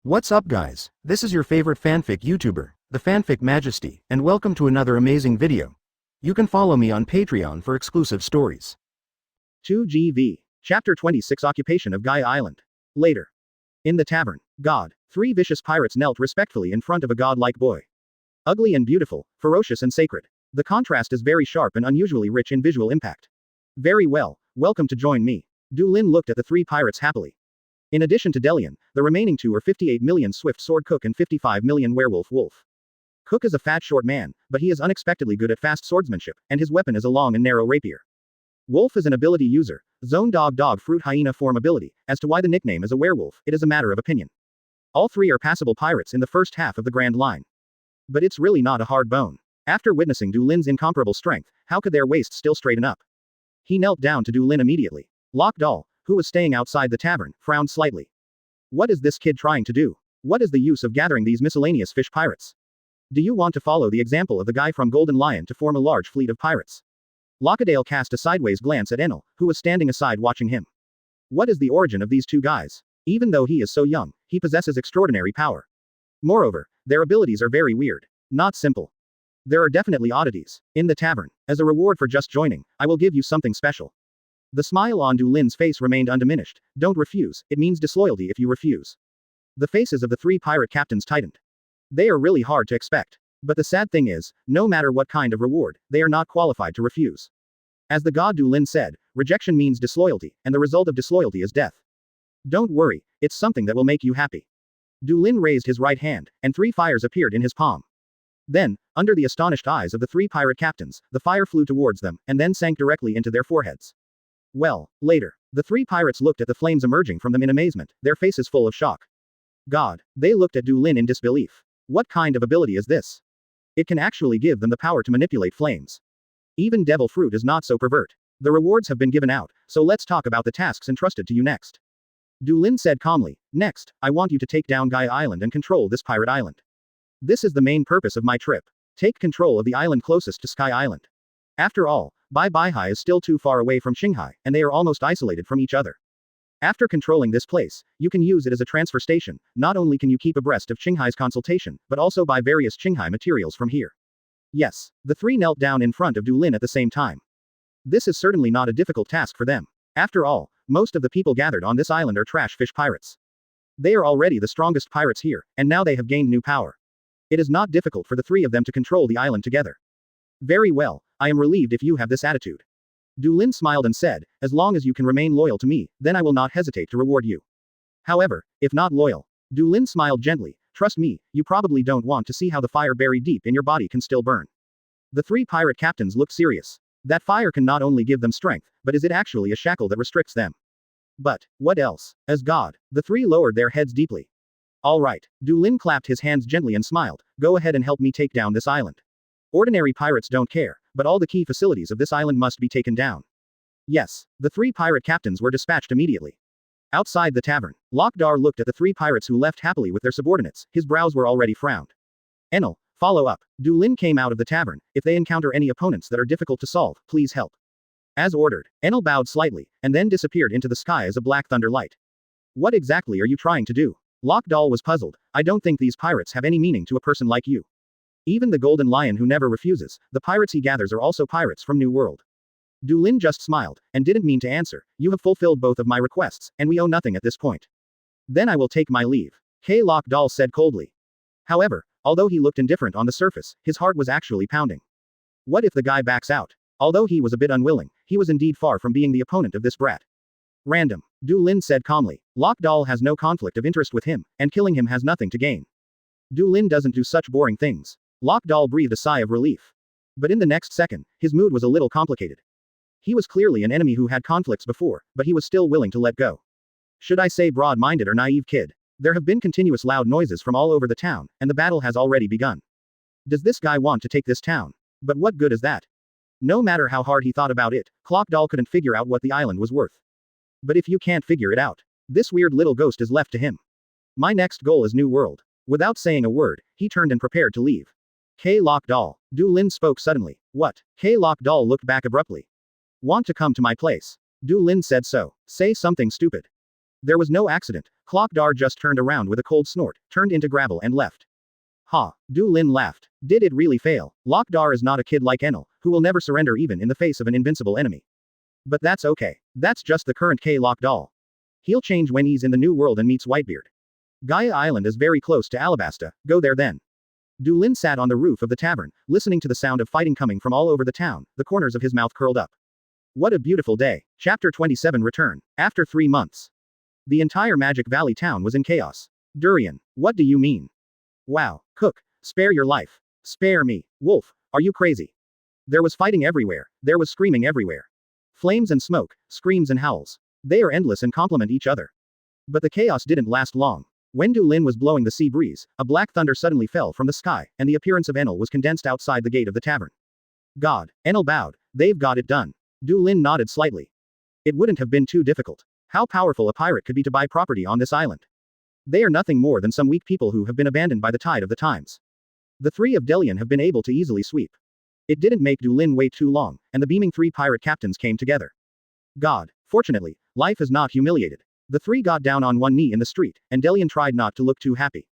What's up guys, this is your favorite fanfic YouTuber, the Fanfic Majesty, and welcome to another amazing video. You can follow me on Patreon for exclusive stories. 2GV. Chapter 26 Occupation of Gaia Island. Later. In the tavern, God, three vicious pirates knelt respectfully in front of a godlike boy. Ugly and beautiful, ferocious and sacred. The contrast is very sharp and unusually rich in visual impact. Very well, welcome to join me. Du Lin looked at the three pirates happily. In addition to Delian, the remaining two are 58 million Swift Sword Cook and 55 million Werewolf Wolf. Cook is a fat short man, but he is unexpectedly good at fast swordsmanship, and his weapon is a long and narrow rapier. Wolf is an ability user, Zone Dog Fruit Hyena form ability. As to why the nickname is a werewolf, it is a matter of opinion. All three are passable pirates in the first half of the Grand Line. But it's really not a hard bone. After witnessing Du Lin's incomparable strength, how could their waists still straighten up? He knelt down to Du Lin immediately. Klock Doll, who was staying outside the tavern, frowned slightly. What is this kid trying to do? What is the use of gathering these miscellaneous fish pirates? Do you want to follow the example of the guy from Golden Lion to form a large fleet of pirates? Lockadale cast a sideways glance at Enel, who was standing aside watching him. What is the origin of these two guys? Even though he is so young, he possesses extraordinary power. Moreover, their abilities are very weird. Not simple. There are definitely oddities. In the tavern, as a reward for just joining, I will give you something special. The smile on Du Lin's face remained undiminished. Don't refuse, it means disloyalty if you refuse. The faces of the three pirate captains tightened. They are really hard to expect. But the sad thing is, no matter what kind of reward, they are not qualified to refuse. As the god Du Lin said, rejection means disloyalty, and the result of disloyalty is death. Don't worry, it's something that will make you happy. Du Lin raised his right hand, and three fires appeared in his palm. Then, under the astonished eyes of the three pirate captains, the fire flew towards them, and then sank directly into their foreheads. Well, later, the three pirates looked at the flames emerging from them in amazement, their faces full of shock. God, they looked at Du Lin in disbelief. What kind of ability is this? It can actually give them the power to manipulate flames. Even devil fruit is not so pervert. The rewards have been given out, so let's talk about the tasks entrusted to you next. Du Lin said calmly, next, I want you to take down Gaia Island and control this pirate island. This is the main purpose of my trip. Take control of the island closest to Sky Island. After all, Bai Hai is still too far away from Qinghai, and they are almost isolated from each other. After controlling this place, you can use it as a transfer station. Not only can you keep abreast of Qinghai's consultation, but also buy various Qinghai materials from here. Yes, the three knelt down in front of Du Lin at the same time. This is certainly not a difficult task for them. After all, most of the people gathered on this island are trash fish pirates. They are already the strongest pirates here, and now they have gained new power. It is not difficult for the three of them to control the island together. Very well, I am relieved if you have this attitude. Du Lin smiled and said, as long as you can remain loyal to me, then I will not hesitate to reward you. However, if not loyal, Du Lin smiled gently, trust me, you probably don't want to see how the fire buried deep in your body can still burn. The three pirate captains looked serious. That fire can not only give them strength, but is it actually a shackle that restricts them? But, what else? As God, the three lowered their heads deeply. All right, Du Lin clapped his hands gently and smiled, go ahead and help me take down this island. Ordinary pirates don't care, but all the key facilities of this island must be taken down. Yes, the three pirate captains were dispatched immediately. Outside the tavern, Klock Doll looked at the three pirates who left happily with their subordinates, his brows were already frowned. Enel, follow up. Du Lin came out of the tavern, if they encounter any opponents that are difficult to solve, please help. As ordered, Enel bowed slightly, and then disappeared into the sky as a black thunder light. What exactly are you trying to do? Klock Doll was puzzled, I don't think these pirates have any meaning to a person like you. Even the Golden Lion who never refuses, the pirates he gathers are also pirates from New World. Du Lin just smiled, and didn't mean to answer, you have fulfilled both of my requests, and we owe nothing at this point. Then I will take my leave. Klock Doll said coldly. However, although he looked indifferent on the surface, his heart was actually pounding. What if the guy backs out? Although he was a bit unwilling, he was indeed far from being the opponent of this brat. Random. Du Lin said calmly, Klock Doll has no conflict of interest with him, and killing him has nothing to gain. Du Lin doesn't do such boring things. Klock Doll breathed a sigh of relief. But in the next second, his mood was a little complicated. He was clearly an enemy who had conflicts before, but he was still willing to let go. Should I say broad-minded or naive kid? There have been continuous loud noises from all over the town, and the battle has already begun. Does this guy want to take this town? But what good is that? No matter how hard he thought about it, Klock Doll couldn't figure out what the island was worth. But if you can't figure it out, this weird little ghost is left to him. My next goal is New World. Without saying a word, he turned and prepared to leave. Klock Doll. Du Lin spoke suddenly. What? Klock Doll looked back abruptly. Want to come to my place? Du Lin said so. Say something stupid. There was no accident. Klock Doll just turned around with a cold snort, turned into gravel and left. Ha! Du Lin laughed. Did it really fail? Klock Doll is not a kid like Enel, who will never surrender even in the face of an invincible enemy. But that's okay. That's just the current Klock Doll. He'll change when he's in the new world and meets Whitebeard. Gaia Island is very close to Alabasta, go there then. Du Lin sat on the roof of the tavern, listening to the sound of fighting coming from all over the town, the corners of his mouth curled up. What a beautiful day. Chapter 27 Return. After 3 months. The entire Magic Valley town was in chaos. Durian, what do you mean? Wow, Cook, spare your life. Spare me. Wolf, are you crazy? There was fighting everywhere, there was screaming everywhere. Flames and smoke, screams and howls. They are endless and complement each other. But the chaos didn't last long. When Du Lin was blowing the sea breeze, a black thunder suddenly fell from the sky, and the appearance of Enel was condensed outside the gate of the tavern. God, Enel bowed, they've got it done. Du Lin nodded slightly. It wouldn't have been too difficult. How powerful a pirate could be to buy property on this island. They are nothing more than some weak people who have been abandoned by the tide of the times. The 3 of Delian have been able to easily sweep. It didn't make Du Lin wait too long, and the beaming 3 pirate captains came together. God, fortunately, life is not humiliated. The 3 got down on one knee in the street, and Delian tried not to look too happy.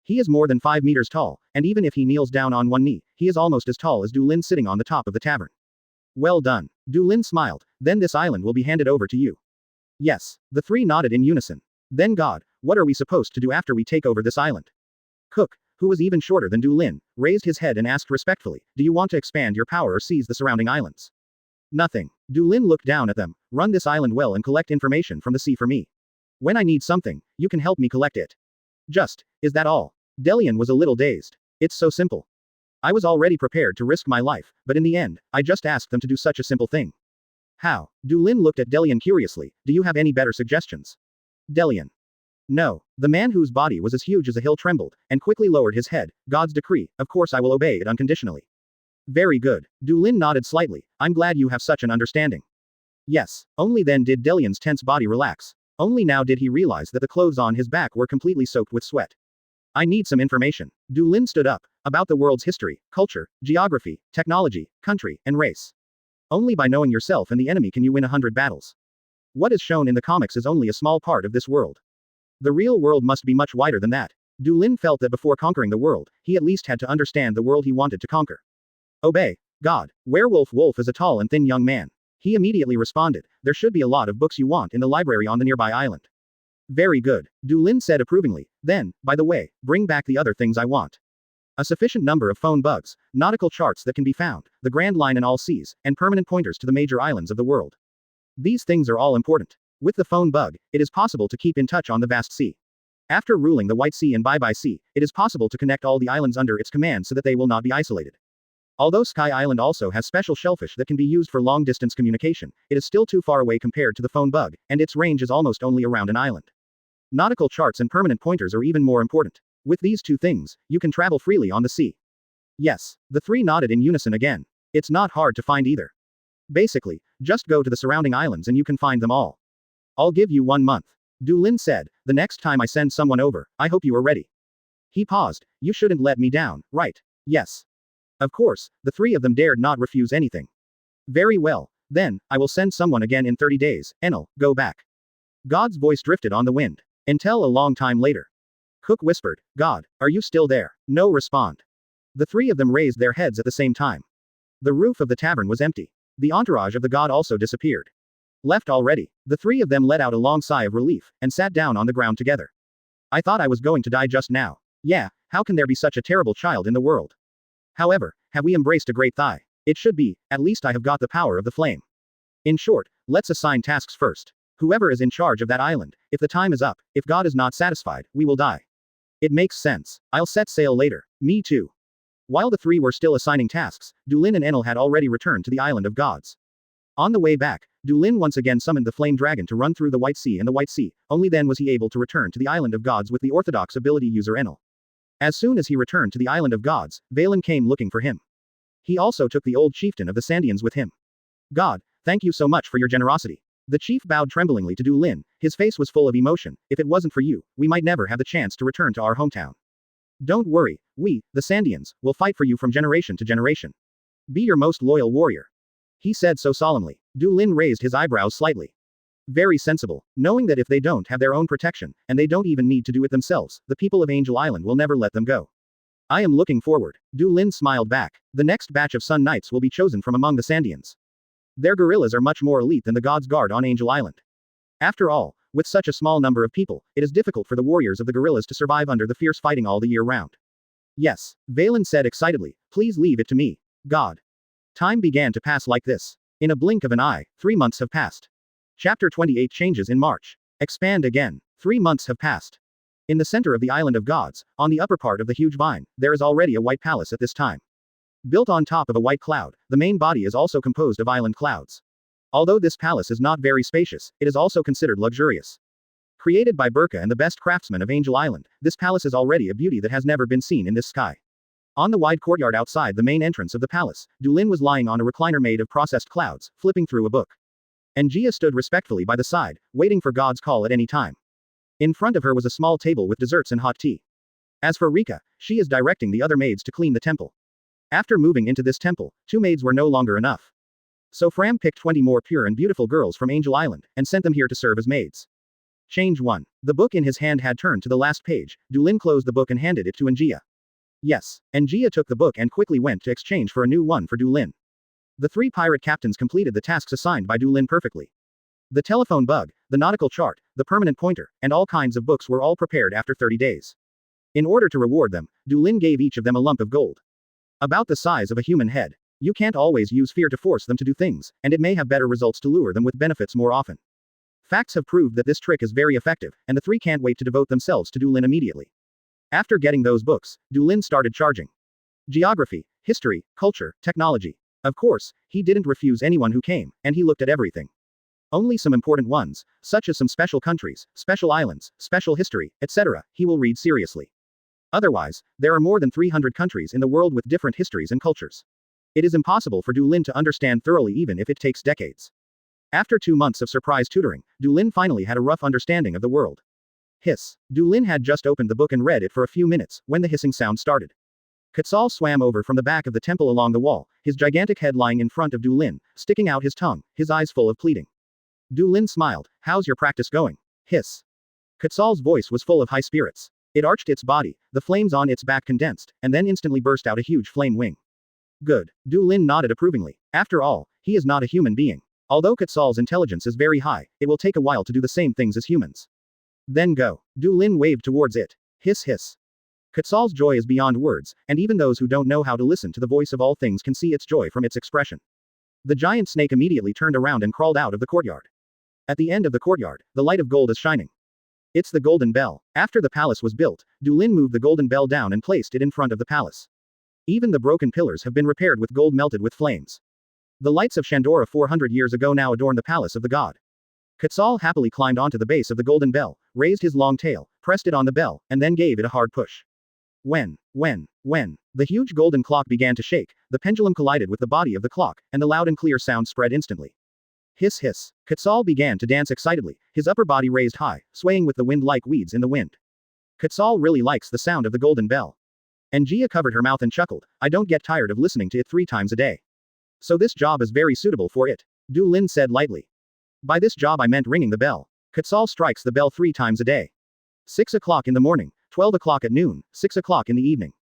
He is more than 5 meters tall, and even if he kneels down on one knee, he is almost as tall as Du Lin sitting on the top of the tavern. Well done. Du Lin smiled, then this island will be handed over to you. Yes, the 3 nodded in unison. Then God, what are we supposed to do after we take over this island? Cook, who was even shorter than Du Lin, raised his head and asked respectfully, do you want to expand your power or seize the surrounding islands? Nothing. Du Lin looked down at them, run this island well and collect information from the sea for me. When I need something, you can help me collect it. Just, is that all? Delian was a little dazed. It's so simple. I was already prepared to risk my life, but in the end, I just asked them to do such a simple thing. How? Du Lin looked at Delian curiously, do you have any better suggestions? Delian. No. The man whose body was as huge as a hill trembled, and quickly lowered his head. God's decree, of course I will obey it unconditionally. Very good. Du Lin nodded slightly, I'm glad you have such an understanding. Yes, only then did Delian's tense body relax. Only now did he realize that the clothes on his back were completely soaked with sweat. I need some information. Du Lin stood up, about the world's history, culture, geography, technology, country, and race. Only by knowing yourself and the enemy can you win 100 battles. What is shown in the comics is only a small part of this world. The real world must be much wider than that. Du Lin felt that before conquering the world, he at least had to understand the world he wanted to conquer. Obey. God. Werewolf Wolf is a tall and thin young man. He immediately responded, there should be a lot of books you want in the library on the nearby island. Very good. Du Lin said approvingly, then, by the way, bring back the other things I want. A sufficient number of phone bugs, nautical charts that can be found, the Grand Line in all seas, and permanent pointers to the major islands of the world. These things are all important. With the phone bug, it is possible to keep in touch on the vast sea. After ruling the White Sea and Bye-Bye Sea, it is possible to connect all the islands under its command so that they will not be isolated. Although Sky Island also has special shellfish that can be used for long-distance communication, it is still too far away compared to the phone bug, and its range is almost only around an island. Nautical charts and permanent pointers are even more important. With these 2 things, you can travel freely on the sea. Yes, the 3 nodded in unison again. It's not hard to find either. Basically, just go to the surrounding islands and you can find them all. I'll give you 1 month. Du Lin said, the next time I send someone over, I hope you are ready. He paused, you shouldn't let me down, right? Yes. Of course, the 3 of them dared not refuse anything. Very well, then, I will send someone again in 30 days, Enel, go back. God's voice drifted on the wind. Until a long time later. Cook whispered, God, are you still there? No respond. The 3 of them raised their heads at the same time. The roof of the tavern was empty. The entourage of the god also disappeared. Left already. The 3 of them let out a long sigh of relief, and sat down on the ground together. I thought I was going to die just now. Yeah, how can there be such a terrible child in the world? However, have we embraced a great thigh? It should be, at least I have got the power of the flame. In short, let's assign tasks first. Whoever is in charge of that island, if the time is up, if God is not satisfied, we will die. It makes sense. I'll set sail later. Me too. While the 3 were still assigning tasks, Du Lin and Enel had already returned to the island of gods. On the way back, Du Lin once again summoned the flame dragon to run through the White Sea and the White Sea, only then was he able to return to the island of gods with the orthodox ability user Enel. As soon as he returned to the island of gods, Valen came looking for him. He also took the old chieftain of the Sandians with him. God, thank you so much for your generosity. The chief bowed tremblingly to Du Lin, his face was full of emotion, if it wasn't for you, we might never have the chance to return to our hometown. Don't worry, we, the Sandians, will fight for you from generation to generation. Be your most loyal warrior. He said so solemnly. Du Lin raised his eyebrows slightly. Very sensible, knowing that if they don't have their own protection, and they don't even need to do it themselves, the people of Angel Island will never let them go. I am looking forward. Du Lin smiled back. The next batch of Sun Knights will be chosen from among the Sandians. Their guerrillas are much more elite than the God's Guard on Angel Island. After all, with such a small number of people, it is difficult for the warriors of the guerrillas to survive under the fierce fighting all the year round. Yes, Valen said excitedly, please leave it to me. God. Time began to pass like this. In a blink of an eye, 3 months have passed. Chapter 28 changes in March. Expand again. 3 months have passed. In the center of the Island of Gods, on the upper part of the huge vine, there is already a white palace at this time. Built on top of a white cloud, the main body is also composed of island clouds. Although this palace is not very spacious, it is also considered luxurious. Created by Burka and the best craftsmen of Angel Island, this palace is already a beauty that has never been seen in this sky. On the wide courtyard outside the main entrance of the palace, Du Lin was lying on a recliner made of processed clouds, flipping through a book. And Jia stood respectfully by the side, waiting for God's call at any time. In front of her was a small table with desserts and hot tea. As for Rika, she is directing the other maids to clean the temple. After moving into this temple, 2 maids were no longer enough. So Fram picked 20 more pure and beautiful girls from Angel Island, and sent them here to serve as maids. Change 1. The book in his hand had turned to the last page. Du Lin closed the book and handed it to Njia. Yes, Njia took the book and quickly went to exchange for a new one for Du Lin. The 3 pirate captains completed the tasks assigned by Du Lin perfectly. The telephone bug, the nautical chart, the permanent pointer, and all kinds of books were all prepared after 30 days. In order to reward them, Du Lin gave each of them a lump of gold. About the size of a human head. You can't always use fear to force them to do things, and it may have better results to lure them with benefits more often. Facts have proved that this trick is very effective, and the 3 can't wait to devote themselves to Du Lin immediately. After getting those books, Du Lin started charging. Geography, history, culture, technology. Of course, he didn't refuse anyone who came, and he looked at everything. Only some important ones, such as some special countries, special islands, special history, etc., he will read seriously. Otherwise, there are more than 300 countries in the world with different histories and cultures. It is impossible for Du Lin to understand thoroughly even if it takes decades. After 2 months of surprise tutoring, Du Lin finally had a rough understanding of the world. Hiss. Du Lin had just opened the book and read it for a few minutes, when the hissing sound started. Quetzal swam over from the back of the temple along the wall, his gigantic head lying in front of Du Lin, sticking out his tongue, his eyes full of pleading. Du Lin smiled. How's your practice going? Hiss. Quetzal's voice was full of high spirits. It arched its body, the flames on its back condensed, and then instantly burst out a huge flame wing. Good. Du Lin nodded approvingly. After all, he is not a human being. Although Quetzal's intelligence is very high, it will take a while to do the same things as humans. Then go. Du Lin waved towards it. Hiss hiss. Quetzal's joy is beyond words, and even those who don't know how to listen to the voice of all things can see its joy from its expression. The giant snake immediately turned around and crawled out of the courtyard. At the end of the courtyard, the light of gold is shining. It's the golden bell. After the palace was built, Du Lin moved the golden bell down and placed it in front of the palace. Even the broken pillars have been repaired with gold melted with flames. The lights of Shandora 400 years ago now adorn the palace of the god. Quetzal happily climbed onto the base of the golden bell, raised his long tail, pressed it on the bell, and then gave it a hard push. When the huge golden clock began to shake, the pendulum collided with the body of the clock, and the loud and clear sound spread instantly. Hiss hiss. Quetzal began to dance excitedly, his upper body raised high, swaying with the wind like weeds in the wind. Quetzal really likes the sound of the golden bell. Njia covered her mouth and chuckled. I don't get tired of listening to it 3 times a day. So this job is very suitable for it. Du Lin said lightly. By this job I meant ringing the bell. Quetzal strikes the bell 3 times a day. 6 o'clock in the morning, 12 o'clock at noon, 6 o'clock in the evening.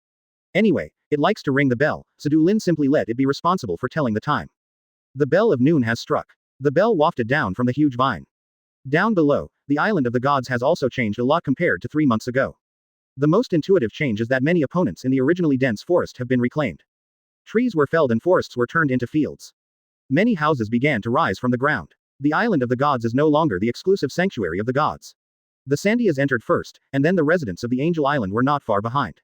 Anyway, it likes to ring the bell, so Du Lin simply let it be responsible for telling the time. The bell of noon has struck. The bell wafted down from the huge vine. Down below, the island of the gods has also changed a lot compared to 3 months ago. The most intuitive change is that many opponents in the originally dense forest have been reclaimed. Trees were felled and forests were turned into fields. Many houses began to rise from the ground. The island of the gods is no longer the exclusive sanctuary of the gods. The Sandias entered first, and then the residents of the Angel Island were not far behind.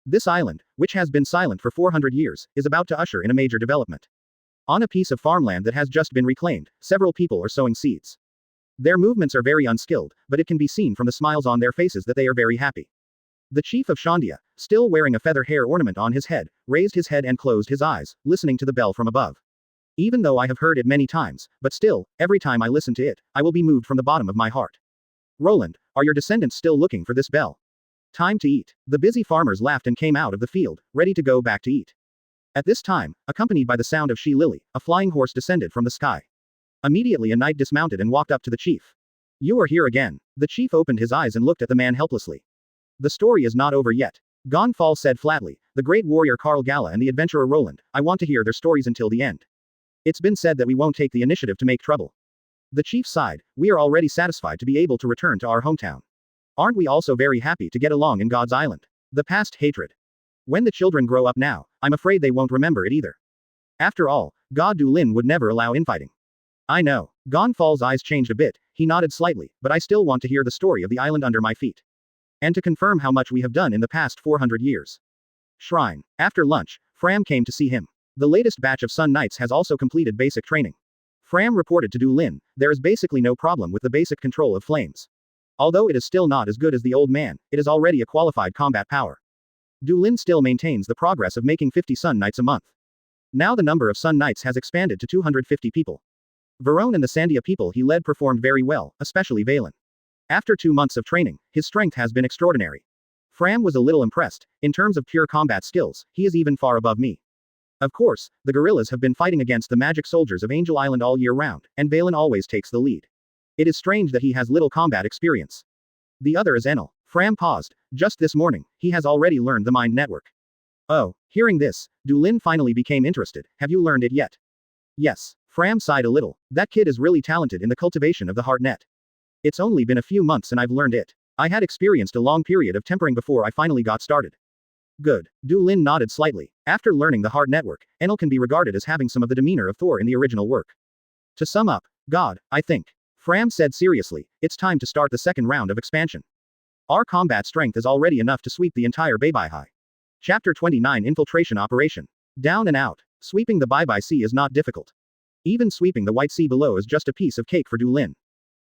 This island, which has been silent for 400 years, is about to usher in a major development. On a piece of farmland that has just been reclaimed, several people are sowing seeds. Their movements are very unskilled, but it can be seen from the smiles on their faces that they are very happy. The chief of Shandia, still wearing a feather hair ornament on his head, raised his head and closed his eyes, listening to the bell from above. Even though I have heard it many times, but still, every time I listen to it, I will be moved from the bottom of my heart. Roland, are your descendants still looking for this bell? Time to eat. The busy farmers laughed and came out of the field, ready to go back to eat. At this time, accompanied by the sound of she lily, a flying horse descended from the sky. Immediately a knight dismounted and walked up to the chief. You are here again. The chief opened his eyes and looked at the man helplessly. The story is not over yet. Gonfall said flatly, the great warrior Karl Gala and the adventurer Roland, I want to hear their stories until the end. It's been said that we won't take the initiative to make trouble. The chief sighed, we are already satisfied to be able to return to our hometown. Aren't we also very happy to get along in God's island? The past hatred. When the children grow up now, I'm afraid they won't remember it either. After all, God Dulin would never allow infighting. I know. Gonfall's eyes changed a bit, he nodded slightly, but I still want to hear the story of the island under my feet. And to confirm how much we have done in the past 400 years. Shrine. After lunch, Fram came to see him. The latest batch of Sun Knights has also completed basic training. Fram reported to Dulin, there is basically no problem with the basic control of flames. Although it is still not as good as the old man, it is already a qualified combat power. Dulin still maintains the progress of making 50 Sun Knights a month. Now the number of Sun Knights has expanded to 250 people. Verone and the Sandia people he led performed very well, especially Valen. After 2 months of training, his strength has been extraordinary. Fram was a little impressed. In terms of pure combat skills, he is even far above me. Of course, the guerrillas have been fighting against the magic soldiers of Angel Island all year round, and Valen always takes the lead. It is strange that he has little combat experience. The other is Enel. Fram paused. Just this morning, he has already learned the mind network. Oh, hearing this, Dulin finally became interested. Have you learned it yet? Yes. Fram sighed a little. That kid is really talented in the cultivation of the heart net. It's only been a few months and I've learned it. I had experienced a long period of tempering before I finally got started. Good. Dulin nodded slightly. After learning the heart network, Enel can be regarded as having some of the demeanor of Thor in the original work. To sum up, God, I think. Fram said seriously, it's time to start the second round of expansion. Our combat strength is already enough to sweep the entire Bye-Bye. Chapter 29 Infiltration Operation. Down and out. Sweeping the Bye-Bye Sea is not difficult. Even sweeping the White Sea below is just a piece of cake for Dulin.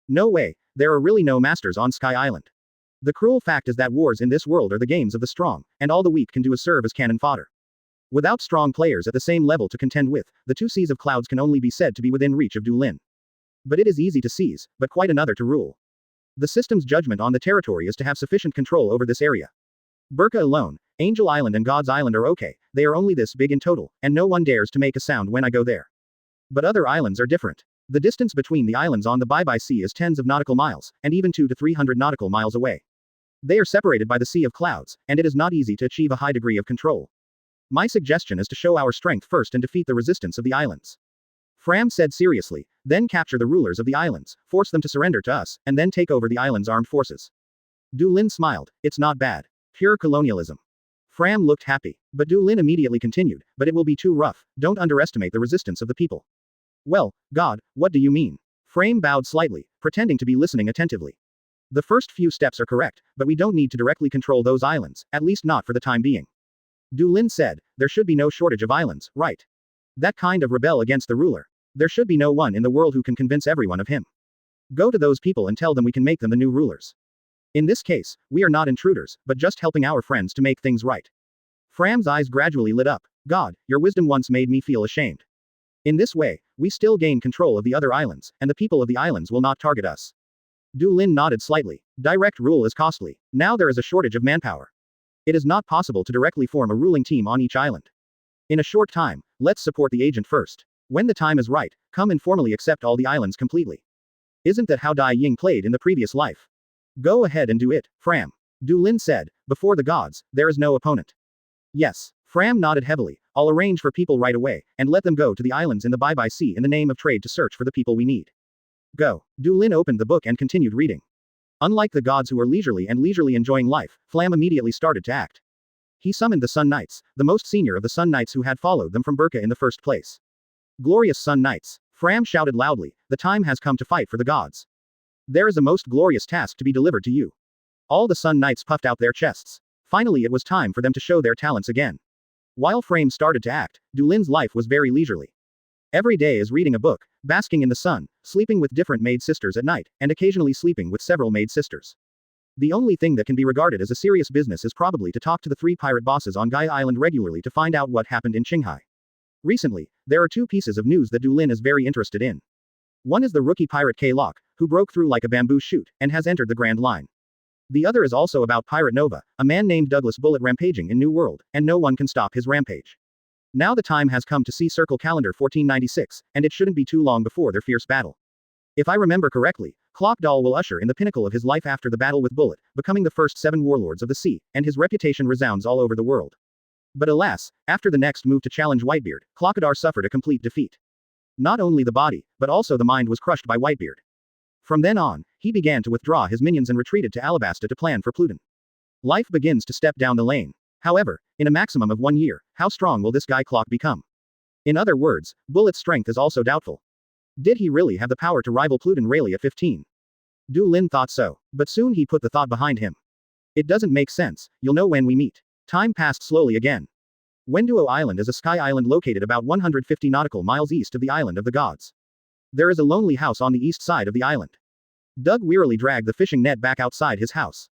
No way, there are really no masters on Sky Island. The cruel fact is that wars in this world are the games of the strong, and all the weak can do is serve as cannon fodder. Without strong players at the same level to contend with, the 2 seas of clouds can only be said to be within reach of Dulin. But it is easy to seize, but quite another to rule. The system's judgment on the territory is to have sufficient control over this area. Burka alone, Angel Island and God's Island are okay, they are only this big in total, and no one dares to make a sound when I go there. But other islands are different. The distance between the islands on the Bye-Bye Sea is tens of nautical miles, and even 200 to 300 nautical miles away. They are separated by the Sea of Clouds, and it is not easy to achieve a high degree of control. My suggestion is to show our strength first and defeat the resistance of the islands. Fram said seriously, then capture the rulers of the islands, force them to surrender to us, and then take over the island's armed forces. Dulin smiled, it's not bad. Pure colonialism. Fram looked happy. But Dulin immediately continued, but it will be too rough, don't underestimate the resistance of the people. Well, God, what do you mean? Fram bowed slightly, pretending to be listening attentively. The first few steps are correct, but we don't need to directly control those islands, at least not for the time being. Dulin said, there should be no shortage of islands, right? That kind of rebel against the ruler. There should be no one in the world who can convince everyone of him. Go to those people and tell them we can make them the new rulers. In this case, we are not intruders, but just helping our friends to make things right. Fram's eyes gradually lit up. God, your wisdom once made me feel ashamed. In this way, we still gain control of the other islands, and the people of the islands will not target us. Dulin nodded slightly. Direct rule is costly. Now there is a shortage of manpower. It is not possible to directly form a ruling team on each island. In a short time, let's support the agent first. When the time is right, come and formally accept all the islands completely. Isn't that how Dai Ying played in the previous life? Go ahead and do it, Fram. Dulin said, before the gods, there is no opponent. Yes. Fram nodded heavily, I'll arrange for people right away, and let them go to the islands in the Bye-Bye Sea in the name of trade to search for the people we need. Go. Dulin opened the book and continued reading. Unlike the gods who were leisurely enjoying life, Flam immediately started to act. He summoned the Sun Knights, the most senior of the Sun Knights who had followed them from Burka in the first place. Glorious Sun Knights. Fram shouted loudly, the time has come to fight for the gods. There is a most glorious task to be delivered to you. All the Sun Knights puffed out their chests. Finally it was time for them to show their talents again. While Fram started to act, Dulin's life was very leisurely. Every day is reading a book, basking in the sun, sleeping with different maid sisters at night, and occasionally sleeping with several maid sisters. The only thing that can be regarded as a serious business is probably to talk to the 3 pirate bosses on Gaia Island regularly to find out what happened in Qinghai. Recently, there are 2 pieces of news that Dulin is very interested in. One is the rookie pirate Klock, who broke through like a bamboo shoot, and has entered the Grand Line. The other is also about Pirate Nova, a man named Douglas Bullet rampaging in New World, and no one can stop his rampage. Now the time has come to see Circle Calendar 1496, and it shouldn't be too long before their fierce battle. If I remember correctly, Klock Doll will usher in the pinnacle of his life after the battle with Bullet, becoming the first 7 warlords of the sea, and his reputation resounds all over the world. But alas, after the next move to challenge Whitebeard, Klockadar suffered a complete defeat. Not only the body, but also the mind was crushed by Whitebeard. From then on, he began to withdraw his minions and retreated to Alabasta to plan for Pluton. Life begins to step down the lane. However, in a maximum of 1 year, how strong will this guy Klock become? In other words, Bullet's strength is also doubtful. Did he really have the power to rival Pluton really at 15? Du Lin thought so, but soon he put the thought behind him. It doesn't make sense, you'll know when we meet. Time passed slowly again. Wenduo Island is a sky island located about 150 nautical miles east of the Island of the Gods. There is a lonely house on the east side of the island. Doug wearily dragged the fishing net back outside his house.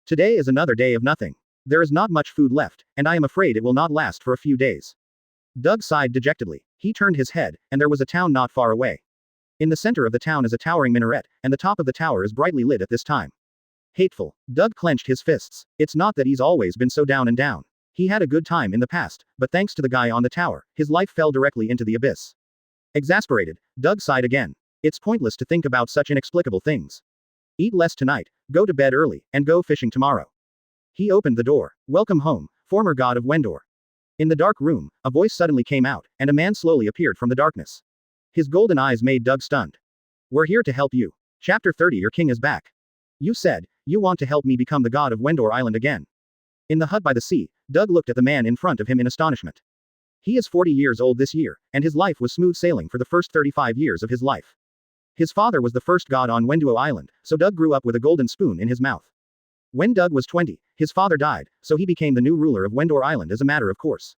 Today is another day of nothing. There is not much food left, and I am afraid it will not last for a few days. Doug sighed dejectedly. He turned his head, and there was a town not far away. In the center of the town is a towering minaret, and the top of the tower is brightly lit at this time. Hateful. Doug clenched his fists. It's not that he's always been so down and down. He had a good time in the past, but thanks to the guy on the tower, his life fell directly into the abyss. Exasperated, Doug sighed again. It's pointless to think about such inexplicable things. Eat less tonight, go to bed early, and go fishing tomorrow. He opened the door. Welcome home, former god of Wenduo. In the dark room, a voice suddenly came out, and a man slowly appeared from the darkness. His golden eyes made Doug stunned. We're here to help you. Chapter 30. Your king is back. You said, you want to help me become the god of Wenduo Island again. In the hut by the sea, Doug looked at the man in front of him in astonishment. He is 40 years old this year, and his life was smooth sailing for the first 35 years of his life. His father was the first god on Wenduo Island, so Doug grew up with a golden spoon in his mouth. When Doug was 20, his father died, so he became the new ruler of Wenduo Island as a matter of course.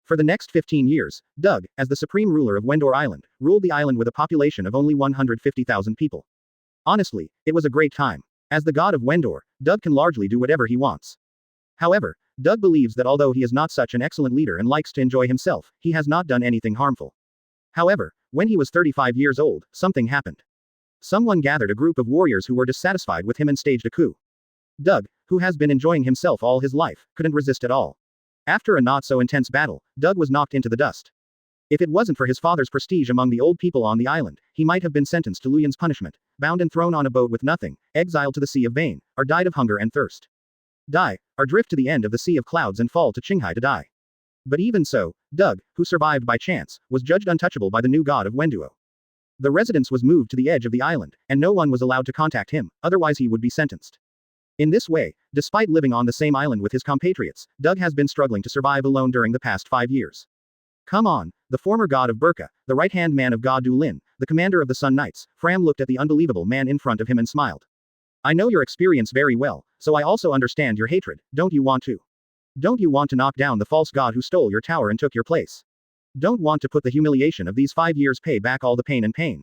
For the next 15 years, Doug, as the supreme ruler of Wenduo Island, ruled the island with a population of only 150,000 people. Honestly, it was a great time. As the god of Wenduo, Doug can largely do whatever he wants. However, Doug believes that although he is not such an excellent leader and likes to enjoy himself, he has not done anything harmful. However, when he was 35 years old, something happened. Someone gathered a group of warriors who were dissatisfied with him and staged a coup. Doug, who has been enjoying himself all his life, couldn't resist at all. After a not-so-intense battle, Doug was knocked into the dust. If it wasn't for his father's prestige among the old people on the island, he might have been sentenced to Luyan's punishment, bound and thrown on a boat with nothing, exiled to the Sea of Bane, or died of hunger and thirst. Die, or drift to the end of the Sea of Clouds and fall to Qinghai to die. But even so, Doug, who survived by chance, was judged untouchable by the new god of Wenduo. The residence was moved to the edge of the island, and no one was allowed to contact him, otherwise he would be sentenced. In this way, despite living on the same island with his compatriots, Doug has been struggling to survive alone during the past 5 years. Come on, the former god of Burka, the right-hand man of God Du Lin, the commander of the Sun Knights, Fram looked at the unbelievable man in front of him and smiled. I know your experience very well, so I also understand your hatred, don't you want to? Don't you want to knock down the false god who stole your tower and took your place? Don't want to put the humiliation of these 5 years pay back all the pain and pain?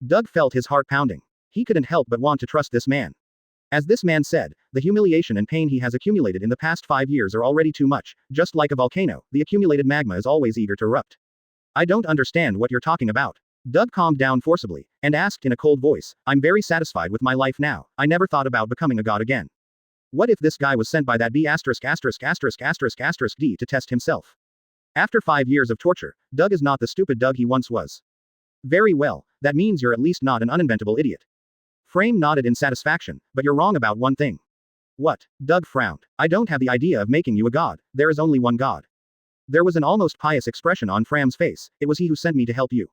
Doug felt his heart pounding. He couldn't help but want to trust this man. As this man said, the humiliation and pain he has accumulated in the past 5 years are already too much. Just like a volcano, the accumulated magma is always eager to erupt. I don't understand what you're talking about. Doug calmed down forcibly, and asked in a cold voice, I'm very satisfied with my life now, I never thought about becoming a god again. What if this guy was sent by that B*********** D to test himself? After 5 years of torture, Doug is not the stupid Doug he once was. Very well, that means you're at least not an uninventable idiot. Frame nodded in satisfaction, but you're wrong about one thing. What? Doug frowned. I don't have the idea of making you a god, there is only one god. There was an almost pious expression on Fram's face, it was he who sent me to help you.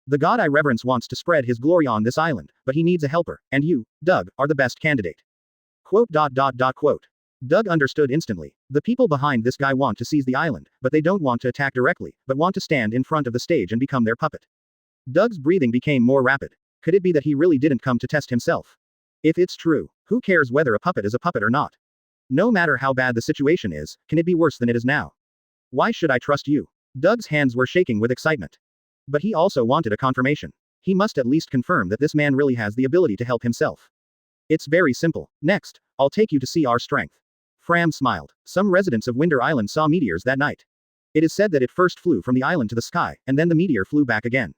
The god I reverence wants to spread his glory on this island, but he needs a helper, and you, Doug, are the best candidate. Quote. Doug understood instantly. The people behind this guy want to seize the island, but they don't want to attack directly, but want to stand in front of the stage and become their puppet. Doug's breathing became more rapid. Could it be that he really didn't come to test himself? If it's true, who cares whether a puppet is a puppet or not? No matter how bad the situation is, can it be worse than it is now? Why should I trust you? Doug's hands were shaking with excitement. But he also wanted a confirmation. He must at least confirm that this man really has the ability to help himself. It's very simple. Next, I'll take you to see our strength. Fram smiled. Some residents of Winder Island saw meteors that night. It is said that it first flew from the island to the sky, and then the meteor flew back again.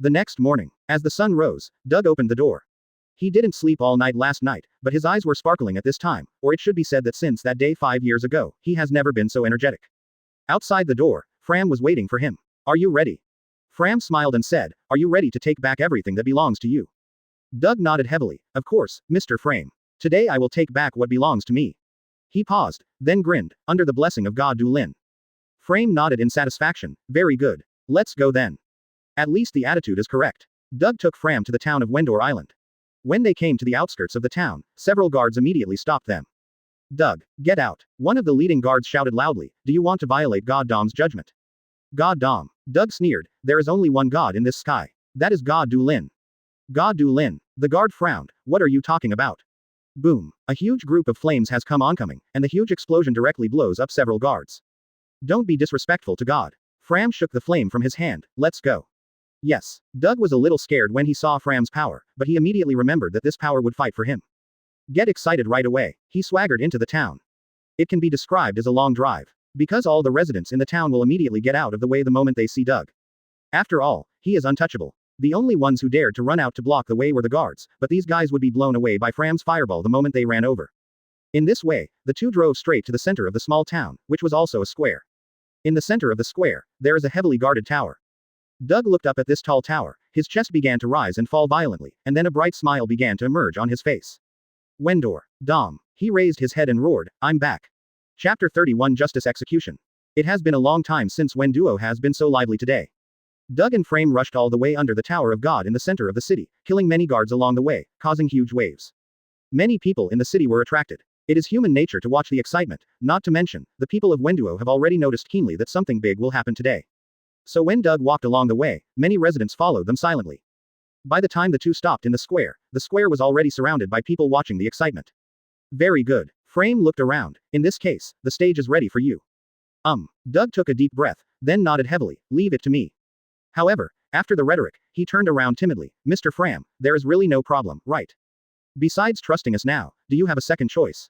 The next morning, as the sun rose, Doug opened the door. He didn't sleep all night last night, but his eyes were sparkling at this time, or it should be said that since that day 5 years ago, he has never been so energetic. Outside the door, Fram was waiting for him. Are you ready? Fram smiled and said, are you ready to take back everything that belongs to you? Doug nodded heavily. Of course, Mr. Frame. Today I will take back what belongs to me. He paused, then grinned, under the blessing of God Du Lin. Frame nodded in satisfaction. Very good. Let's go then. At least the attitude is correct. Doug took Fram to the town of Wenduo Island. When they came to the outskirts of the town, several guards immediately stopped them. Doug, get out. One of the leading guards shouted loudly, do you want to violate God Dom's judgment? God Dom. Doug sneered, there is only one God in this sky. That is God Du Lin. God Du Lin. The guard frowned, what are you talking about? Boom. A huge group of flames has come oncoming, and the huge explosion directly blows up several guards. Don't be disrespectful to God. Fram shook the flame from his hand, let's go. Yes. Doug was a little scared when he saw Fram's power, but he immediately remembered that this power would fight for him. Get excited right away. He swaggered into the town. It can be described as a long drive. Because all the residents in the town will immediately get out of the way the moment they see Doug. After all, he is untouchable. The only ones who dared to run out to block the way were the guards, but these guys would be blown away by Fram's fireball the moment they ran over. In this way, the two drove straight to the center of the small town, which was also a square. In the center of the square, there is a heavily guarded tower. Doug looked up at this tall tower, his chest began to rise and fall violently, and then a bright smile began to emerge on his face. Wenduo. Dom. He raised his head and roared, I'm back. Chapter 31 Justice Execution. It has been a long time since Wenduo has been so lively today. Doug and Frame rushed all the way under the Tower of God in the center of the city, killing many guards along the way, causing huge waves. Many people in the city were attracted. It is human nature to watch the excitement, not to mention, the people of Wenduo have already noticed keenly that something big will happen today. So when Doug walked along the way, many residents followed them silently. By the time the two stopped in the square was already surrounded by people watching the excitement. Very good. Frame looked around. In this case, the stage is ready for you. Doug took a deep breath, then nodded heavily, leave it to me. However, after the rhetoric, he turned around timidly, Mr. Fram, there is really no problem, right? Besides trusting us now, do you have a second choice?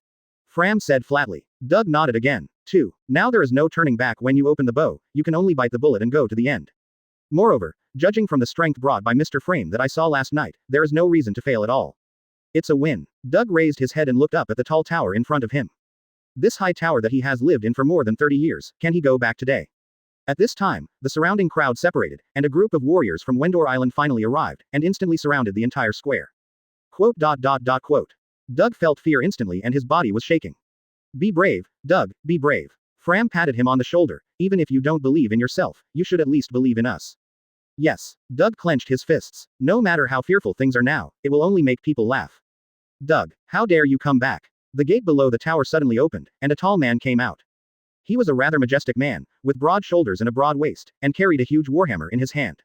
Fram said flatly. Doug nodded again. 2. Now there is no turning back when you open the bow, you can only bite the bullet and go to the end. Moreover, judging from the strength brought by Mr. Frame that I saw last night, there is no reason to fail at all. It's a win. Doug raised his head and looked up at the tall tower in front of him. This high tower that he has lived in for more than 30 years, can he go back today? At this time, the surrounding crowd separated, and a group of warriors from Wenduo Island finally arrived, and instantly surrounded the entire square. Quote. Doug felt fear instantly and his body was shaking. Be brave, Doug, be brave. Fram patted him on the shoulder, even if you don't believe in yourself, you should at least believe in us. Yes. Doug clenched his fists. No matter how fearful things are now, it will only make people laugh. Doug, how dare you come back? The gate below the tower suddenly opened, and a tall man came out. He was a rather majestic man, with broad shoulders and a broad waist, and carried a huge warhammer in his hand.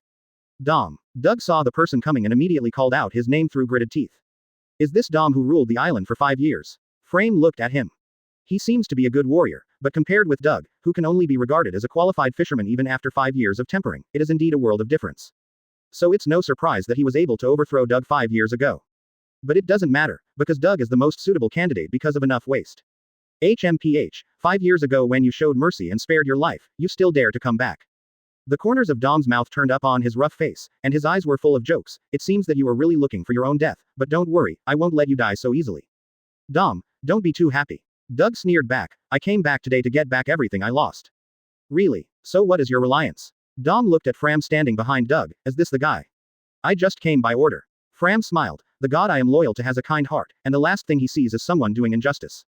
Dom. Doug saw the person coming and immediately called out his name through gritted teeth. Is this Dom who ruled the island for 5 years? Frame looked at him. He seems to be a good warrior, but compared with Doug, who can only be regarded as a qualified fisherman even after 5 years of tempering, it is indeed a world of difference. So it's no surprise that he was able to overthrow Doug 5 years ago. But it doesn't matter, because Doug is the most suitable candidate because of enough waste. HMPH, 5 years ago when you showed mercy and spared your life, you still dare to come back. The corners of Dom's mouth turned up on his rough face, and his eyes were full of jokes. It seems that you are really looking for your own death, but don't worry, I won't let you die so easily. Dom, don't be too happy. Doug sneered back, I came back today to get back everything I lost. Really? So what is your reliance? Dom looked at Fram standing behind Doug, is this the guy? I just came by order. Fram smiled, the god I am loyal to has a kind heart, and the last thing he sees is someone doing injustice.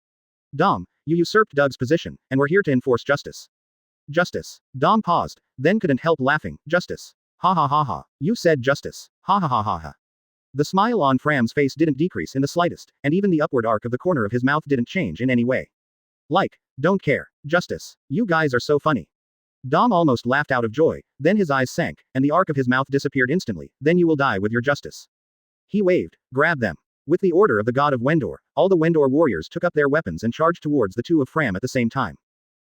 Dom, you usurped Doug's position, and we're here to enforce justice. Justice. Dom paused, then couldn't help laughing, justice. Ha ha ha ha. You said justice. Ha ha ha ha ha. The smile on Fram's face didn't decrease in the slightest, and even the upward arc of the corner of his mouth didn't change in any way. Like, don't care. Justice. You guys are so funny. Dom almost laughed out of joy, then his eyes sank, and the arc of his mouth disappeared instantly, then you will die with your justice. He waved, grab them. With the order of the god of Wenduo, all the Wenduo warriors took up their weapons and charged towards the two of Fram at the same time.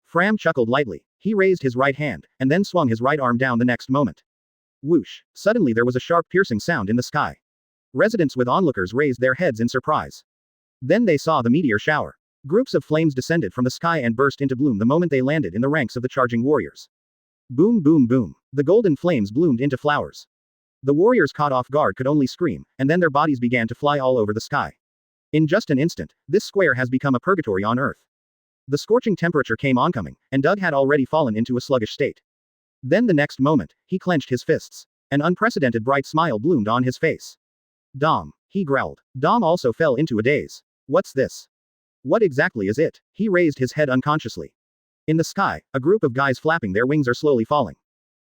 Fram chuckled lightly. He raised his right hand, and then swung his right arm down the next moment. Whoosh. Suddenly there was a sharp piercing sound in the sky. Residents with onlookers raised their heads in surprise. Then they saw the meteor shower. Groups of flames descended from the sky and burst into bloom the moment they landed in the ranks of the charging warriors. Boom boom boom. The golden flames bloomed into flowers. The warriors caught off guard could only scream, and then their bodies began to fly all over the sky. In just an instant, this square has become a purgatory on Earth. The scorching temperature came oncoming, and Doug had already fallen into a sluggish state. Then the next moment, he clenched his fists. An unprecedented bright smile bloomed on his face. Dom, he growled. Dom also fell into a daze. What's this? What exactly is it? He raised his head unconsciously. In the sky, a group of guys flapping their wings are slowly falling.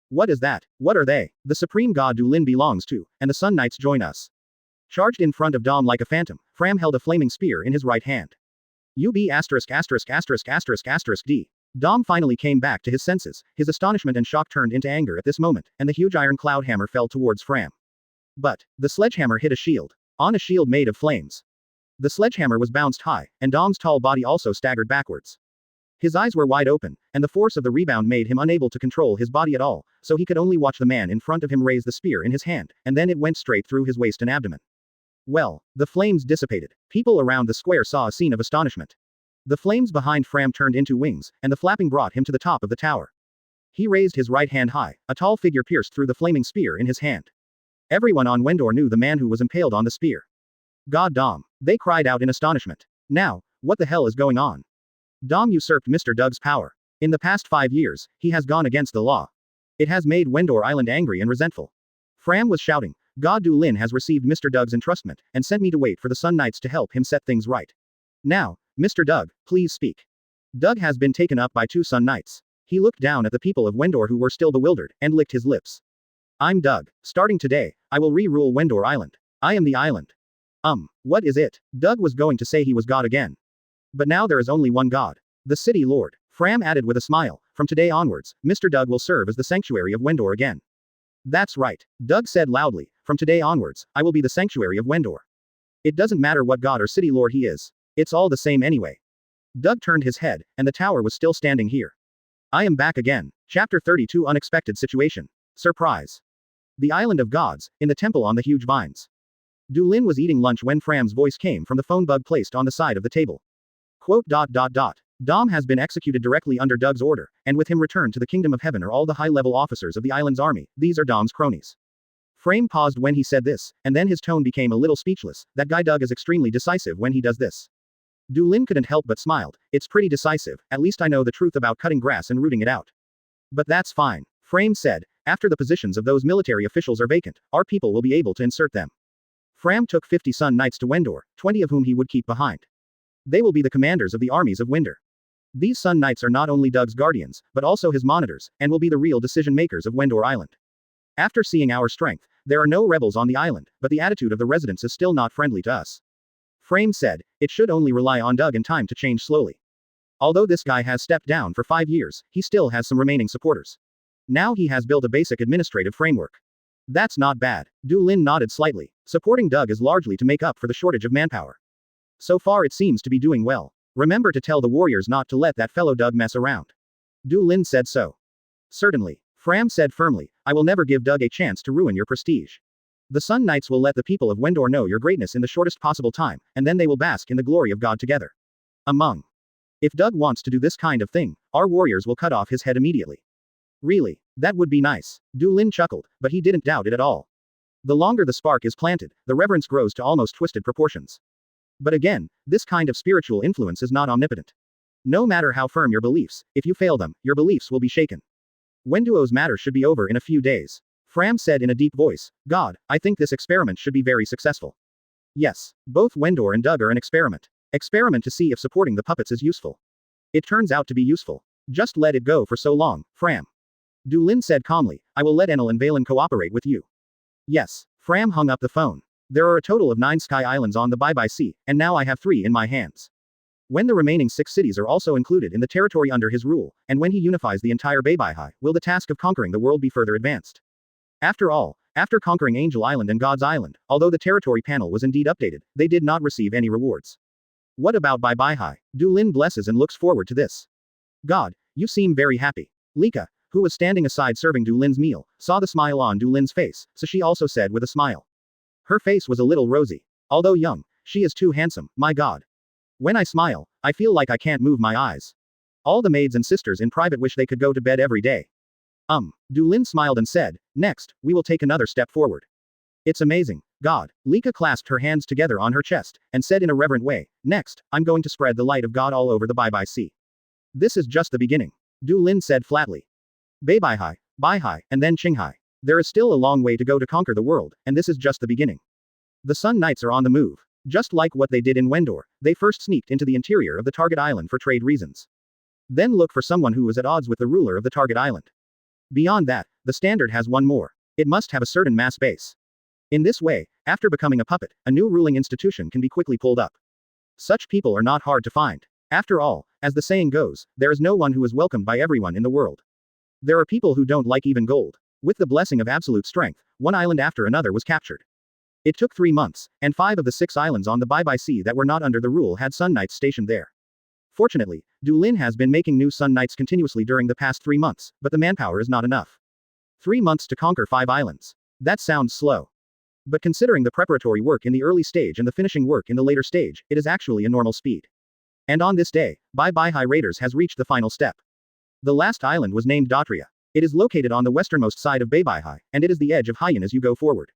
What is that? What are they? The supreme god Du Lin belongs to, and the Sun Knights join us. Charged in front of Dom like a phantom, Fram held a flaming spear in his right hand. UB************** D. Dom finally came back to his senses, his astonishment and shock turned into anger at this moment, and the huge iron cloud hammer fell towards Fram. But, the sledgehammer hit a shield. On a shield made of flames. The sledgehammer was bounced high, and Dom's tall body also staggered backwards. His eyes were wide open, and the force of the rebound made him unable to control his body at all, so he could only watch the man in front of him raise the spear in his hand, and then it went straight through his waist and abdomen. Well, the flames dissipated. People around the square saw a scene of astonishment. The flames behind Fram turned into wings, and the flapping brought him to the top of the tower. He raised his right hand high, a tall figure pierced through the flaming spear in his hand. Everyone on Wenduo knew the man who was impaled on the spear. God Dom. They cried out in astonishment. Now, what the hell is going on? Dom usurped Mr. Doug's power. In the past 5 years, he has gone against the law. It has made Wenduo Island angry and resentful. Fram was shouting. God Du Lin has received Mr. Doug's entrustment, and sent me to wait for the Sun Knights to help him set things right. Now, Mr. Doug, please speak. Doug has been taken up by 2 Sun Knights. He looked down at the people of Wenduo who were still bewildered, and licked his lips. I'm Doug. Starting today, I will re-rule Wenduo Island. I am the island. What is it? Doug was going to say he was God again. But now there is only one God. The City Lord. Fram added with a smile, from today onwards, Mr. Doug will serve as the sanctuary of Wenduo again. That's right. Doug said loudly, from today onwards, I will be the sanctuary of Wenduo. It doesn't matter what god or city lord he is. It's all the same anyway. Doug turned his head, and the tower was still standing here. I am back again. Chapter 32 Unexpected Situation. Surprise. The Island of Gods, in the temple on the huge vines. Du Lin was eating lunch when Fram's voice came from the phone bug placed on the side of the table. Quote. Dom has been executed directly under Doug's order, and with him returned to the Kingdom of Heaven are all the high-level officers of the island's army. These are Dom's cronies. Frame paused when he said this, and then his tone became a little speechless. That guy Doug is extremely decisive when he does this. Du Lin couldn't help but smiled. It's pretty decisive, at least I know the truth about cutting grass and rooting it out. But that's fine. Frame said, after the positions of those military officials are vacant, our people will be able to insert them. Fram took 50 Sun Knights to Wenduo, 20 of whom he would keep behind. They will be the commanders of the armies of Winder. These Sun Knights are not only Doug's guardians, but also his monitors, and will be the real decision-makers of Wenduo Island. After seeing our strength, there are no rebels on the island, but the attitude of the residents is still not friendly to us. Frame said, it should only rely on Doug and time to change slowly. Although this guy has stepped down for 5 years, he still has some remaining supporters. Now he has built a basic administrative framework. That's not bad. Du Lin nodded slightly. Supporting Doug is largely to make up for the shortage of manpower. So far it seems to be doing well. Remember to tell the warriors not to let that fellow Doug mess around. Du Lin said so. Certainly. Fram said firmly, I will never give Doug a chance to ruin your prestige. The Sun Knights will let the people of Wenduo know your greatness in the shortest possible time, and then they will bask in the glory of God together. If Doug wants to do this kind of thing, our warriors will cut off his head immediately. Really? That would be nice. Du Lin chuckled, but he didn't doubt it at all. The longer the spark is planted, the reverence grows to almost twisted proportions. But again, this kind of spiritual influence is not omnipotent. No matter how firm your beliefs, if you fail them, your beliefs will be shaken. Wenduo's matter should be over in a few days. Fram said in a deep voice, God, I think this experiment should be very successful. Yes, both Wenduo and Doug are an experiment. Experiment to see if supporting the puppets is useful. It turns out to be useful. Just let it go for so long, Fram. Du Lin said calmly, I will let Enel and Valen cooperate with you. Yes. Fram hung up the phone. There are a total of 9 sky islands on the Bye-Bye Sea, and now I have 3 in my hands. When the remaining 6 cities are also included in the territory under his rule, and when he unifies the entire Bye-Bye, will the task of conquering the world be further advanced? After all, after conquering Angel Island and God's Island, although the territory panel was indeed updated, they did not receive any rewards. What about Bye-Bye? Du Lin blesses and looks forward to this. God, you seem very happy. Nica, who was standing aside serving Du Lin's meal, saw the smile on Du Lin's face, so she also said with a smile. Her face was a little rosy. Although young, she is too handsome, my God. When I smile, I feel like I can't move my eyes. All the maids and sisters in private wish they could go to bed every day. Du Lin smiled and said, next, we will take another step forward. It's amazing, God. Nica clasped her hands together on her chest, and said in a reverent way, next, I'm going to spread the light of God all over the Bye-Bye Sea. This is just the beginning. Du Lin said flatly. Bye-Bye, Baihai, and then Qinghai. There is still a long way to go to conquer the world, and this is just the beginning. The Sun Knights are on the move. Just like what they did in Wenduo, they first sneaked into the interior of the target island for trade reasons. Then look for someone who is at odds with the ruler of the target island. Beyond that, the standard has one more. It must have a certain mass base. In this way, after becoming a puppet, a new ruling institution can be quickly pulled up. Such people are not hard to find. After all, as the saying goes, there is no one who is welcomed by everyone in the world. There are people who don't like even gold. With the blessing of absolute strength, one island after another was captured. It took 3 months, and 5 of the 6 islands on the Bye Bye Sea that were not under the rule had Sun Knights stationed there. Fortunately, Du Lin has been making new Sun Knights continuously during the past 3 months, but the manpower is not enough. 3 months to conquer 5 islands. That sounds slow. But considering the preparatory work in the early stage and the finishing work in the later stage, it is actually a normal speed. And on this day, Bye Bye High Raiders has reached the final step. The last island was named Datria. It is located on the westernmost side of Bye Bye High, and it is the edge of Haiyan as you go forward.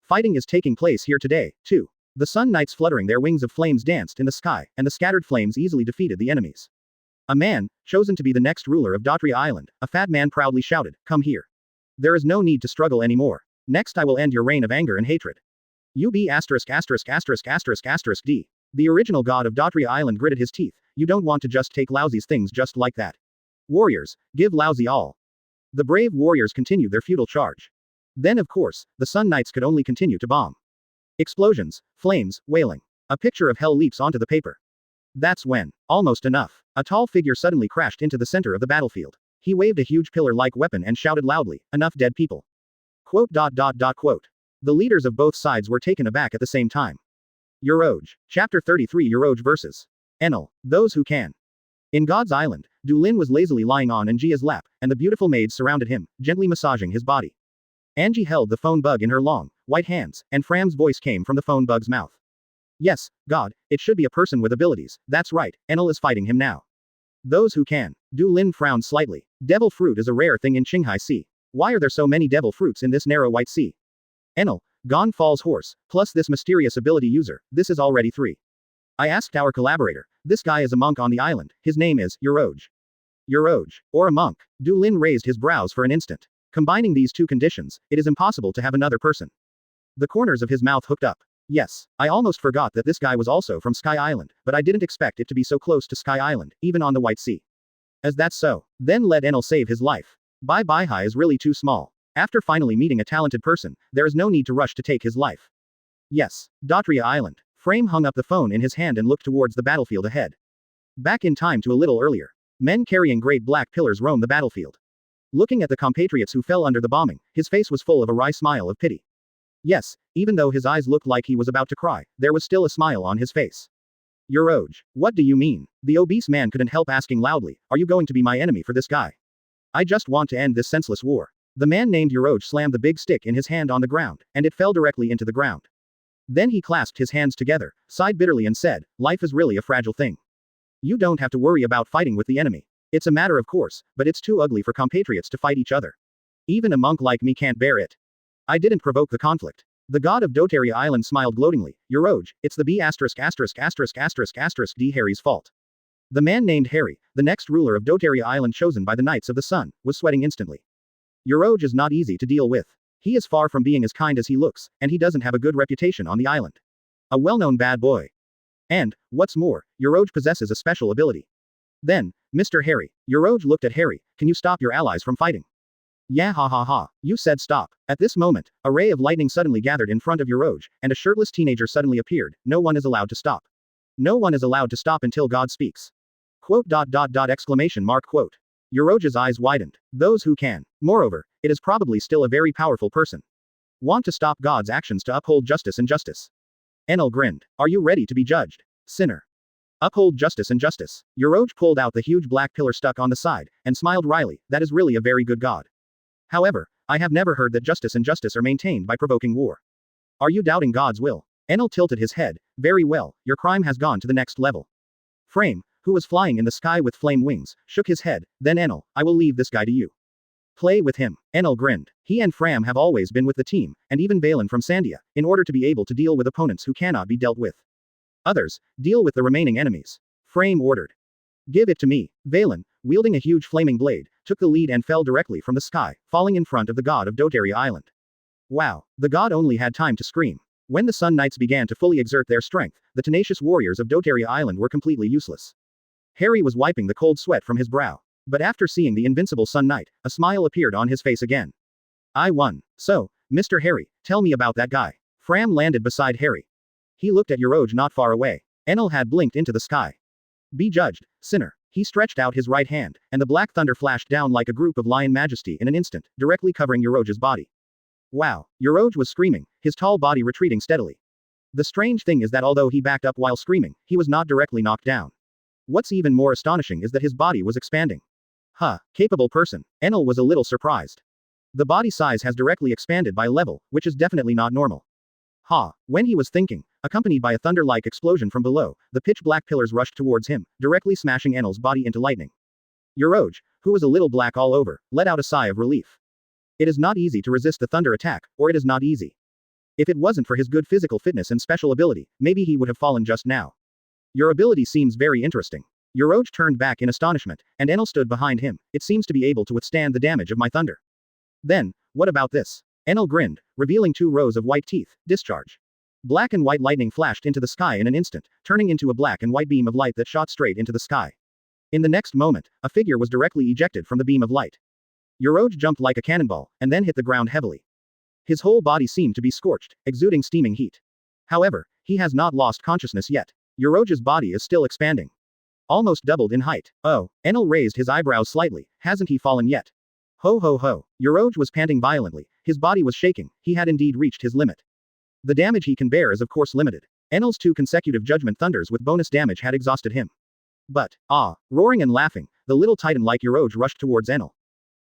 Fighting is taking place here today, too. The Sun Knights fluttering their wings of flames danced in the sky, and the scattered flames easily defeated the enemies. A man, chosen to be the next ruler of Datria Island, a fat man proudly shouted, "Come here. There is no need to struggle anymore. Next I will end your reign of anger and hatred. UB *************** D. The original god of Datria Island gritted his teeth. You don't want to just take Laozi's things just like that. Warriors, give Laozi all. The brave warriors continued their futile charge. Then of course, the Sun Knights could only continue to bomb. Explosions, flames, wailing. A picture of hell leaps onto the paper. That's when, almost enough, a tall figure suddenly crashed into the center of the battlefield. He waved a huge pillar-like weapon and shouted loudly, "Enough dead people." Quote. The leaders of both sides were taken aback at the same time. Voyage. Chapter 33 Voyage vs. Enel, those who can. In God's Island, Du Lin was lazily lying on Anjia's lap, and the beautiful maids surrounded him, gently massaging his body. Angie held the phone bug in her long, white hands, and Fram's voice came from the phone bug's mouth. Yes, God, it should be a person with abilities, that's right, Enel is fighting him now. Those who can. Du Lin frowned slightly. Devil fruit is a rare thing in Qinghai Sea. Why are there so many devil fruits in this narrow white sea? Enel, Gone Falls Horse, plus this mysterious ability user, this is already 3. I asked our collaborator, this guy is a monk on the island, his name is, Voyage. Voyage, or a monk. Du Lin raised his brows for an instant. Combining these two conditions, it is impossible to have another person. The corners of his mouth hooked up. Yes, I almost forgot that this guy was also from Sky Island, but I didn't expect it to be so close to Sky Island, even on the White Sea. As that's so, then let Enel save his life. Bye Bye High is really too small. After finally meeting a talented person, there is no need to rush to take his life. Yes, Datria Island. Frame hung up the phone in his hand and looked towards the battlefield ahead. Back in time to a little earlier. Men carrying great black pillars roam the battlefield. Looking at the compatriots who fell under the bombing, his face was full of a wry smile of pity. Yes, even though his eyes looked like he was about to cry, there was still a smile on his face. Voyage. What do you mean? The obese man couldn't help asking loudly, are you going to be my enemy for this guy? I just want to end this senseless war. The man named Voyage slammed the big stick in his hand on the ground, and it fell directly into the ground. Then he clasped his hands together, sighed bitterly and said, life is really a fragile thing. You don't have to worry about fighting with the enemy. It's a matter of course, but it's too ugly for compatriots to fight each other. Even a monk like me can't bear it. I didn't provoke the conflict. The god of Dotaria Island smiled gloatingly, Voyage, it's the B********** D Harry's fault. The man named Harry, the next ruler of Dotaria Island chosen by the Knights of the Sun, was sweating instantly. Voyage is not easy to deal with. He is far from being as kind as he looks, and he doesn't have a good reputation on the island. A well-known bad boy. And, what's more, Voyage possesses a special ability. Then, Mr. Harry, Voyage looked at Harry, can you stop your allies from fighting? Yeah ha ha ha, you said stop. At this moment, a ray of lightning suddenly gathered in front of Voyage, and a shirtless teenager suddenly appeared, no one is allowed to stop. No one is allowed to stop until God speaks. Quote. Voyage's eyes widened. Those who can. Moreover, it is probably still a very powerful person. Want to stop God's actions to uphold justice and justice. Enel grinned. Are you ready to be judged? Sinner. Uphold justice and justice. Voyage pulled out the huge black pillar stuck on the side, and smiled wryly, that is really a very good God. However, I have never heard that justice and justice are maintained by provoking war. Are you doubting God's will? Enel tilted his head. Very well, your crime has gone to the next level. Frame, who was flying in the sky with flame wings, shook his head. Then Enel, I will leave this guy to you. Play with him. Enel grinned. He and Fram have always been with the team, and even Valen from Sandia, in order to be able to deal with opponents who cannot be dealt with. Others, deal with the remaining enemies. Frame ordered. Give it to me. Valen, wielding a huge flaming blade, took the lead and fell directly from the sky, falling in front of the god of Doteria Island. Wow! The god only had time to scream. When the Sun Knights began to fully exert their strength, the tenacious warriors of Doteria Island were completely useless. Harry was wiping the cold sweat from his brow. But after seeing the invincible Sun Knight, a smile appeared on his face again. I won. So, Mr. Harry, tell me about that guy. Fram landed beside Harry. He looked at Yuro not far away. Enel had blinked into the sky. Be judged, sinner. He stretched out his right hand, and the black thunder flashed down like a group of lion majesty in an instant, directly covering Yuro's body. Wow! Yuro was screaming, his tall body retreating steadily. The strange thing is that although he backed up while screaming, he was not directly knocked down. What's even more astonishing is that his body was expanding. Huh, capable person. Enel was a little surprised. The body size has directly expanded by a level, which is definitely not normal. Ha! When he was thinking, accompanied by a thunder-like explosion from below, the pitch-black pillars rushed towards him, directly smashing Enel's body into lightning. Yuro, who was a little black all over, let out a sigh of relief. It is not easy to resist the thunder attack, or it is not easy. If it wasn't for his good physical fitness and special ability, maybe he would have fallen just now. Your ability seems very interesting. Yuro turned back in astonishment, and Enel stood behind him. It seems to be able to withstand the damage of my thunder. Then, what about this? Enel grinned, revealing 2 rows of white teeth. Discharge. Black and white lightning flashed into the sky in an instant, turning into a black and white beam of light that shot straight into the sky. In the next moment, a figure was directly ejected from the beam of light. Yuro jumped like a cannonball, and then hit the ground heavily. His whole body seemed to be scorched, exuding steaming heat. However, he has not lost consciousness yet. Yuro's body is still expanding. Almost doubled in height. Oh, Enel raised his eyebrows slightly. Hasn't he fallen yet? Ho ho ho. Yuro was panting violently. His body was shaking. He had indeed reached his limit. The damage he can bear is of course limited. Enel's 2 consecutive judgment thunders with bonus damage had exhausted him. But, roaring and laughing, the little titan like Yuro rushed towards Enel.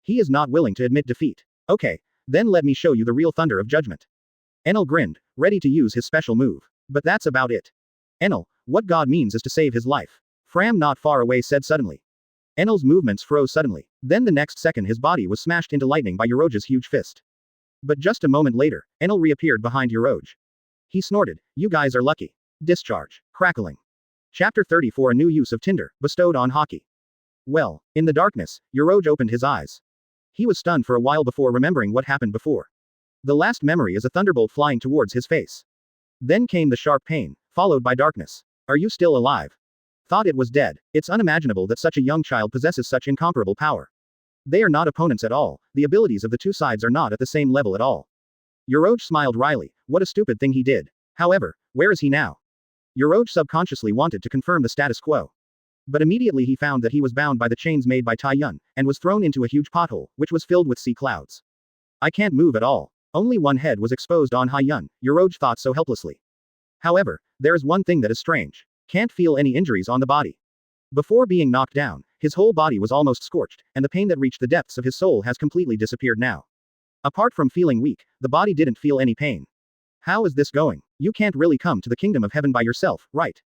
He is not willing to admit defeat. Okay, then let me show you the real thunder of judgment. Enel grinned, ready to use his special move. But that's about it. Enel, what God means is to save his life. Fram not far away said suddenly. Enel's movements froze suddenly. Then the next second his body was smashed into lightning by Yuro's huge fist. But just a moment later, Enel reappeared behind Yuro. He snorted, you guys are lucky. Discharge. Crackling. Chapter 34 A new use of Tinder, bestowed on Haki. Well, in the darkness, Yuro opened his eyes. He was stunned for a while before remembering what happened before. The last memory is a thunderbolt flying towards his face. Then came the sharp pain, followed by darkness. Are you still alive? Thought it was dead. It's unimaginable that such a young child possesses such incomparable power. They are not opponents at all. The abilities of the 2 sides are not at the same level at all. Yuro smiled wryly. What a stupid thing he did. However, where is he now? Yuro subconsciously wanted to confirm the status quo. But immediately he found that he was bound by the chains made by Tai Yun, and was thrown into a huge pothole, which was filled with sea clouds. I can't move at all. Only one head was exposed on Tai Yun, Yuro thought so helplessly. However, there is one thing that is strange. Can't feel any injuries on the body. Before being knocked down, his whole body was almost scorched, and the pain that reached the depths of his soul has completely disappeared now. Apart from feeling weak, the body didn't feel any pain. How is this going? You can't really come to the kingdom of heaven by yourself, right?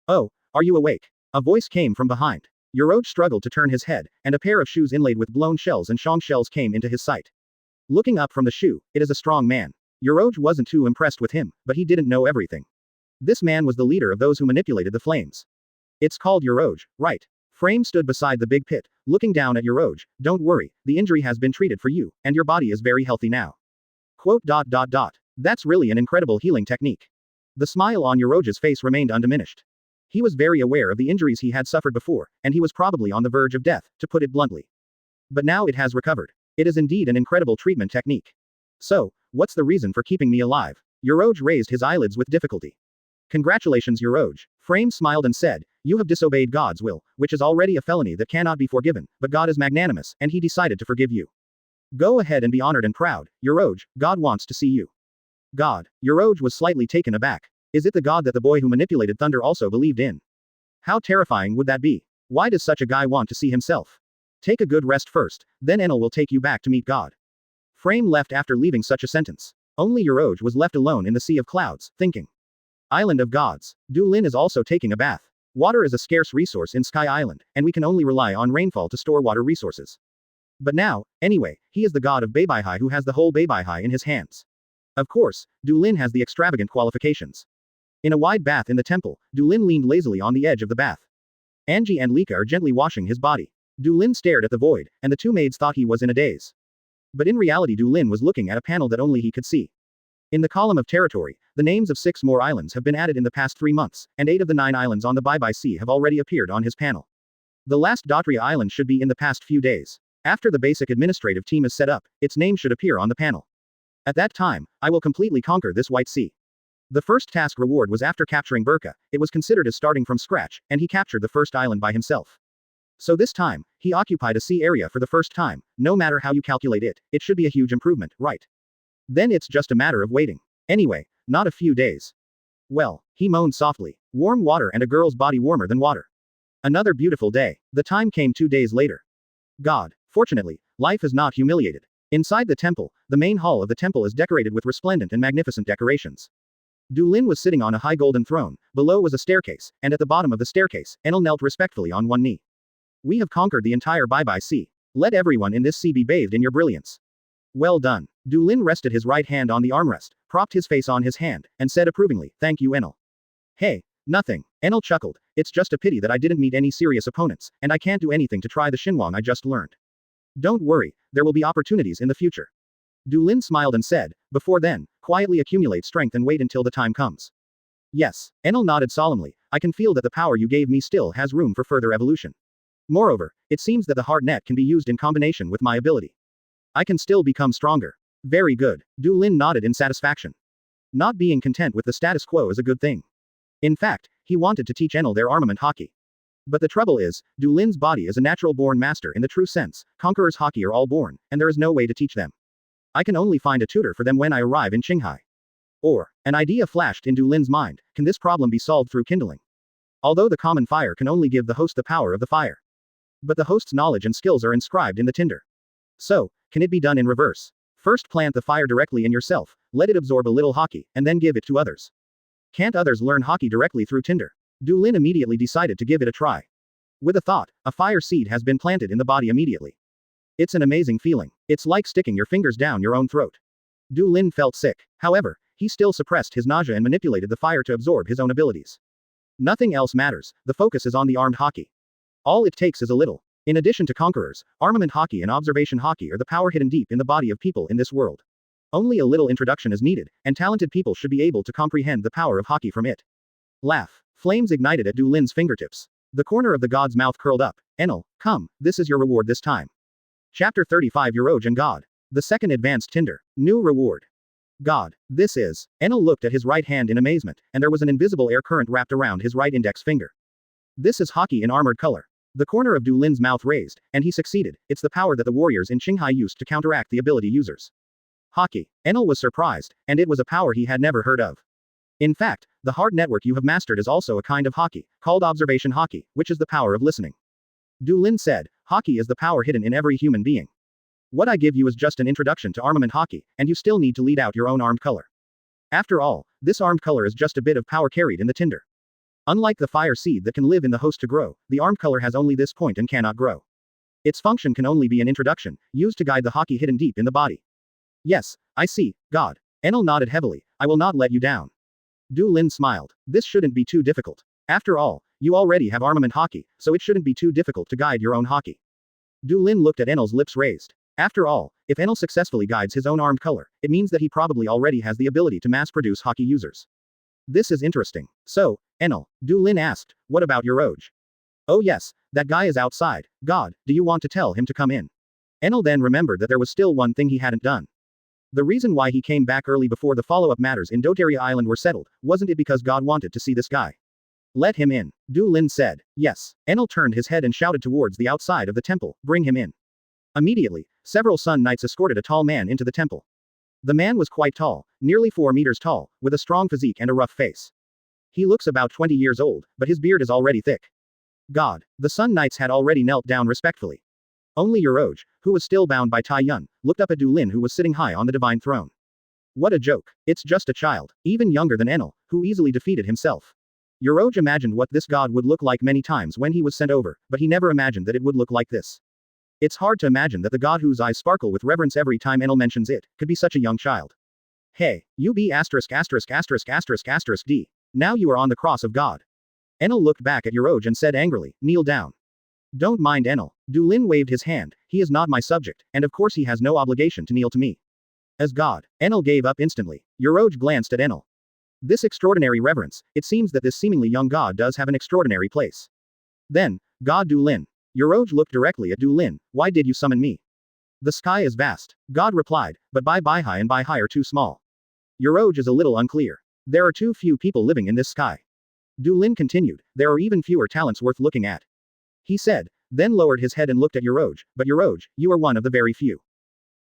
Oh, are you awake? A voice came from behind. Yuro struggled to turn his head, and a pair of shoes inlaid with blown shells and shong shells came into his sight. Looking up from the shoe, it is a strong man. Yuro wasn't too impressed with him, but he didn't know everything. This man was the leader of those who manipulated the flames. It's called Yuro, right? Frame stood beside the big pit, looking down at Yuro. Don't worry, the injury has been treated for you, and your body is very healthy now. Quote. That's really an incredible healing technique. The smile on Yuro's face remained undiminished. He was very aware of the injuries he had suffered before, and he was probably on the verge of death, to put it bluntly. But now it has recovered. It is indeed an incredible treatment technique. So, what's the reason for keeping me alive? Yuro raised his eyelids with difficulty. Congratulations, Yuro. Frame smiled and said, you have disobeyed God's will, which is already a felony that cannot be forgiven, but God is magnanimous, and he decided to forgive you. Go ahead and be honored and proud, Yuro. God wants to see you. God. Yuro was slightly taken aback. Is it the God that the boy who manipulated thunder also believed in? How terrifying would that be? Why does such a guy want to see himself? Take a good rest first, then Enel will take you back to meet God. Frame left after leaving such a sentence. Only Yuro was left alone in the sea of clouds, thinking. Island of Gods. Du Lin is also taking a bath. Water is a scarce resource in Sky Island, and we can only rely on rainfall to store water resources. But now, anyway, he is the god of Beibihai who has the whole Beibihai in his hands. Of course, Du Lin has the extravagant qualifications. In a wide bath in the temple, Du Lin leaned lazily on the edge of the bath. Angie and Nica are gently washing his body. Du Lin stared at the void, and the two maids thought he was in a daze. But in reality Du Lin was looking at a panel that only he could see. In the column of territory, the names of 6 more islands have been added in the past 3 months, and 8 of the 9 islands on the Bye Bye Sea have already appeared on his panel. The last Dotria island should be in the past few days. After the basic administrative team is set up, its name should appear on the panel. At that time, I will completely conquer this White Sea. The first task reward was after capturing Burka, it was considered as starting from scratch, and he captured the first island by himself. So this time, he occupied a sea area for the first time. No matter how you calculate it, it should be a huge improvement, right? Then it's just a matter of waiting. Anyway, not a few days. Well, he moaned softly. Warm water and a girl's body warmer than water. Another beautiful day. The time came 2 days later. God. Fortunately, life is not humiliated. Inside the temple, the main hall of the temple is decorated with resplendent and magnificent decorations. Du Lin was sitting on a high golden throne, below was a staircase, and at the bottom of the staircase, Enel knelt respectfully on one knee. We have conquered the entire Bye Bye Sea. Let everyone in this sea be bathed in your brilliance. Well done. Du Lin rested his right hand on the armrest, propped his face on his hand, and said approvingly, thank you Enel. Hey, nothing. Enel chuckled, it's just a pity that I didn't meet any serious opponents, and I can't do anything to try the Shinwang I just learned. Don't worry, there will be opportunities in the future. Du Lin smiled and said, before then, quietly accumulate strength and wait until the time comes. Yes. Enel nodded solemnly, I can feel that the power you gave me still has room for further evolution. Moreover, it seems that the hard net can be used in combination with my ability. I can still become stronger. Very good. Du Lin nodded in satisfaction. Not being content with the status quo is a good thing. In fact, he wanted to teach Enel their armament Haki. But the trouble is, Du Lin's body is a natural-born master in the true sense, conquerors Haki are all born, and there is no way to teach them. I can only find a tutor for them when I arrive in Qinghai. Or, an idea flashed in Du Lin's mind, can this problem be solved through kindling? Although the common fire can only give the host the power of the fire. But the host's knowledge and skills are inscribed in the tinder. So, can it be done in reverse? First plant the fire directly in yourself, let it absorb a little Haki, and then give it to others. Can't others learn Haki directly through tinder? Du Lin immediately decided to give it a try. With a thought, a fire seed has been planted in the body immediately. It's an amazing feeling. It's like sticking your fingers down your own throat. Du Lin felt sick. However, he still suppressed his nausea and manipulated the fire to absorb his own abilities. Nothing else matters, the focus is on the armed Haki. All it takes is a little. In addition to conquerors, armament Haki and observation Haki are the power hidden deep in the body of people in this world. Only a little introduction is needed, and talented people should be able to comprehend the power of Haki from it. Laugh. Flames ignited at Du Lin's fingertips. The corner of the god's mouth curled up. Enel, come, this is your reward this time. Chapter 35 Yuro and God. The second advanced tinder. New reward. God. This is. Enel looked at his right hand in amazement, and there was an invisible air current wrapped around his right index finger. This is Haki in armored color. The corner of Du Lin's mouth raised, and he succeeded. It's the power that the warriors in Qinghai used to counteract the ability users. Haki. Enel was surprised, and it was a power he had never heard of. In fact, the hard network you have mastered is also a kind of Haki, called observation Haki, which is the power of listening. Du Lin said, Haki is the power hidden in every human being. What I give you is just an introduction to armament Haki, and you still need to lead out your own armed color. After all, this armed color is just a bit of power carried in the tinder. Unlike the fire seed that can live in the host to grow, the armed color has only this point and cannot grow. Its function can only be an introduction, used to guide the Haki hidden deep in the body. Yes, I see, God. Enel nodded heavily, I will not let you down. Du Lin smiled. This shouldn't be too difficult. After all, you already have armament Haki, so it shouldn't be too difficult to guide your own Haki. Du Lin looked at Enel's lips raised. After all, if Enel successfully guides his own armed color, it means that he probably already has the ability to mass-produce Haki users. This is interesting. So, Enel, Du Lin asked, what about Yuro? Oh yes, that guy is outside. God, do you want to tell him to come in? Enel then remembered that there was still one thing he hadn't done. The reason why he came back early before the follow-up matters in Doteria Island were settled, wasn't it because God wanted to see this guy? Let him in. Du Lin said. Yes. Enel turned his head and shouted towards the outside of the temple, bring him in. Immediately, several Sun Knights escorted a tall man into the temple. The man was quite tall, nearly 4 meters tall, with a strong physique and a rough face. He looks about 20 years old, but his beard is already thick. God. The Sun Knights had already knelt down respectfully. Only Yuro, who was still bound by Tai Yun, looked up at Du Lin who was sitting high on the divine throne. What a joke. It's just a child, even younger than Enel, who easily defeated himself. Yuro imagined what this god would look like many times when he was sent over, but he never imagined that it would look like this. It's hard to imagine that the god whose eyes sparkle with reverence every time Enel mentions it, could be such a young child. Hey, you be asterisk asterisk asterisk asterisk asterisk D. Now you are on the cross of God. Enel looked back at Yuro and said angrily, kneel down. Don't mind Enel. Du Lin waved his hand, he is not my subject, and of course he has no obligation to kneel to me. As God. Enel gave up instantly. Yuro glanced at Enel. This extraordinary reverence, it seems that this seemingly young god does have an extraordinary place. Then, God Du Lin. Yuro looked directly at Du Lin, why did you summon me? The sky is vast. God replied, but Bai High and Bai High are too small. Yuro is a little unclear. There are too few people living in this sky. Du Lin continued, there are even fewer talents worth looking at. He said, then lowered his head and looked at Yuro, but Yuro, you are one of the very few.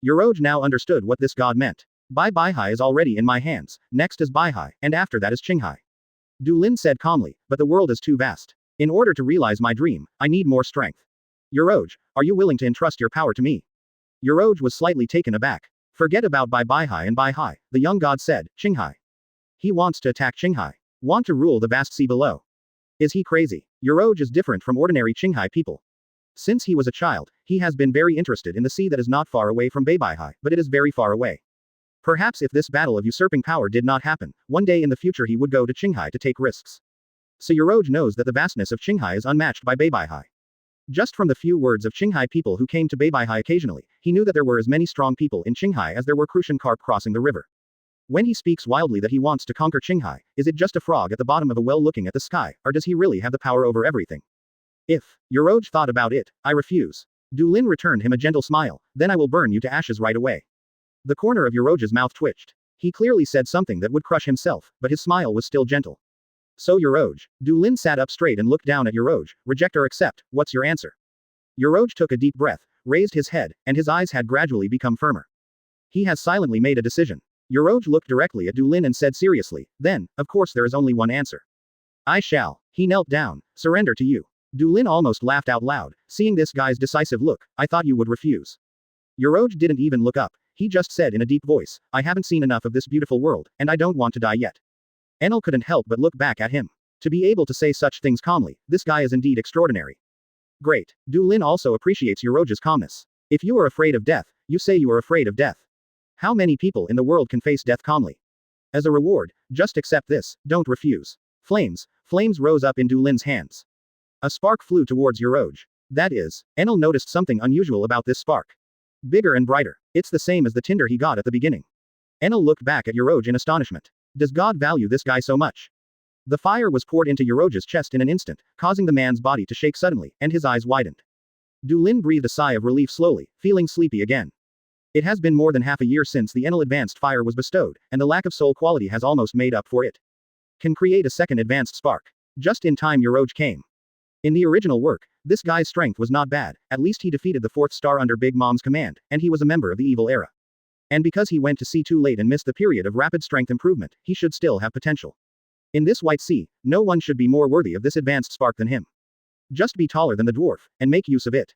Yuro now understood what this god meant. Bai High is already in my hands, next is Bai High, and after that is Qinghai. Du Lin said calmly, but the world is too vast. In order to realize my dream, I need more strength. Yuro, are you willing to entrust your power to me? Yuro was slightly taken aback. Forget about Bai High and Bai High, the young god said, Qinghai. He wants to attack Qinghai. Want to rule the vast sea below. Is he crazy? Yuro is different from ordinary Qinghai people. Since he was a child, he has been very interested in the sea that is not far away from Bai High, but it is very far away. Perhaps if this battle of usurping power did not happen, one day in the future he would go to Qinghai to take risks. So Yuro knows that the vastness of Qinghai is unmatched by Bai High. Just from the few words of Qinghai people who came to Bai High occasionally, he knew that there were as many strong people in Qinghai as there were Crucian carp crossing the river. When he speaks wildly that he wants to conquer Qinghai, is it just a frog at the bottom of a well looking at the sky, or does he really have the power over everything? If Yuro thought about it, I refuse. Du Lin returned him a gentle smile, then I will burn you to ashes right away. The corner of Yuro's mouth twitched. He clearly said something that would crush himself, but his smile was still gentle. So Yuro. Du Lin sat up straight and looked down at Yuro, reject or accept, what's your answer? Yuro took a deep breath, raised his head, and his eyes had gradually become firmer. He has silently made a decision. Yuro looked directly at Du Lin and said seriously, then, of course there is only one answer. I shall. He knelt down, surrender to you. Du Lin almost laughed out loud, seeing this guy's decisive look, I thought you would refuse. Yuro didn't even look up, he just said in a deep voice, I haven't seen enough of this beautiful world, and I don't want to die yet. Enel couldn't help but look back at him. To be able to say such things calmly, this guy is indeed extraordinary. Great. Du Lin also appreciates Yuro's calmness. If you are afraid of death, you say you are afraid of death. How many people in the world can face death calmly? As a reward, just accept this, don't refuse. Flames rose up in Du Lin's hands. A spark flew towards Yuro. That is, Enel noticed something unusual about this spark. Bigger and brighter. It's the same as the tinder he got at the beginning. Enel looked back at Yuro in astonishment. Does God value this guy so much? The fire was poured into Yuro's chest in an instant, causing the man's body to shake suddenly, and his eyes widened. Du Lin breathed a sigh of relief slowly, feeling sleepy again. It has been more than half a year since the Enel advanced fire was bestowed, and the lack of soul quality has almost made up for it. Can create a second advanced spark. Just in time Yuro came. In the original work, this guy's strength was not bad, at least he defeated the 4th star under Big Mom's command, and he was a member of the evil era. And because he went to sea too late and missed the period of rapid strength improvement, he should still have potential. In this white sea, no one should be more worthy of this advanced spark than him. Just be taller than the dwarf, and make use of it.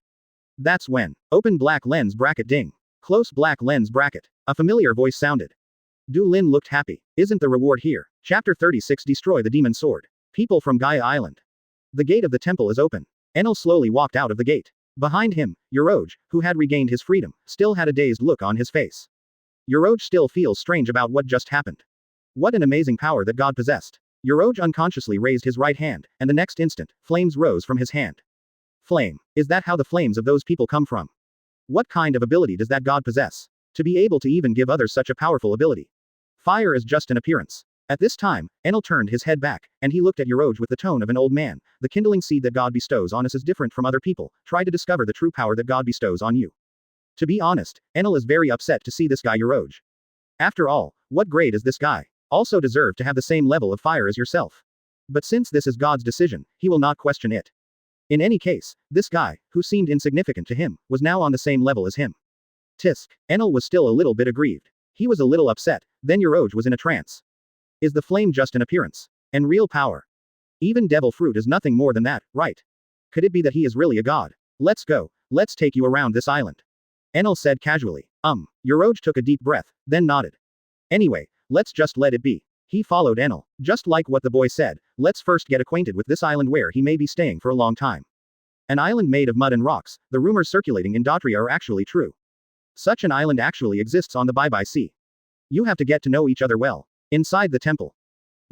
That's when. Open black lens bracket ding. Close black lens bracket. A familiar voice sounded. Du Lin looked happy. Isn't the reward here? Chapter 36 Destroy the Demon Sword. People from Gaia Island. The gate of the temple is open. Enel slowly walked out of the gate. Behind him, Yuro, who had regained his freedom, still had a dazed look on his face. Yuro still feels strange about what just happened. What an amazing power that God possessed. Yuro unconsciously raised his right hand, and the next instant, flames rose from his hand. Flame. Is that how the flames of those people come from? What kind of ability does that God possess? To be able to even give others such a powerful ability. Fire is just an appearance. At this time, Enel turned his head back, and he looked at Yuro with the tone of an old man. The kindling seed that God bestows on us is different from other people. Try to discover the true power that God bestows on you. To be honest, Enel is very upset to see this guy Yuro. After all, what grade is this guy? Also deserve to have the same level of fire as yourself. But since this is God's decision, he will not question it. In any case, this guy, who seemed insignificant to him, was now on the same level as him. Tisk. Enel was still a little bit aggrieved. He was a little upset, then Yuro was in a trance. Is the flame just an appearance? And real power? Even devil fruit is nothing more than that, right? Could it be that he is really a god? Let's go, let's take you around this island. Enel said casually. Yuro took a deep breath, then nodded. Anyway, let's just let it be. He followed Enel. Just like what the boy said, let's first get acquainted with this island where he may be staying for a long time. An island made of mud and rocks, the rumors circulating in Dautria are actually true. Such an island actually exists on the Bye Sea. You have to get to know each other well. Inside the temple.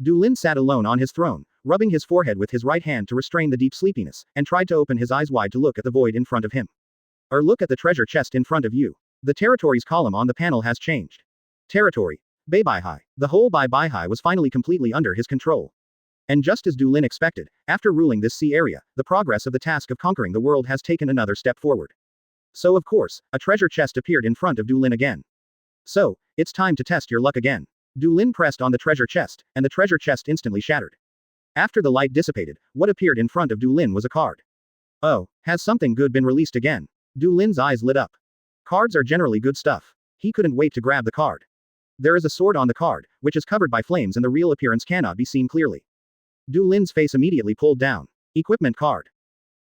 Du Lin sat alone on his throne, rubbing his forehead with his right hand to restrain the deep sleepiness, and tried to open his eyes wide to look at the void in front of him. Or look at the treasure chest in front of you. The territories column on the panel has changed. Territory. Beibihai. The whole Beibihai was finally completely under his control. And just as Du Lin expected, after ruling this sea area, the progress of the task of conquering the world has taken another step forward. So of course, a treasure chest appeared in front of Du Lin again. So, it's time to test your luck again. Du Lin pressed on the treasure chest, and the treasure chest instantly shattered. After the light dissipated, what appeared in front of Du Lin was a card. Oh, has something good been released again? Du Lin's eyes lit up. Cards are generally good stuff. He couldn't wait to grab the card. There is a sword on the card, which is covered by flames and the real appearance cannot be seen clearly. Du Lin's face immediately pulled down. Equipment card.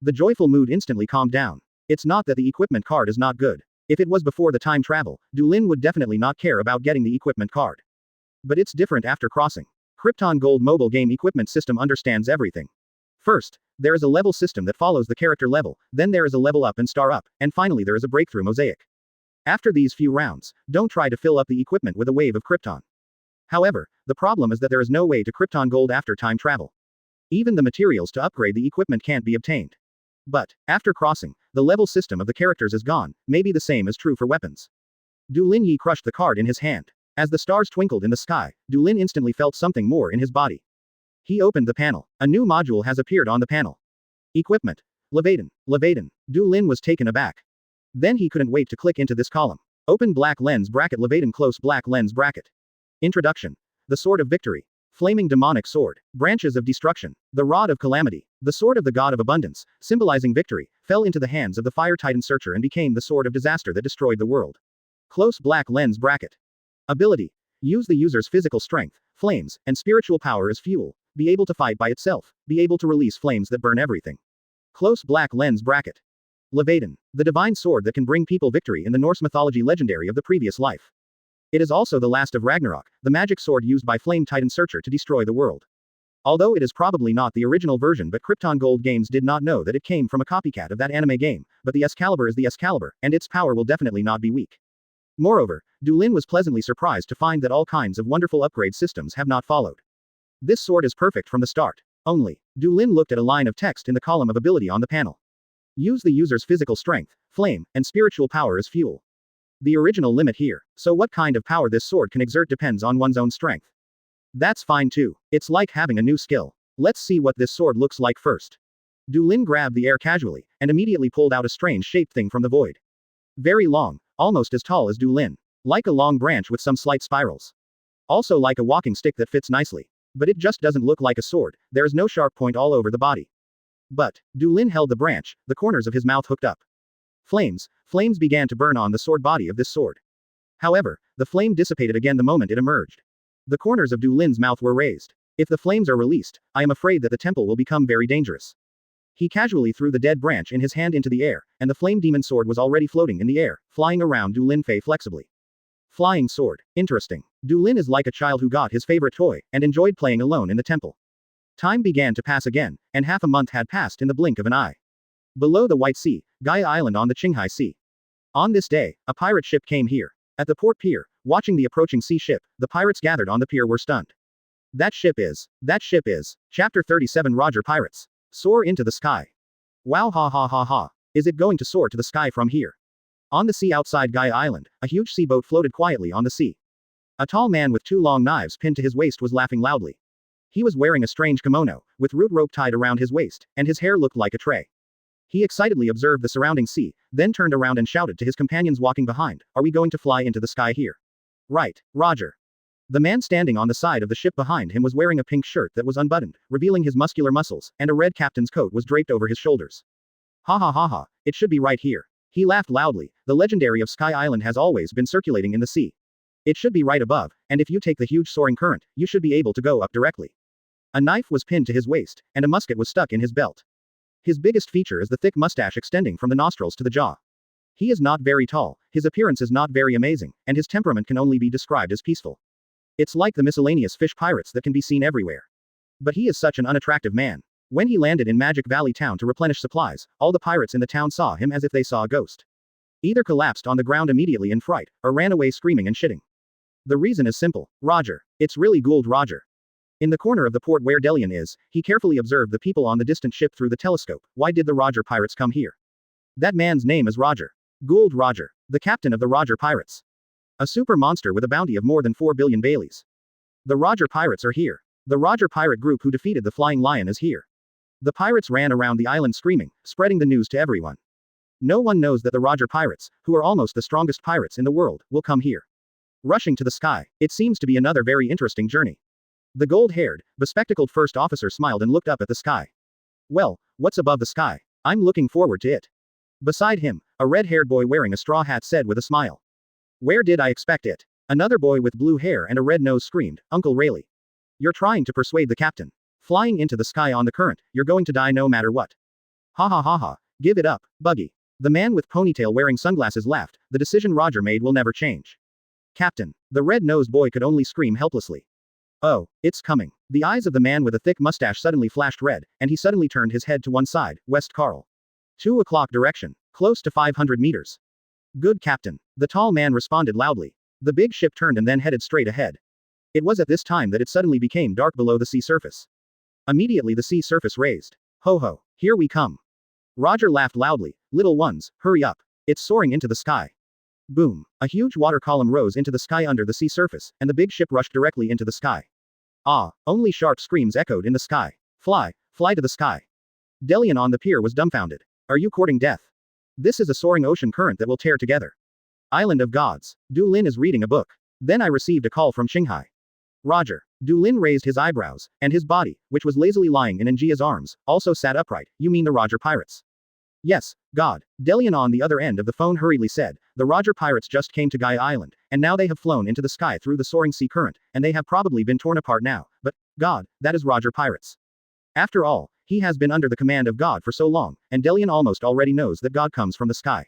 The joyful mood instantly calmed down. It's not that the equipment card is not good. If it was before the time travel, Du Lin would definitely not care about getting the equipment card. But it's different after crossing. Krypton Gold mobile game equipment system understands everything. First, there is a level system that follows the character level, then there is a level up and star up, and finally there is a breakthrough mosaic. After these few rounds, don't try to fill up the equipment with a wave of Krypton. However, the problem is that there is no way to Krypton Gold after time travel. Even the materials to upgrade the equipment can't be obtained. But, after crossing, the level system of the characters is gone, maybe the same is true for weapons. Du Lin Yi crushed the card in his hand. As the stars twinkled in the sky, Du Lin instantly felt something more in his body. He opened the panel. A new module has appeared on the panel. Equipment. Levaden. Levaden. Du Lin was taken aback. Then he couldn't wait to click into this column. Open black lens bracket Levaden close black lens bracket. Introduction. The Sword of Victory. Flaming demonic sword. Branches of destruction. The Rod of Calamity. The Sword of the God of Abundance, symbolizing victory, fell into the hands of the Fire Titan Searcher and became the Sword of Disaster that destroyed the world. Close black lens bracket. Ability. Use the user's physical strength, flames, and spiritual power as fuel. Be able to fight by itself. Be able to release flames that burn everything. Close black lens bracket. Levaden. The divine sword that can bring people victory in the Norse mythology legendary of the previous life. It is also the last of Ragnarok, the magic sword used by Flame Titan Searcher to destroy the world. Although it is probably not the original version, but Krypton Gold Games did not know that it came from a copycat of that anime game, but the Excalibur is the Excalibur, and its power will definitely not be weak. Moreover, Du Lin was pleasantly surprised to find that all kinds of wonderful upgrade systems have not followed. This sword is perfect from the start. Only, Du Lin looked at a line of text in the column of ability on the panel. Use the user's physical strength, flame, and spiritual power as fuel. The original limit here. So what kind of power this sword can exert depends on one's own strength. That's fine too. It's like having a new skill. Let's see what this sword looks like first. Du Lin grabbed the air casually, and immediately pulled out a strange shaped thing from the void. Very long, almost as tall as Du Lin. Like a long branch with some slight spirals. Also like a walking stick that fits nicely. But it just doesn't look like a sword, there is no sharp point all over the body. But, Du Lin held the branch, the corners of his mouth hooked up. Flames began to burn on the sword body of this sword. However, the flame dissipated again the moment it emerged. The corners of Du Lin's mouth were raised. If the flames are released, I am afraid that the temple will become very dangerous. He casually threw the dead branch in his hand into the air, and the flame demon sword was already floating in the air, flying around Du Lin Fei flexibly. Flying sword. Interesting. Du Lin is like a child who got his favorite toy, and enjoyed playing alone in the temple. Time began to pass again, and half a month had passed in the blink of an eye. Below the White Sea, Gaia Island on the Qinghai Sea. On this day, a pirate ship came here. At the port pier, watching the approaching sea ship, the pirates gathered on the pier were stunned. That ship is. Chapter 37 Roger Pirates. Soar into the sky. Wow ha ha ha ha. Is it going to soar to the sky from here? On the sea outside Gaia Island, a huge sea boat floated quietly on the sea. A tall man with two long knives pinned to his waist was laughing loudly. He was wearing a strange kimono, with root rope tied around his waist, and his hair looked like a tray. He excitedly observed the surrounding sea, then turned around and shouted to his companions walking behind, "Are we going to fly into the sky here?" "Right, Roger." The man standing on the side of the ship behind him was wearing a pink shirt that was unbuttoned, revealing his muscular muscles, and a red captain's coat was draped over his shoulders. "Ha ha ha ha, it should be right here." He laughed loudly. The legendary of Sky Island has always been circulating in the sea. It should be right above, and if you take the huge soaring current, you should be able to go up directly. A knife was pinned to his waist, and a musket was stuck in his belt. His biggest feature is the thick mustache extending from the nostrils to the jaw. He is not very tall, his appearance is not very amazing, and his temperament can only be described as peaceful. It's like the miscellaneous fish pirates that can be seen everywhere. But he is such an unattractive man. When he landed in Magic Valley town to replenish supplies, all the pirates in the town saw him as if they saw a ghost. Either collapsed on the ground immediately in fright, or ran away screaming and shitting. The reason is simple. Roger. It's really Gould Roger. In the corner of the port where Delian is, he carefully observed the people on the distant ship through the telescope. Why did the Roger pirates come here? That man's name is Roger. Gould Roger, the captain of the Roger pirates. A super monster with a bounty of more than 4 billion Baileys. The Roger pirates are here. The Roger pirate group who defeated the Flying Lion is here. The pirates ran around the island screaming, spreading the news to everyone. No one knows that the Roger pirates, who are almost the strongest pirates in the world, will come here. Rushing to the sky, it seems to be another very interesting journey. The gold-haired, bespectacled first officer smiled and looked up at the sky. Well, what's above the sky? I'm looking forward to it. Beside him, a red-haired boy wearing a straw hat said with a smile. Where did I expect it? Another boy with blue hair and a red nose screamed, Uncle Rayleigh. You're trying to persuade the captain. Flying into the sky on the current, you're going to die no matter what. Ha ha ha ha, give it up, Buggy. The man with ponytail wearing sunglasses laughed, the decision Roger made will never change. Captain. The red-nosed boy could only scream helplessly. Oh, it's coming. The eyes of the man with a thick mustache suddenly flashed red, and he suddenly turned his head to one side, West Carl. 2 o'clock direction. Close to 500 meters. Good captain. The tall man responded loudly. The big ship turned and then headed straight ahead. It was at this time that it suddenly became dark below the sea surface. Immediately the sea surface raised. Ho ho, here we come. Roger laughed loudly. Little ones, hurry up. It's soaring into the sky. Boom. A huge water column rose into the sky under the sea surface, and the big ship rushed directly into the sky. Ah, only sharp screams echoed in the sky. Fly, fly to the sky. Delian on the pier was dumbfounded. Are you courting death? This is a soaring ocean current that will tear together. Island of Gods. Du Lin is reading a book. Then I received a call from Shanghai. Roger. Du Lin raised his eyebrows, and his body, which was lazily lying in Njia's arms, also sat upright. You mean the Roger pirates? Yes, God. Delian on the other end of the phone hurriedly said, the Roger pirates just came to Gaia Island, and now they have flown into the sky through the soaring sea current, and they have probably been torn apart now, but, God, that is Roger pirates. After all, he has been under the command of God for so long, and Delian almost already knows that God comes from the sky.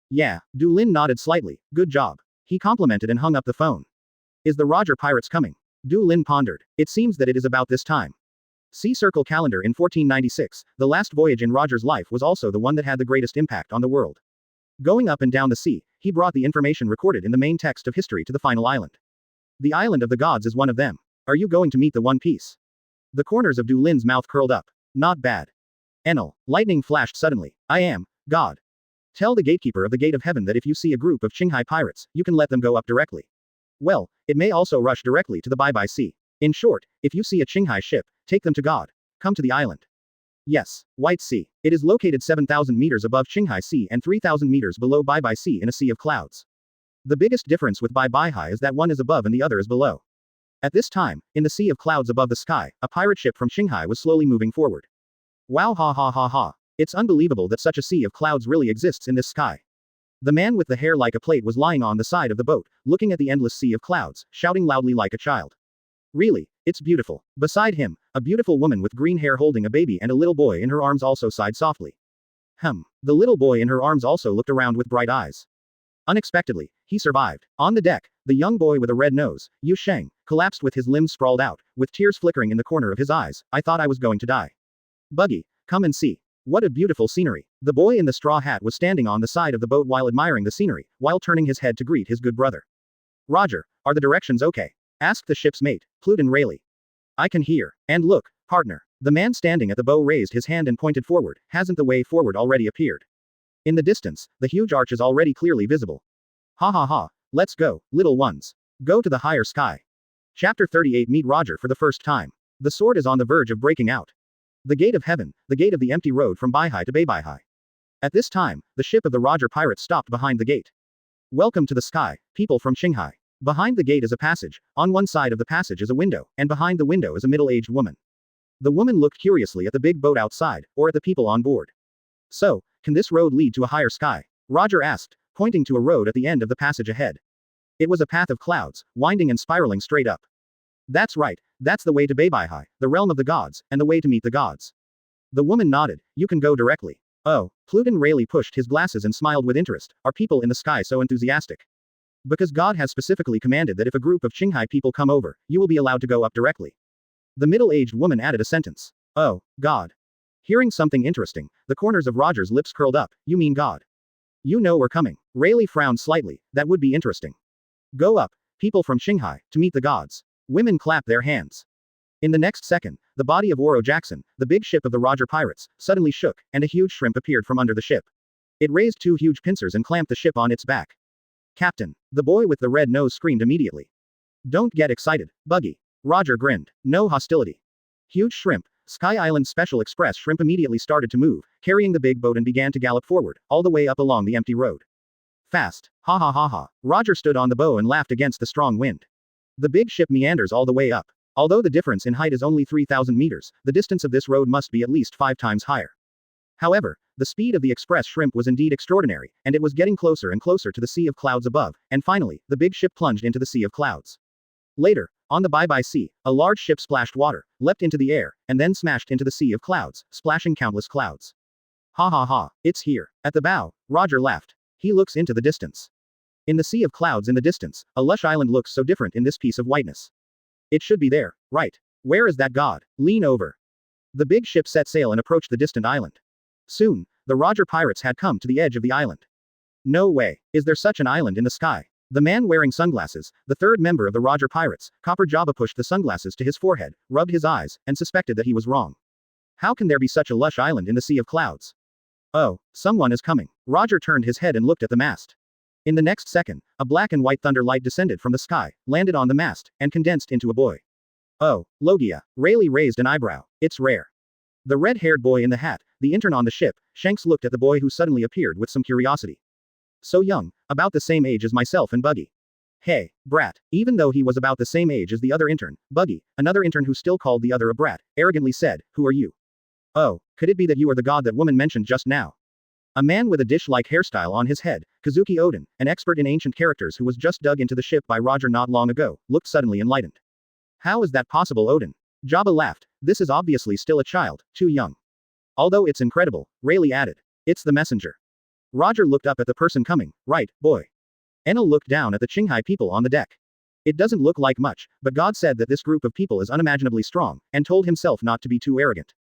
Yeah, Du Lin nodded slightly, good job. He complimented and hung up the phone. Is the Roger pirates coming? Du Lin pondered. It seems that it is about this time. See Circle Calendar in 1496, the last voyage in Roger's life was also the one that had the greatest impact on the world. Going up and down the sea, he brought the information recorded in the main text of history to the final island. The island of the gods is one of them. Are you going to meet the One Piece? The corners of Du Lin's mouth curled up. Not bad. Enel, lightning flashed suddenly. I am, God. Tell the gatekeeper of the gate of heaven that if you see a group of Qinghai pirates, you can let them go up directly. Well, it may also rush directly to the Bye Bye Sea. In short, if you see a Qinghai ship, take them to God. Come to the island. Yes, White Sea. It is located 7,000 meters above Qinghai Sea and 3,000 meters below Bye Bye Sea in a sea of clouds. The biggest difference with Bye Bye Hai is that one is above and the other is below. At this time, in the sea of clouds above the sky, a pirate ship from Qinghai was slowly moving forward. Wow ha ha ha ha. It's unbelievable that such a sea of clouds really exists in this sky. The man with the hair like a plate was lying on the side of the boat, looking at the endless sea of clouds, shouting loudly like a child. Really, it's beautiful. Beside him, a beautiful woman with green hair holding a baby and a little boy in her arms also sighed softly. The little boy in her arms also looked around with bright eyes. Unexpectedly, he survived. On the deck, the young boy with a red nose, Yu Sheng, collapsed with his limbs sprawled out, with tears flickering in the corner of his eyes. I thought I was going to die. Buggy, come and see. What a beautiful scenery. The boy in the straw hat was standing on the side of the boat while admiring the scenery, while turning his head to greet his good brother. Roger, are the directions okay? Asked the ship's mate, Pluton Rayleigh. I can hear. And look, partner. The man standing at the bow raised his hand and pointed forward. Hasn't the way forward already appeared? In the distance, the huge arch is already clearly visible. Ha ha ha. Let's go, little ones. Go to the higher sky. Chapter 38. Meet Roger for the first time. The sword is on the verge of breaking out. The gate of heaven, the gate of the empty road from Baihai to Baihai. At this time, the ship of the Roger pirates stopped behind the gate. Welcome to the sky, people from Qinghai. Behind the gate is a passage, on one side of the passage is a window, and behind the window is a middle-aged woman. The woman looked curiously at the big boat outside, or at the people on board. So, can this road lead to a higher sky? Roger asked, pointing to a road at the end of the passage ahead. It was a path of clouds, winding and spiraling straight up. That's right, that's the way to Baibihai, the realm of the gods, and the way to meet the gods. The woman nodded, you can go directly. Oh, Pluton Rayleigh pushed his glasses and smiled with interest. Are people in the sky so enthusiastic? Because God has specifically commanded that if a group of Qinghai people come over, you will be allowed to go up directly. The middle-aged woman added a sentence. Oh, God. Hearing something interesting, the corners of Roger's lips curled up. You mean God? You know we're coming. Rayleigh frowned slightly. That would be interesting. Go up, people from Qinghai, to meet the gods. Women clapped their hands. In the next second, the body of Oro Jackson, the big ship of the Roger pirates, suddenly shook, and a huge shrimp appeared from under the ship. It raised two huge pincers and clamped the ship on its back. Captain, the boy with the red nose screamed immediately. Don't get excited, Buggy. Roger grinned. No hostility. Huge shrimp, Sky Island Special Express shrimp immediately started to move, carrying the big boat and began to gallop forward, all the way up along the empty road. Fast. Ha ha ha ha. Roger stood on the bow and laughed against the strong wind. The big ship meanders all the way up. Although the difference in height is only 3,000 meters, the distance of this road must be at least 5 times higher. However, the speed of the express shrimp was indeed extraordinary, and it was getting closer and closer to the sea of clouds above, and finally, the big ship plunged into the sea of clouds. Later, on the Bye-Bye Sea, a large ship splashed water, leapt into the air, and then smashed into the sea of clouds, splashing countless clouds. Ha ha ha, it's here. At the bow, Roger laughed. He looks into the distance. In the sea of clouds in the distance, a lush island looks so different in this piece of whiteness. It should be there, right? Where is that god? Lean over. The big ship set sail and approached the distant island. Soon, the Roger pirates had come to the edge of the island. No way, is there such an island in the sky? The man wearing sunglasses, the third member of the Roger pirates, Copper Jabba pushed the sunglasses to his forehead, rubbed his eyes, and suspected that he was wrong. How can there be such a lush island in the sea of clouds? Oh, someone is coming. Roger turned his head and looked at the mast. In the next second, a black and white thunder light descended from the sky, landed on the mast, and condensed into a boy. Oh, Logia. Rayleigh raised an eyebrow. It's rare. The red-haired boy in the hat, the intern on the ship, Shanks looked at the boy who suddenly appeared with some curiosity. So young, about the same age as myself and Buggy. Hey, brat. Even though he was about the same age as the other intern, Buggy, another intern who still called the other a brat, arrogantly said, Who are you? Oh, could it be that you are the god that woman mentioned just now? A man with a dish-like hairstyle on his head, Kazuki Odin, an expert in ancient characters who was just dug into the ship by Roger not long ago, looked suddenly enlightened. How is that possible, Odin? Jabba laughed. This is obviously still a child, too young. Although it's incredible, Rayleigh added. It's the messenger. Roger looked up at the person coming. Right, boy. Enel looked down at the Qinghai people on the deck. It doesn't look like much, but God said that this group of people is unimaginably strong, and told himself not to be too arrogant.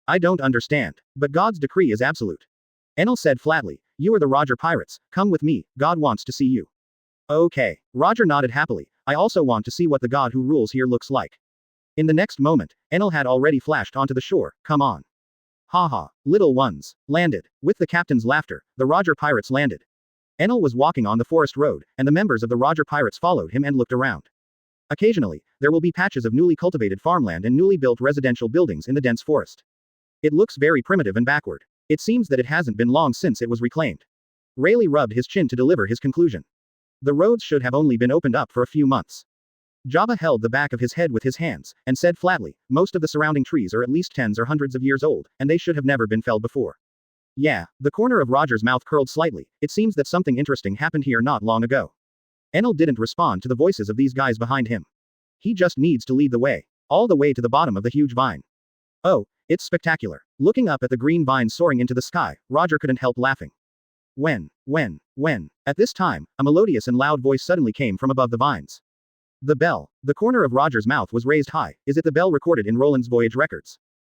I don't understand. But God's decree is absolute. Enel said flatly, You are the Roger pirates, come with me, God wants to see you. Okay. Roger nodded happily, I also want to see what the god who rules here looks like. In the next moment, Enel had already flashed onto the shore, come on. Ha ha, little ones, landed. With the captain's laughter, the Roger pirates landed. Enel was walking on the forest road, and the members of the Roger pirates followed him and looked around. Occasionally, there will be patches of newly cultivated farmland and newly built residential buildings in the dense forest. It looks very primitive and backward. It seems that it hasn't been long since it was reclaimed. Rayleigh rubbed his chin to deliver his conclusion. The roads should have only been opened up for a few months. Jabba held the back of his head with his hands, and said flatly, most of the surrounding trees are at least tens or hundreds of years old, and they should have never been felled before. Yeah, the corner of Roger's mouth curled slightly, it seems that something interesting happened here not long ago. Enel didn't respond to the voices of these guys behind him. He just needs to lead the way. All the way to the bottom of the huge vine. Oh, it's spectacular. Looking up at the green vines soaring into the sky, Roger couldn't help laughing. When. At this time, a melodious and loud voice suddenly came from above the vines. The bell. The corner of Roger's mouth was raised high. Is it the bell recorded in Roland's Voyage records?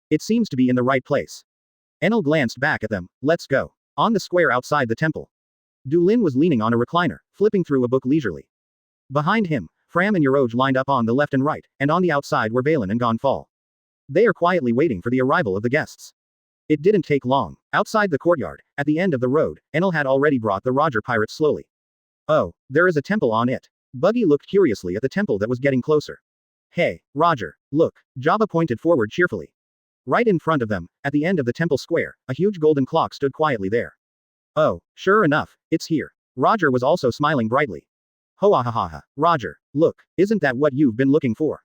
It seems to be in the right place. Enel glanced back at them. Let's go. On the square outside the temple. Dulin was leaning on a recliner, flipping through a book leisurely. Behind him, Fram and Yuro lined up on the left and right, and on the outside were Valen and Gonfal. They are quietly waiting for the arrival of the guests. It didn't take long. Outside the courtyard, at the end of the road, Enel had already brought the Roger pirates slowly. Oh, there is a temple on it. Buggy looked curiously at the temple that was getting closer. Hey, Roger, look. Jabba pointed forward cheerfully. Right in front of them, at the end of the temple square, a huge golden clock stood quietly there. Oh, sure enough, it's here. Roger was also smiling brightly. Ho ha ha ha, Roger, look, isn't that what you've been looking for?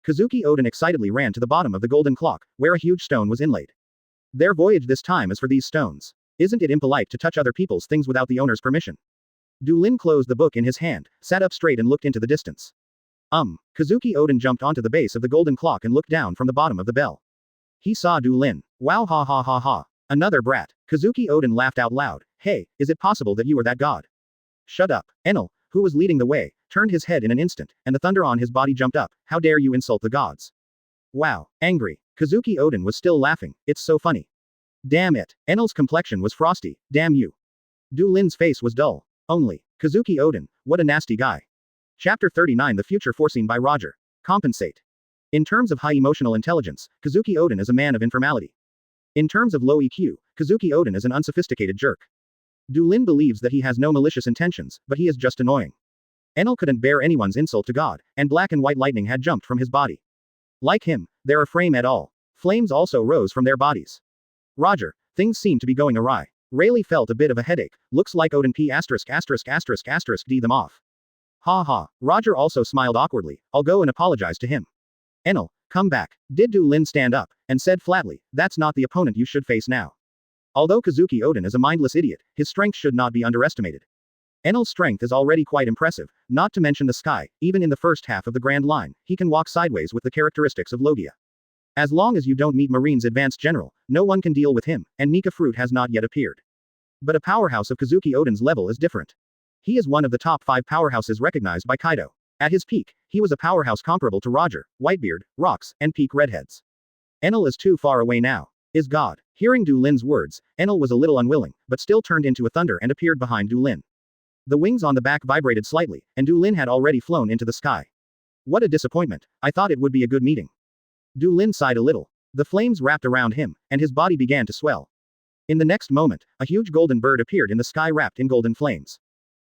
Kazuki Odin excitedly ran to the bottom of the golden clock, where a huge stone was inlaid. Their voyage this time is for these stones. Isn't it impolite to touch other people's things without the owner's permission? Dulin closed the book in his hand, sat up straight and looked into the distance. Kazuki Odin jumped onto the base of the golden clock and looked down from the bottom of the bell. He saw Dulin. Wow ha ha ha ha. Another brat. Kazuki Odin laughed out loud. Hey, is it possible that you are that god? Shut up. Enel, who was leading the way, turned his head in an instant, and the thunder on his body jumped up. How dare you insult the gods? Wow. Angry. Kazuki Odin was still laughing. It's so funny. Damn it. Enel's complexion was frosty. Damn you. Dulin's face was dull. Only. Kazuki Odin, what a nasty guy. Chapter 39 The future foreseen by Roger. Compensate. In terms of high emotional intelligence, Kazuki Oden is a man of informality. In terms of low EQ, Kazuki Oden is an unsophisticated jerk. Du Lin believes that he has no malicious intentions, but he is just annoying. Enel couldn't bear anyone's insult to God, and black and white lightning had jumped from his body. Like him, they're afraid at all. Flames also rose from their bodies. Roger, things seem to be going awry. Rayleigh felt a bit of a headache. Looks like Oden P******** D them off. Ha ha. Roger also smiled awkwardly. I'll go and apologize to him. Enel, come back. Did Du Lin stand up, and said flatly, that's not the opponent you should face now. Although Kazuki Oden is a mindless idiot, his strength should not be underestimated. Enel's strength is already quite impressive, not to mention the sky. Even in the first half of the Grand Line, he can walk sideways with the characteristics of Logia. As long as you don't meet Marine's advanced general, no one can deal with him, and Nica fruit has not yet appeared. But a powerhouse of Kazuki Oden's level is different. He is one of the top 5 powerhouses recognized by Kaido. At his peak, he was a powerhouse comparable to Roger, Whitebeard, Rocks, and peak redheads. Enel is too far away now. Is God. Hearing Du Lin's words, Enel was a little unwilling, but still turned into a thunder and appeared behind Du Lin. The wings on the back vibrated slightly, and Du Lin had already flown into the sky. What a disappointment. I thought it would be a good meeting. Du Lin sighed a little. The flames wrapped around him, and his body began to swell. In the next moment, a huge golden bird appeared in the sky wrapped in golden flames.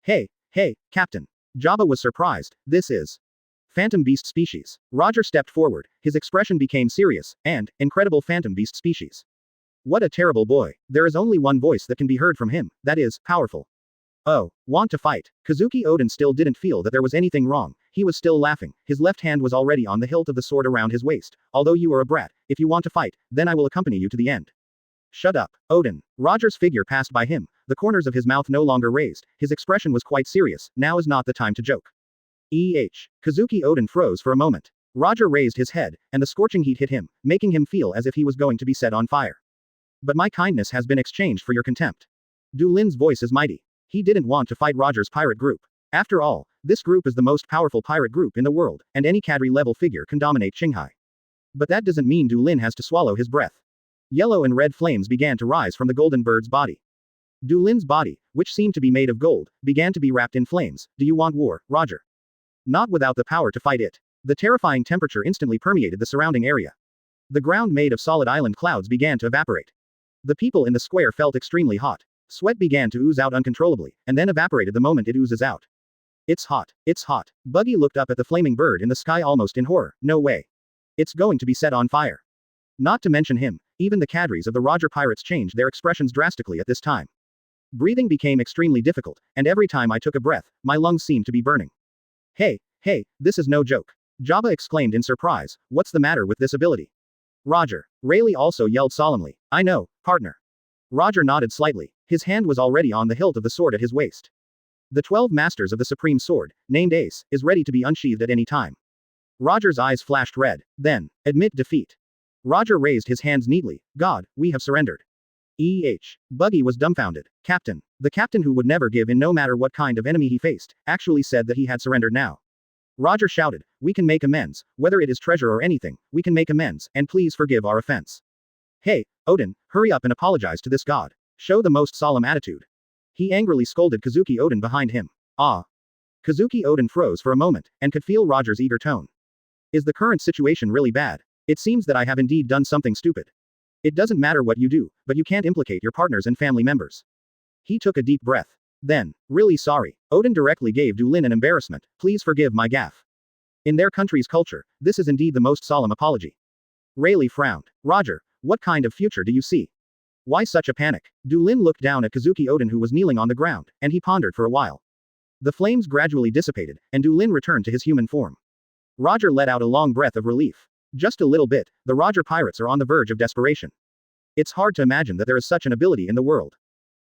Hey, Captain. Jabba was surprised. This is Phantom Beast species. Roger stepped forward. His expression became serious, and, incredible Phantom Beast species. What a terrible boy. There is only one voice that can be heard from him, that is, powerful. Oh, want to fight? Kazuki Oden still didn't feel that there was anything wrong. He was still laughing. His left hand was already on the hilt of the sword around his waist. Although you are a brat, if you want to fight, then I will accompany you to the end. Shut up, Oden. Roger's figure passed by him. The corners of his mouth no longer raised. His expression was quite serious. Now is not the time to joke. Kazuki Oden froze for a moment. Roger raised his head, and the scorching heat hit him, making him feel as if he was going to be set on fire. But my kindness has been exchanged for your contempt. Du Lin's voice is mighty. He didn't want to fight Roger's pirate group. After all, this group is the most powerful pirate group in the world, and any cadre-level figure can dominate Qinghai. But that doesn't mean Du Lin has to swallow his breath. Yellow and red flames began to rise from the golden bird's body. Du Lin's body, which seemed to be made of gold, began to be wrapped in flames. Do you want war, Roger? Not without the power to fight it. The terrifying temperature instantly permeated the surrounding area. The ground made of solid island clouds began to evaporate. The people in the square felt extremely hot. Sweat began to ooze out uncontrollably, and then evaporated the moment it oozes out. It's hot. It's hot. Buggy looked up at the flaming bird in the sky almost in horror. No way. It's going to be set on fire. Not to mention him, even the cadres of the Roger pirates changed their expressions drastically at this time. Breathing became extremely difficult, and every time I took a breath, my lungs seemed to be burning. Hey, this is no joke. Jabba exclaimed in surprise, what's the matter with this ability? Roger. Rayleigh also yelled solemnly, I know, partner. Roger nodded slightly. His hand was already on the hilt of the sword at his waist. The 12 masters of the supreme sword, named Ace, is ready to be unsheathed at any time. Roger's eyes flashed red. Then, admit defeat. Roger raised his hands neatly. God, we have surrendered. Buggy was dumbfounded. Captain. The captain who would never give in no matter what kind of enemy he faced, actually said that he had surrendered now. Roger shouted, we can make amends, whether it is treasure or anything, we can make amends, and please forgive our offense. Hey, Oden, hurry up and apologize to this god. Show the most solemn attitude. He angrily scolded Kazuki Oden behind him. Kazuki Oden froze for a moment, and could feel Roger's eager tone. Is the current situation really bad? It seems that I have indeed done something stupid. It doesn't matter what you do, but you can't implicate your partners and family members. He took a deep breath. Then, really sorry. Oden directly gave Du Lin an embarrassment. Please forgive my gaffe. In their country's culture, this is indeed the most solemn apology. Rayleigh frowned. Roger, what kind of future do you see? Why such a panic? Du Lin looked down at Kazuki Oden who was kneeling on the ground, and he pondered for a while. The flames gradually dissipated, and Du Lin returned to his human form. Roger let out a long breath of relief. Just a little bit, the Roger pirates are on the verge of desperation. It's hard to imagine that there is such an ability in the world.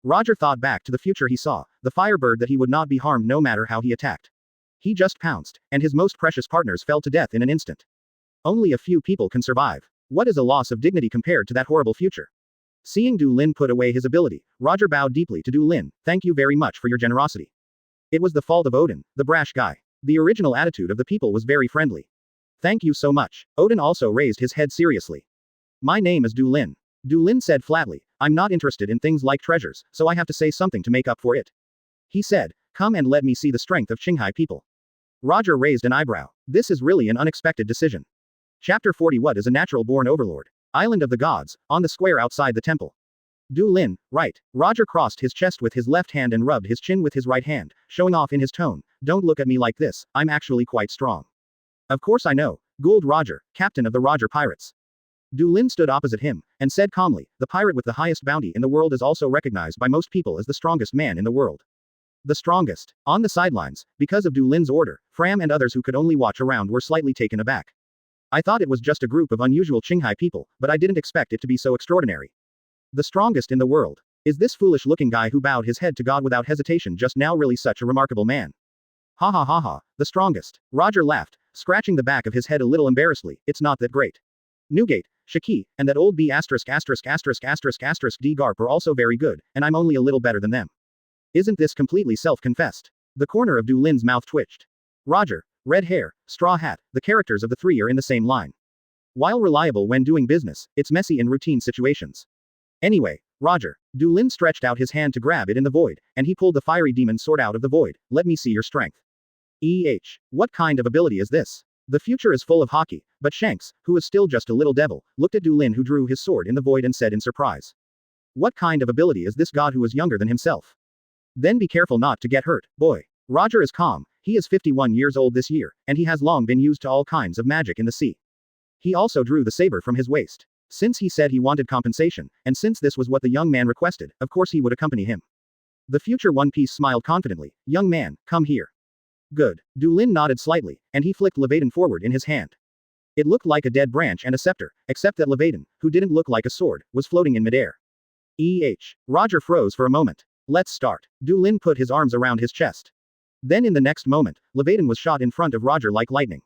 Roger thought back to the future he saw, the firebird that he would not be harmed no matter how he attacked. He just pounced, and his most precious partners fell to death in an instant. Only a few people can survive. What is a loss of dignity compared to that horrible future? Seeing Du Lin put away his ability, Roger bowed deeply to Du Lin, thank you very much for your generosity. It was the fault of Oden, the brash guy. The original attitude of the people was very friendly. Thank you so much. Oden also raised his head seriously. My name is Du Lin. Du Lin said flatly, I'm not interested in things like treasures, so I have to say something to make up for it. He said, come and let me see the strength of Qinghai people. Roger raised an eyebrow. This is really an unexpected decision. Chapter 40. What is a natural-born overlord? Island of the Gods, on the square outside the temple. Du Lin, right. Roger crossed his chest with his left hand and rubbed his chin with his right hand, showing off in his tone, "Don't look at me like this, I'm actually quite strong." "Of course I know. Gould Roger, captain of the Roger Pirates." Du Lin stood opposite him, and said calmly, "The pirate with the highest bounty in the world is also recognized by most people as the strongest man in the world." The strongest. On the sidelines, because of Du Lin's order, Fram and others who could only watch around were slightly taken aback. "I thought it was just a group of unusual Qinghai people, but I didn't expect it to be so extraordinary. The strongest in the world. Is this foolish-looking guy who bowed his head to God without hesitation just now really such a remarkable man?" "Ha ha ha ha, the strongest." Roger laughed, scratching the back of his head a little embarrassedly. "It's not that great. Newgate, Shaki, and that old B********** D Garp are also very good, and I'm only a little better than them. Isn't this completely self-confessed?" The corner of Du Lin's mouth twitched. Roger, red hair, straw hat, the characters of the three are in the same line. While reliable when doing business, it's messy in routine situations. "Anyway, Roger." Du Lin stretched out his hand to grab it in the void, and he pulled the fiery demon sword out of the void. "Let me see your strength." What kind of ability is this? The future is full of Haki, but Shanks, who is still just a little devil, looked at Du Lin who drew his sword in the void and said in surprise. "What kind of ability is this god who is younger than himself? Then be careful not to get hurt, boy." Roger is calm. He is 51 years old this year, and he has long been used to all kinds of magic in the sea. He also drew the saber from his waist. Since he said he wanted compensation, and since this was what the young man requested, of course he would accompany him. The future One Piece smiled confidently. "Young man, come here." "Good." Du Lin nodded slightly, and he flicked Levaden forward in his hand. It looked like a dead branch and a scepter, except that Levaden, who didn't look like a sword, was floating in midair. Roger froze for a moment. "Let's start." Du Lin put his arms around his chest. Then in the next moment, Levaden was shot in front of Roger like lightning.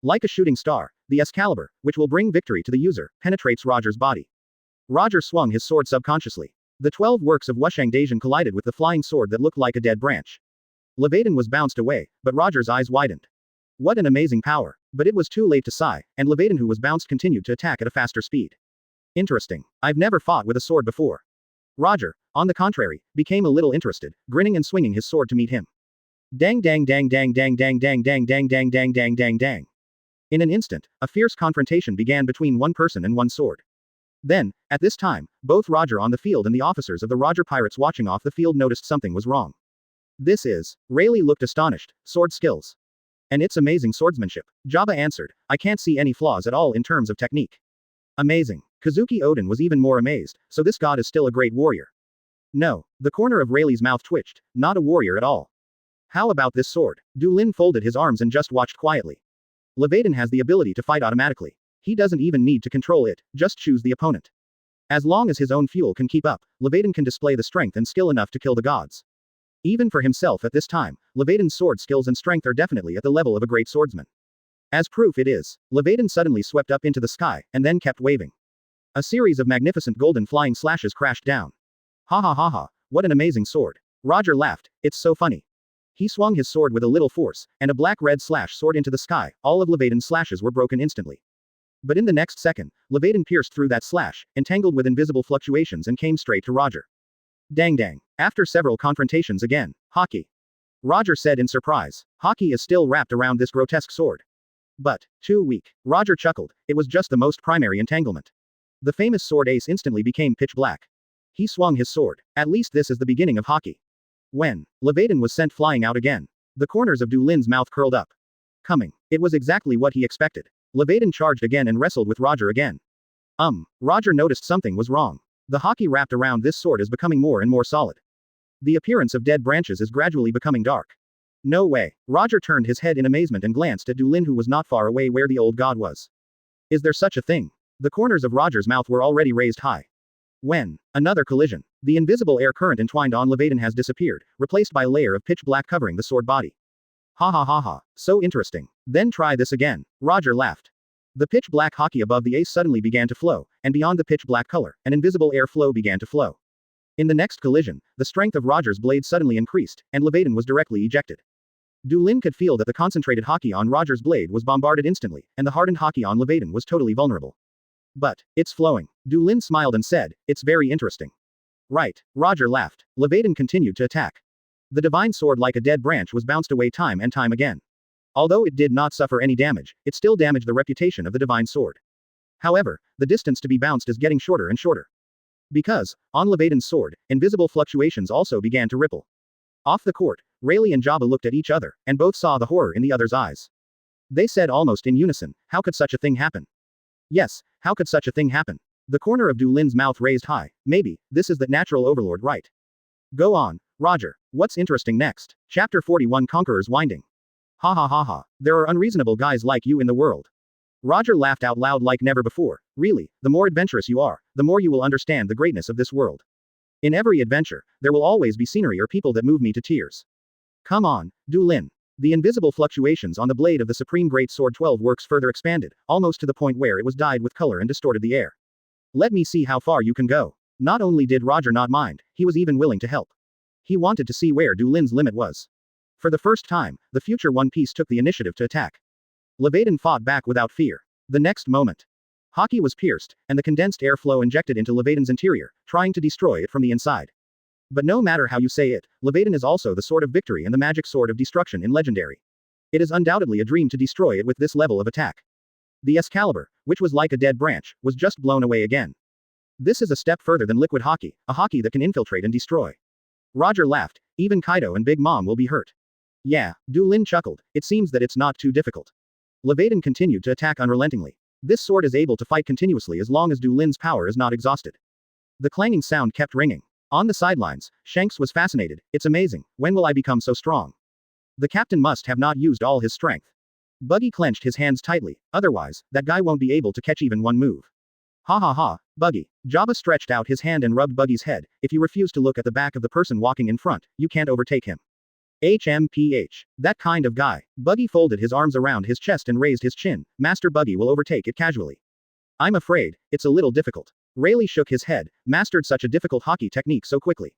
Like a shooting star, the Excalibur, which will bring victory to the user, penetrates Roger's body. Roger swung his sword subconsciously. The 12 works of Wushang Daijin collided with the flying sword that looked like a dead branch. Levaden was bounced away, but Roger's eyes widened. What an amazing power. But it was too late to sigh, and Levaden who was bounced continued to attack at a faster speed. Interesting. I've never fought with a sword before. Roger, on the contrary, became a little interested, grinning and swinging his sword to meet him. Dang dang dang dang dang dang dang dang dang dang dang dang dang dang. In an instant, a fierce confrontation began between one person and one sword. Then, at this time, both Roger on the field and the officers of the Roger Pirates watching off the field noticed something was wrong. "This is..." Rayleigh looked astonished. "Sword skills. And it's amazing swordsmanship." Jabba answered, "I can't see any flaws at all in terms of technique." "Amazing." Kazuki Odin was even more amazed, "So this god is still a great warrior?" "No." The corner of Rayleigh's mouth twitched. "Not a warrior at all." "How about this sword?" Du Lin folded his arms and just watched quietly. Levaden has the ability to fight automatically. He doesn't even need to control it, just choose the opponent. As long as his own fuel can keep up, Levaden can display the strength and skill enough to kill the gods. Even for himself at this time, Levaden's sword skills and strength are definitely at the level of a great swordsman. As proof it is, Levaden suddenly swept up into the sky, and then kept waving. A series of magnificent golden flying slashes crashed down. "Ha ha ha ha, what an amazing sword." Roger laughed, "It's so funny." He swung his sword with a little force, and a black-red slash soared into the sky. All of Levaden's slashes were broken instantly. But in the next second, Levaden pierced through that slash, entangled with invisible fluctuations and came straight to Roger. Dang dang. After several confrontations again, Haki. Roger said in surprise. Haki is still wrapped around this grotesque sword. But, too weak. Roger chuckled, it was just the most primary entanglement. The famous sword ace instantly became pitch black. He swung his sword. At least this is the beginning of Haki. When Levaden was sent flying out again, the corners of Du Lin's mouth curled up. Coming. It was exactly what he expected. Levaden charged again and wrestled with Roger again. Roger noticed something was wrong. The Haki wrapped around this sword is becoming more and more solid. The appearance of dead branches is gradually becoming dark. No way. Roger turned his head in amazement and glanced at Du Lin who was not far away where the old god was. Is there such a thing? The corners of Roger's mouth were already raised high. When another collision. The invisible air current entwined on Levaden has disappeared, replaced by a layer of pitch black covering the sword body. Ha ha ha ha, so interesting. Then try this again. Roger laughed. The pitch black Haki above the ace suddenly began to flow, and beyond the pitch black color, an invisible air flow began to flow. In the next collision, the strength of Roger's blade suddenly increased, and Levaden was directly ejected. Du Lin could feel that the concentrated Haki on Roger's blade was bombarded instantly, and the hardened Haki on Levaden was totally vulnerable. But, it's flowing. Du Lin smiled and said, it's very interesting. Right. Roger laughed. Levaden continued to attack. The divine sword like a dead branch was bounced away time and time again. Although it did not suffer any damage, it still damaged the reputation of the divine sword. However, the distance to be bounced is getting shorter and shorter. Because, on Levaden's sword, invisible fluctuations also began to ripple. Off the court, Rayleigh and Jabba looked at each other, and both saw the horror in the other's eyes. They said almost in unison, how could such a thing happen? Yes, how could such a thing happen? The corner of Du Lin's mouth raised high. Maybe, this is the natural overlord, right? Go on, Roger. What's interesting next? Chapter 41 Conqueror's Winding. Ha ha ha ha. There are unreasonable guys like you in the world. Roger laughed out loud like never before. Really, the more adventurous you are, the more you will understand the greatness of this world. In every adventure, there will always be scenery or people that move me to tears. Come on, Du Lin. The invisible fluctuations on the blade of the Supreme Great Sword 12 works further expanded, almost to the point where it was dyed with color and distorted the air. Let me see how far you can go. Not only did Roger not mind, he was even willing to help. He wanted to see where Du Lin's limit was. For the first time, the future One Piece took the initiative to attack. Levaden fought back without fear. The next moment, Haki was pierced, and the condensed air flow injected into Levaden's interior, trying to destroy it from the inside. But no matter how you say it, Levaden is also the sword of victory and the magic sword of destruction in Legendary. It is undoubtedly a dream to destroy it with this level of attack. The Excalibur, which was like a dead branch, was just blown away again. This is a step further than liquid Haki, a Haki that can infiltrate and destroy. Roger laughed. Even Kaido and Big Mom will be hurt. Yeah, Du Lin chuckled. It seems that it's not too difficult. Levaden continued to attack unrelentingly. This sword is able to fight continuously as long as Du Lin's power is not exhausted. The clanging sound kept ringing. On the sidelines, Shanks was fascinated. It's amazing. When will I become so strong? The captain must have not used all his strength. Buggy clenched his hands tightly. Otherwise, that guy won't be able to catch even one move. Ha ha ha, Buggy. Jabba stretched out his hand and rubbed Buggy's head. If you refuse to look at the back of the person walking in front, you can't overtake him. HMPH. That kind of guy. Buggy folded his arms around his chest and raised his chin. Master Buggy will overtake it casually. I'm afraid, it's a little difficult. Rayleigh shook his head, mastered such a difficult Haki technique so quickly.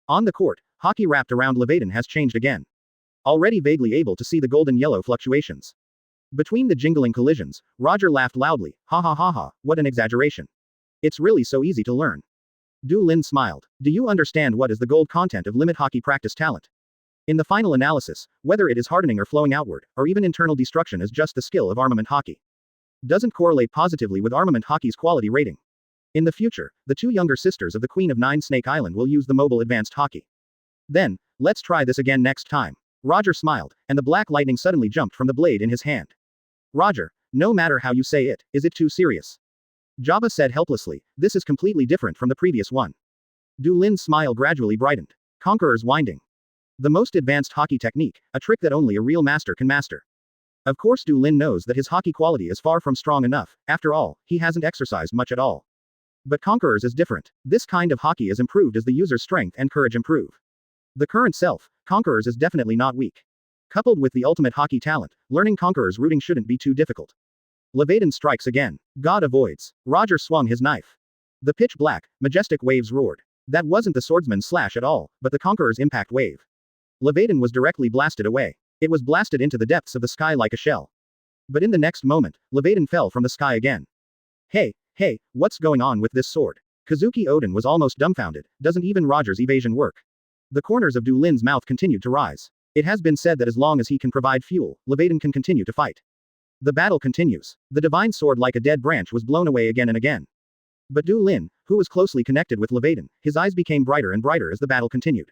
On the court, Haki wrapped around Levaden has changed again. Already vaguely able to see the golden-yellow fluctuations. Between the jingling collisions, Roger laughed loudly. Ha ha ha ha, what an exaggeration. It's really so easy to learn. Du Lin smiled. Do you understand what is the gold content of limit Haki practice talent? In the final analysis, whether it is hardening or flowing outward, or even internal destruction is just the skill of armament Haki. Doesn't correlate positively with armament Haki's quality rating. In the future, the two younger sisters of the Queen of Nine Snake Island will use the mobile advanced Haki. Then, let's try this again next time. Roger smiled, and the black lightning suddenly jumped from the blade in his hand. Roger, no matter how you say it, is it too serious? Jabba said helplessly, this is completely different from the previous one. Du Lin's smile gradually brightened. Conqueror's Winding. The most advanced Haki technique, a trick that only a real master can master. Of course Du Lin knows that his Haki quality is far from strong enough, after all, he hasn't exercised much at all. But Conqueror's is different. This kind of Haki is improved as the user's strength and courage improve. The current self, Conqueror's is definitely not weak. Coupled with the ultimate Haki talent, learning Conqueror's rooting shouldn't be too difficult. Levaden strikes again. God avoids. Roger swung his knife. The pitch black, majestic waves roared. That wasn't the swordsman's slash at all, but the Conqueror's impact wave. Levaden was directly blasted away. It was blasted into the depths of the sky like a shell. But in the next moment, Levaden fell from the sky again. Hey, what's going on with this sword? Kazuki Oden was almost dumbfounded. Doesn't even Roger's evasion work? The corners of Du Lin's mouth continued to rise. It has been said that as long as he can provide fuel, Levaden can continue to fight. The battle continues. The divine sword like a dead branch was blown away again and again. But Du Lin, who was closely connected with Levaden, his eyes became brighter and brighter as the battle continued.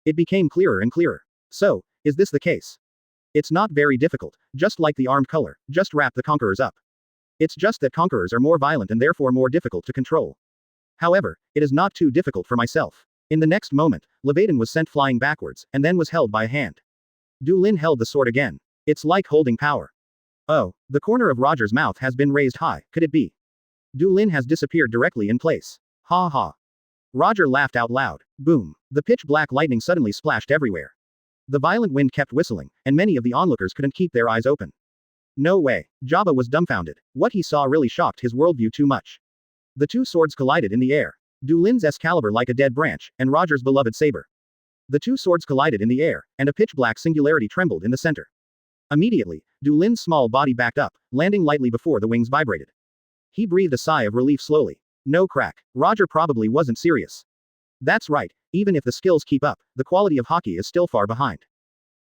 It became clearer and clearer. So, is this the case? It's not very difficult, just like the armed color, just wrap the Conquerors up. It's just that Conquerors are more violent and therefore more difficult to control. However, it is not too difficult for myself. In the next moment, Levaden was sent flying backwards, and then was held by a hand. Du Lin held the sword again. It's like holding power. Oh, the corner of Roger's mouth has been raised high, could it be? Du Lin has disappeared directly in place. Ha ha. Roger laughed out loud. Boom. The pitch black lightning suddenly splashed everywhere. The violent wind kept whistling, and many of the onlookers couldn't keep their eyes open. No way. Jabba was dumbfounded. What he saw really shocked his worldview too much. The two swords collided in the air. Du Lin's Excalibur like a dead branch, and Roger's beloved saber. The two swords collided in the air, and a pitch-black singularity trembled in the center. Immediately, Du Lin's small body backed up, landing lightly before the wings vibrated. He breathed a sigh of relief slowly. No crack. Roger probably wasn't serious. That's right, even if the skills keep up, the quality of Haki is still far behind.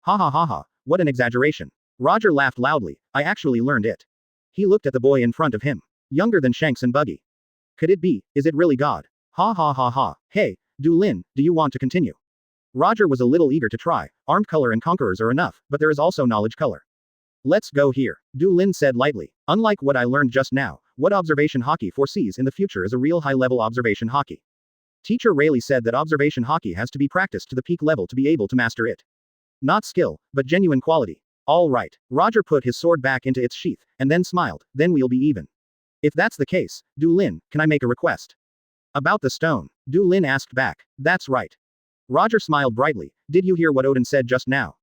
Ha ha ha ha, what an exaggeration. Roger laughed loudly. I actually learned it. He looked at the boy in front of him. Younger than Shanks and Buggy. Could it be? Is it really God? Ha ha ha ha. Hey, Du Lin, do you want to continue? Roger was a little eager to try. Armed color and conquerors are enough, but there is also knowledge color. Let's go here, Du Lin said lightly. Unlike what I learned just now, what observation Haki foresees in the future is a real high-level observation Haki. Teacher Rayleigh said that observation Haki has to be practiced to the peak level to be able to master it. Not skill, but genuine quality. All right. Roger put his sword back into its sheath, and then smiled. Then we'll be even. If that's the case, Du Lin, can I make a request? About the stone, Du Lin asked back. That's right. Roger smiled brightly. Did you hear what Odin said just now?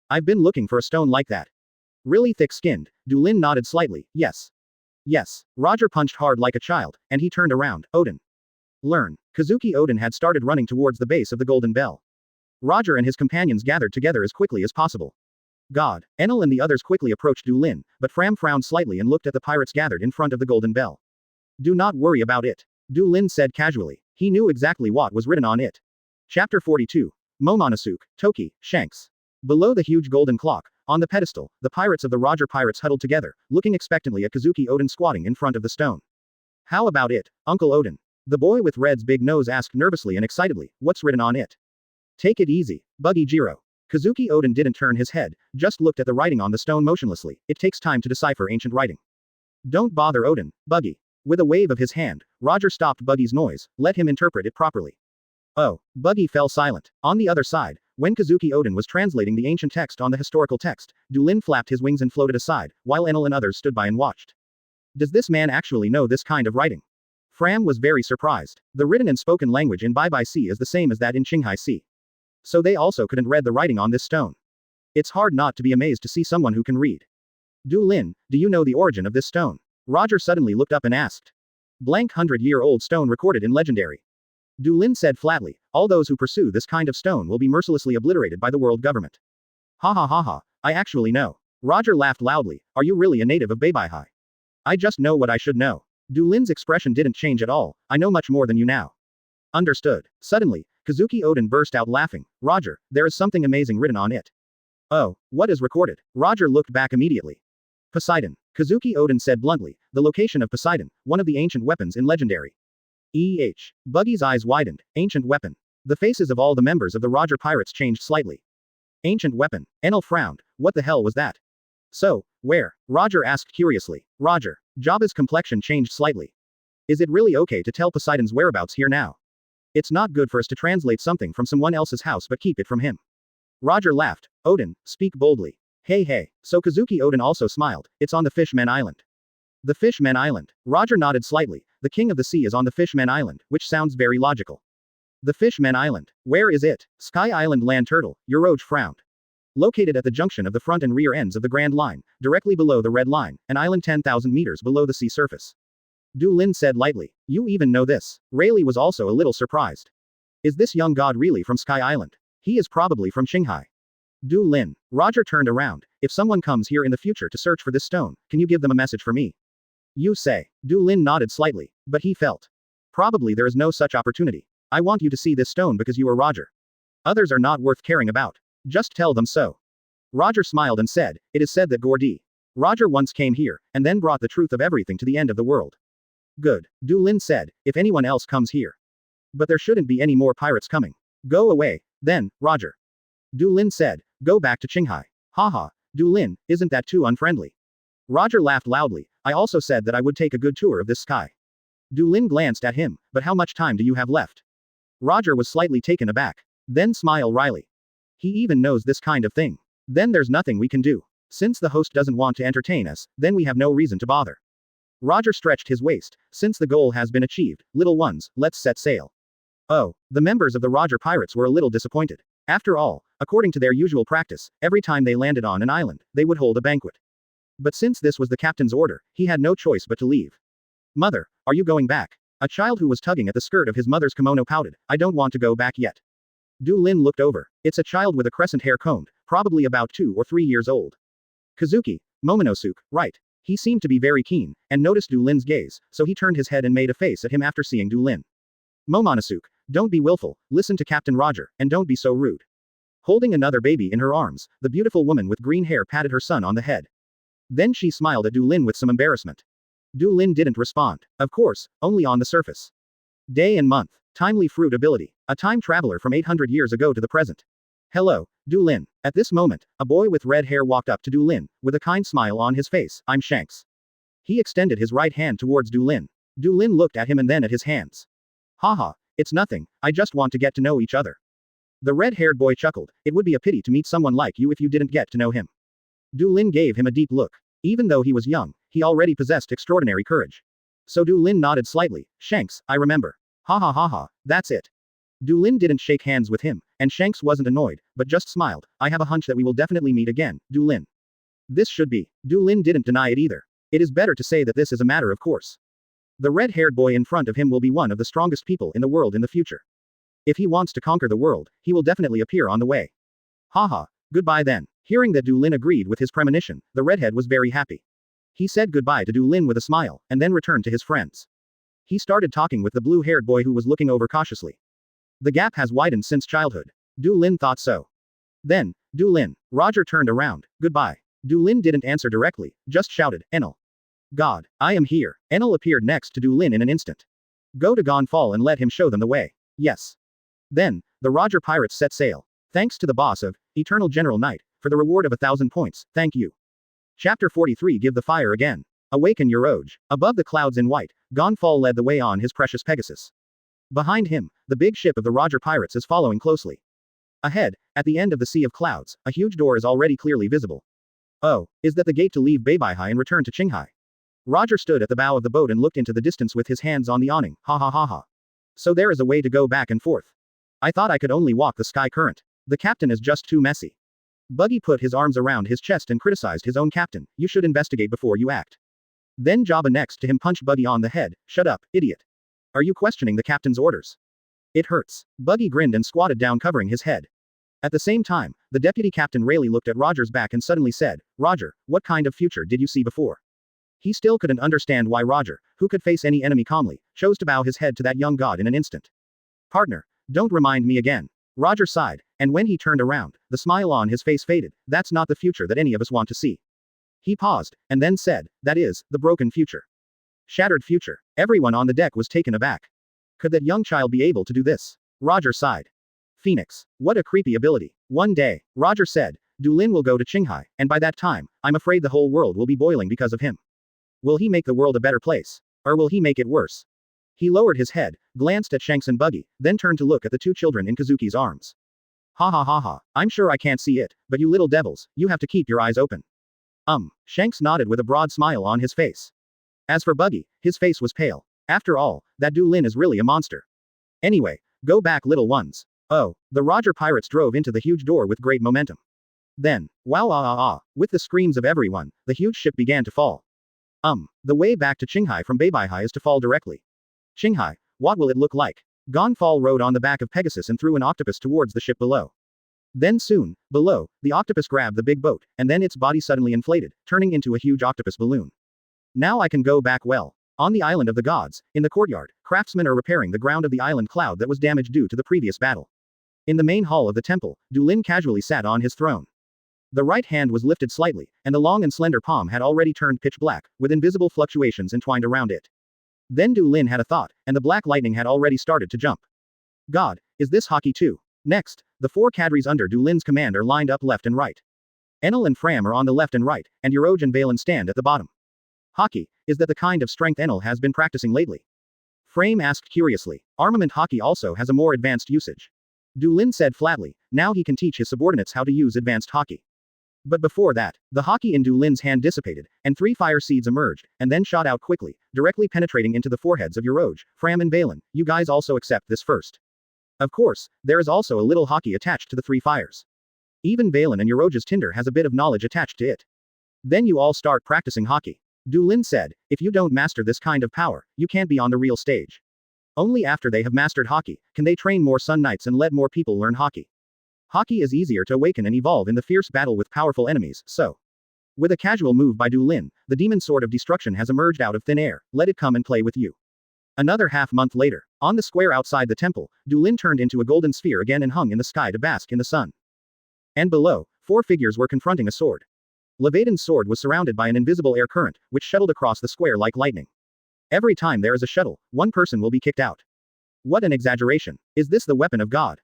I've been looking for a stone like that. Really thick-skinned, Du Lin nodded slightly. Yes. Yes. Roger punched hard like a child, and he turned around. Odin. Learn. Kazuki Odin had started running towards the base of the Golden Bell. Roger and his companions gathered together as quickly as possible. God. Enel and the others quickly approached Du Lin, but Fram frowned slightly and looked at the pirates gathered in front of the Golden Bell. Do not worry about it. Du Lin said casually. He knew exactly what was written on it. Chapter 42. Momonosuke, Toki, Shanks. Below the huge golden clock, on the pedestal, the pirates of the Roger Pirates huddled together, looking expectantly at Kazuki Odin squatting in front of the stone. How about it, Uncle Odin? The boy with Red's big nose asked nervously and excitedly, what's written on it? Take it easy, Buggy Jiro. Kazuki Odin didn't turn his head, just looked at the writing on the stone motionlessly. It takes time to decipher ancient writing. Don't bother Odin, Buggy. With a wave of his hand, Roger stopped Buggy's noise, let him interpret it properly. Oh, Buggy fell silent. On the other side, when Kazuki Odin was translating the ancient text on the historical text, Du Lin flapped his wings and floated aside, while Enel and others stood by and watched. Does this man actually know this kind of writing? Fram was very surprised. The written and spoken language in Bai Bai Sea is the same as that in Qinghai Sea. So they also couldn't read the writing on this stone. It's hard not to be amazed to see someone who can read. Du Lin, do you know the origin of this stone? Roger suddenly looked up and asked. Blank 100-year-old stone recorded in legendary. Du Lin said flatly, all those who pursue this kind of stone will be mercilessly obliterated by the world government. Ha ha ha ha, I actually know. Roger laughed loudly. Are you really a native of Beibaihai? I just know what I should know. Du Lin's expression didn't change at all. I know much more than you now. Understood. Suddenly, Kazuki Odin burst out laughing. Roger, there is something amazing written on it. Oh, what is recorded? Roger looked back immediately. Poseidon. Kazuki Odin said bluntly, the location of Poseidon, one of the ancient weapons in legendary. Buggy's eyes widened. Ancient weapon. The faces of all the members of the Roger Pirates changed slightly. Ancient weapon. Enel frowned. What the hell was that? So, where? Roger asked curiously. Roger. Jabba's complexion changed slightly. Is it really okay to tell Poseidon's whereabouts here now? It's not good for us to translate something from someone else's house but keep it from him. Roger laughed. Odin, speak boldly. Hey. So Kazuki Odin also smiled. It's on the Fishmen Island. The Fishmen Island. Roger nodded slightly. The King of the Sea is on the Fishmen Island, which sounds very logical. The Fishmen Island. Where is it? Sky Island Land Turtle. Yuro frowned. Located at the junction of the front and rear ends of the Grand Line, directly below the Red Line, an island 10,000 meters below the sea surface. Du Lin said lightly. You even know this. Rayleigh was also a little surprised. Is this young god really from Sky Island? He is probably from Qinghai. Du Lin. Roger turned around. If someone comes here in the future to search for this stone, can you give them a message for me? You say. Du Lin nodded slightly, but he felt. Probably there is no such opportunity. I want you to see this stone because you are Roger. Others are not worth caring about. Just tell them so. Roger smiled and said, it is said that Gordy. Roger once came here, and then brought the truth of everything to the end of the world. Good. Du Lin said, if anyone else comes here. But there shouldn't be any more pirates coming. Go away, then, Roger. Du Lin said, go back to Qinghai. Haha, Du Lin, isn't that too unfriendly? Roger laughed loudly. I also said that I would take a good tour of this sky. Du Lin glanced at him, but how much time do you have left? Roger was slightly taken aback. Then smile wryly. He even knows this kind of thing. Then there's nothing we can do. Since the host doesn't want to entertain us, then we have no reason to bother. Roger stretched his waist. Since the goal has been achieved, little ones, let's set sail. Oh, the members of the Roger Pirates were a little disappointed. After all, according to their usual practice, every time they landed on an island, they would hold a banquet. But since this was the captain's order, he had no choice but to leave. Mother, are you going back? A child who was tugging at the skirt of his mother's kimono pouted. I don't want to go back yet. Du Lin looked over. It's a child with a crescent hair combed, probably about 2 or 3 years old. Kazuki, Momonosuke, right. He seemed to be very keen, and noticed Du Lin's gaze, so he turned his head and made a face at him after seeing Du Lin. Momonosuke, don't be willful, listen to Captain Roger, and don't be so rude. Holding another baby in her arms, the beautiful woman with green hair patted her son on the head. Then she smiled at Du Lin with some embarrassment. Du Lin didn't respond. Of course, only on the surface. Day and month. Timely fruit ability. A time traveler from 800 years ago to the present. Hello, Du Lin. At this moment, a boy with red hair walked up to Du Lin, with a kind smile on his face. I'm Shanks. He extended his right hand towards Du Lin. Du Lin looked at him and then at his hands. Haha, it's nothing, I just want to get to know each other. The red-haired boy chuckled. It would be a pity to meet someone like you if you didn't get to know him. Du Lin gave him a deep look. Even though he was young, he already possessed extraordinary courage. So Du Lin nodded slightly. Shanks, I remember. Ha ha ha ha, that's it. Du Lin didn't shake hands with him, and Shanks wasn't annoyed, but just smiled. I have a hunch that we will definitely meet again, Du Lin. This should be. Du Lin didn't deny it either. It is better to say that this is a matter of course. The red-haired boy in front of him will be one of the strongest people in the world in the future. If he wants to conquer the world, he will definitely appear on the way. Haha, goodbye then. Hearing that Du Lin agreed with his premonition, the redhead was very happy. He said goodbye to Du Lin with a smile, and then returned to his friends. He started talking with the blue-haired boy who was looking over cautiously. The gap has widened since childhood. Du Lin thought so. Then, Du Lin. Roger turned around. Goodbye. Du Lin didn't answer directly, just shouted, Enel. God, I am here. Enel appeared next to Du Lin in an instant. Go to Gonfall and let him show them the way. Yes. Then, the Roger pirates set sail. Thanks to the boss of Eternal General Knight, for the reward of 1,000 points, thank you. Chapter 43 Give the fire again. Awaken Yuro. Above the clouds in white, Gonfall led the way on his precious Pegasus. Behind him, the big ship of the Roger pirates is following closely. Ahead, at the end of the sea of clouds, a huge door is already clearly visible. Oh, is that the gate to leave Beibaihi and return to Qinghai? Roger stood at the bow of the boat and looked into the distance with his hands on the awning. Ha ha ha ha. So there is a way to go back and forth. I thought I could only walk the sky current. The captain is just too messy. Buggy put his arms around his chest and criticized his own captain. You should investigate before you act. Then Jabba next to him punched Buggy on the head. Shut up, idiot. Are you questioning the captain's orders? It hurts. Buggy grinned and squatted down covering his head. At the same time, the deputy captain Rayleigh looked at Roger's back and suddenly said, Roger, what kind of future did you see before? He still couldn't understand why Roger, who could face any enemy calmly, chose to bow his head to that young god in an instant. Partner, don't remind me again. Roger sighed, and when he turned around, the smile on his face faded. That's not the future that any of us want to see. He paused, and then said, that is, the broken future. Shattered future. Everyone on the deck was taken aback. Could that young child be able to do this? Roger sighed. Phoenix. What a creepy ability. One day, Roger said, Du Lin will go to Qinghai, and by that time, I'm afraid the whole world will be boiling because of him. Will he make the world a better place? Or will he make it worse? He lowered his head, glanced at Shanks and Buggy, then turned to look at the two children in Kazuki's arms. Ha ha ha ha, I'm sure I can't see it, but you little devils, you have to keep your eyes open. Shanks nodded with a broad smile on his face. As for Buggy, his face was pale. After all, that Du Lin is really a monster. Anyway, go back little ones. Oh, the Roger pirates drove into the huge door with great momentum. Then, wow ah ah ah, with the screams of everyone, the huge ship began to fall. The way back to Qinghai from Beibaihi is to fall directly. Qinghai, what will it look like? Gonfall rode on the back of Pegasus and threw an octopus towards the ship below. Then soon, below, the octopus grabbed the big boat, and then its body suddenly inflated, turning into a huge octopus balloon. Now I can go back well. On the island of the gods, in the courtyard, craftsmen are repairing the ground of the island cloud that was damaged due to the previous battle. In the main hall of the temple, Du Lin casually sat on his throne. The right hand was lifted slightly, and the long and slender palm had already turned pitch black, with invisible fluctuations entwined around it. Then Du Lin had a thought, and the black lightning had already started to jump. God, is this Haki too? Next, the four cadres under Du Lin's command are lined up left and right. Enel and Fram are on the left and right, and Yuro and Valen stand at the bottom. Haki, is that the kind of strength Enel has been practicing lately? Frame asked curiously. Armament Haki also has a more advanced usage. Du Lin said flatly, now he can teach his subordinates how to use advanced Haki. But before that, the Haki in Du Lin's hand dissipated, and 3 fire seeds emerged, and then shot out quickly, directly penetrating into the foreheads of Yuro, Fram and Valen. You guys also accept this first. Of course, there is also a little Haki attached to the 3 fires. Even Valen and Yuro's tinder has a bit of knowledge attached to it. Then you all start practicing Haki. Du Lin said, if you don't master this kind of power, you can't be on the real stage. Only after they have mastered Haki, can they train more Sun Knights and let more people learn Haki. Haki is easier to awaken and evolve in the fierce battle with powerful enemies, so. With a casual move by Du Lin, the demon sword of destruction has emerged out of thin air. Let it come and play with you. Another half-month later, on the square outside the temple, Du Lin turned into a golden sphere again and hung in the sky to bask in the sun. And below, 4 figures were confronting a sword. Levaden's sword was surrounded by an invisible air current, which shuttled across the square like lightning. Every time there is a shuttle, one person will be kicked out. What an exaggeration. Is this the weapon of God?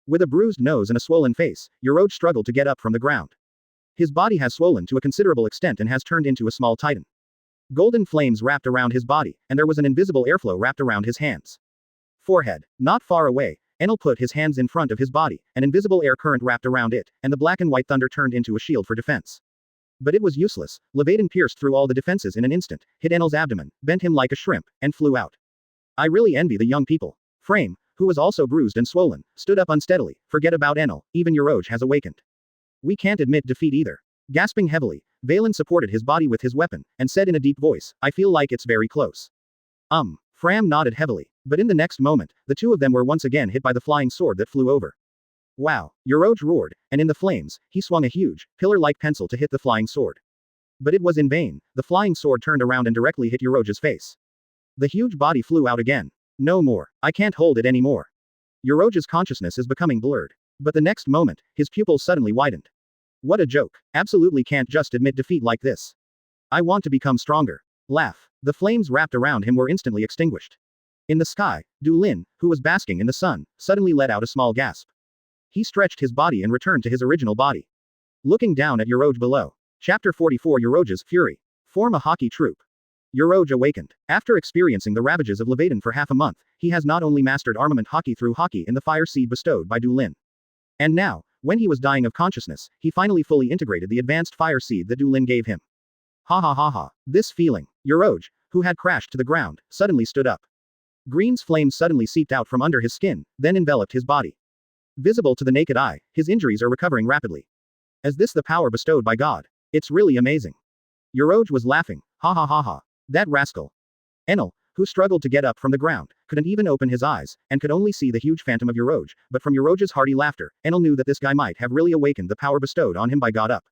With a bruised nose and a swollen face, Yuro struggled to get up from the ground. His body has swollen to a considerable extent and has turned into a small titan. Golden flames wrapped around his body, and there was an invisible airflow wrapped around his hands. Forehead. Not far away, Enel put his hands in front of his body, an invisible air current wrapped around it, and the black and white thunder turned into a shield for defense. But it was useless. Levaden pierced through all the defenses in an instant, hit Enel's abdomen, bent him like a shrimp, and flew out. I really envy the young people. Frame, who was also bruised and swollen, stood up unsteadily. Forget about Enel, even Yuro has awakened. We can't admit defeat either. Gasping heavily, Valen supported his body with his weapon, and said in a deep voice, I feel like it's very close. Fram nodded heavily, but in the next moment, the two of them were once again hit by the flying sword that flew over. Wow, Yuro roared, and in the flames, he swung a huge, pillar-like pencil to hit the flying sword. But it was in vain. The flying sword turned around and directly hit Yuro's face. The huge body flew out again. No more. I can't hold it anymore. Yuro's consciousness is becoming blurred. But the next moment, his pupils suddenly widened. What a joke. Absolutely can't just admit defeat like this. I want to become stronger. Laugh. The flames wrapped around him were instantly extinguished. In the sky, Du Lin, who was basking in the sun, suddenly let out a small gasp. He stretched his body and returned to his original body. Looking down at Yuro below. Chapter 44 Yuro's Fury. Form a Haki troop. Yuro awakened. After experiencing the ravages of Levaden for half a month, he has not only mastered armament Haki through Haki in the fire seed bestowed by Du Lin. And now, when he was dying of consciousness, he finally fully integrated the advanced fire seed that Du Lin gave him. Ha ha ha ha. This feeling. Yuro, who had crashed to the ground, suddenly stood up. Green's flames suddenly seeped out from under his skin, then enveloped his body. Visible to the naked eye, his injuries are recovering rapidly. Is this the power bestowed by God? It's really amazing. Yuro was laughing. Ha ha ha ha. That rascal. Enel, who struggled to get up from the ground, couldn't even open his eyes, and could only see the huge phantom of Yuro, but from Yuro's hearty laughter, Enel knew that this guy might have really awakened the power bestowed on him by God up.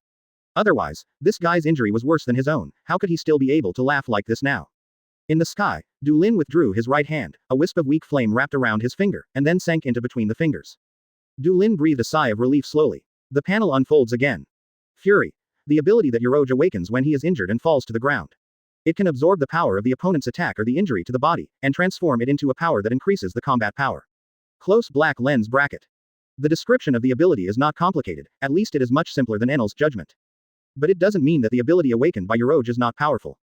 Otherwise, this guy's injury was worse than his own. How could he still be able to laugh like this now? In the sky, Du Lin withdrew his right hand, a wisp of weak flame wrapped around his finger, and then sank into between the fingers. Du Lin breathed a sigh of relief slowly. The panel unfolds again. Fury. The ability that Yuro awakens when he is injured and falls to the ground. It can absorb the power of the opponent's attack or the injury to the body, and transform it into a power that increases the combat power. Close black lens bracket. The description of the ability is not complicated, at least it is much simpler than Enel's judgment. But it doesn't mean that the ability awakened by Yuro is not powerful.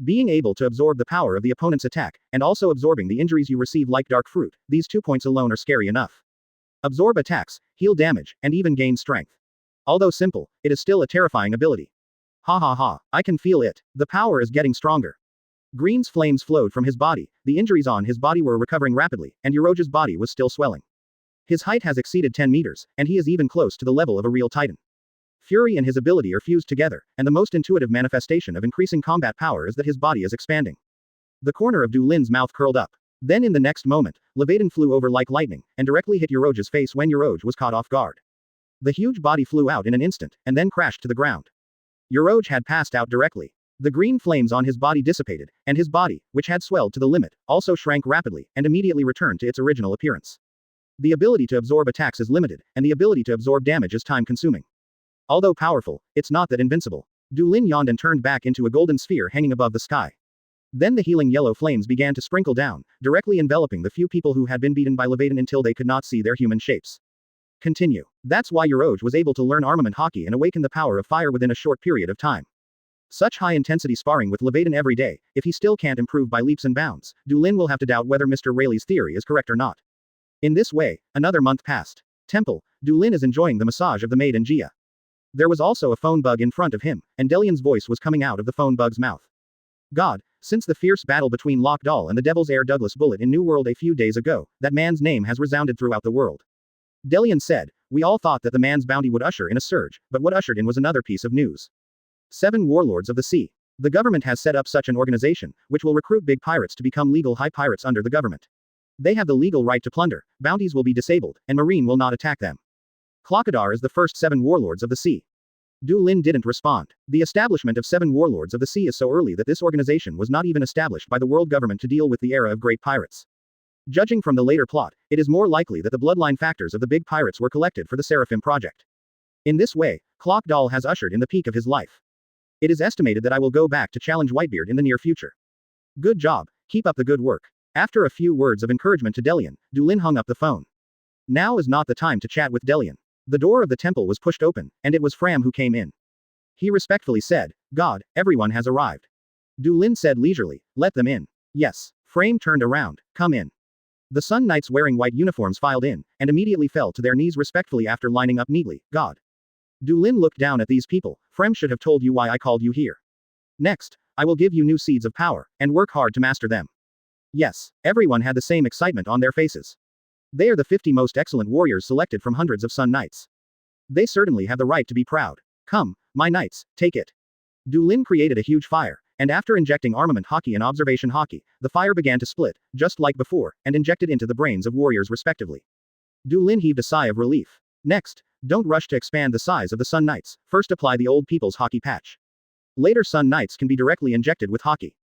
Being able to absorb the power of the opponent's attack, and also absorbing the injuries you receive like dark fruit, these 2 points alone are scary enough. Absorb attacks, heal damage, and even gain strength. Although simple, it is still a terrifying ability. Ha ha ha, I can feel it. The power is getting stronger. Green's flames flowed from his body, the injuries on his body were recovering rapidly, and Yuro's body was still swelling. His height has exceeded 10 meters, and he is even close to the level of a real titan. Fury and his ability are fused together, and the most intuitive manifestation of increasing combat power is that his body is expanding. The corner of Du Lin's mouth curled up. Then in the next moment, Levaden flew over like lightning, and directly hit Yuro's face when Yuro was caught off guard. The huge body flew out in an instant, and then crashed to the ground. Yuro had passed out directly. The green flames on his body dissipated, and his body, which had swelled to the limit, also shrank rapidly, and immediately returned to its original appearance. The ability to absorb attacks is limited, and the ability to absorb damage is time-consuming. Although powerful, it's not that invincible. Du Lin yawned and turned back into a golden sphere hanging above the sky. Then the healing yellow flames began to sprinkle down, directly enveloping the few people who had been beaten by Levaden until they could not see their human shapes. Continue. That's why Yuro was able to learn armament Haki and awaken the power of fire within a short period of time. Such high-intensity sparring with Levaden every day, if he still can't improve by leaps and bounds, Du Lin will have to doubt whether Mr. Rayleigh's theory is correct or not. In this way, another month passed. Temple, Du Lin is enjoying the massage of the maid and Jia. There was also a phone bug in front of him, and Delian's voice was coming out of the phone bug's mouth. God, since the fierce battle between Klock Doll and the Devil's Heir Douglas Bullet in New World a few days ago, that man's name has resounded throughout the world. Delian said, we all thought that the man's bounty would usher in a surge, but what ushered in was another piece of news. 7 warlords of the sea. The government has set up such an organization, which will recruit big pirates to become legal high pirates under the government. They have the legal right to plunder, bounties will be disabled, and Marine will not attack them. Klock is the first 7 warlords of the sea. Du Lin didn't respond. The establishment of 7 warlords of the sea is so early that this organization was not even established by the world government to deal with the era of great pirates. Judging from the later plot, it is more likely that the bloodline factors of the big pirates were collected for the Seraphim project. In this way, Klock Doll has ushered in the peak of his life. It is estimated that I will go back to challenge Whitebeard in the near future. Good job, keep up the good work. After a few words of encouragement to Delian, Dulin hung up the phone. Now is not the time to chat with Delian. The door of the temple was pushed open, and it was Fram who came in. He respectfully said, God, everyone has arrived. Dulin said leisurely, let them in. Yes. Frame turned around, come in. The Sun Knights wearing white uniforms filed in, and immediately fell to their knees respectfully after lining up neatly, God. Dulin looked down at these people, Frem should have told you why I called you here. Next, I will give you new seeds of power, and work hard to master them. Yes, everyone had the same excitement on their faces. They are the 50 most excellent warriors selected from hundreds of Sun Knights. They certainly have the right to be proud. Come, my knights, take it. Dulin created a huge fire, and after injecting armament Haki and observation Haki, the fire began to split, just like before, and injected into the brains of warriors respectively. Dulin heaved a sigh of relief. Next, don't rush to expand the size of the Sun Knights, first apply the old people's Haki patch. Later Sun Knights can be directly injected with Haki.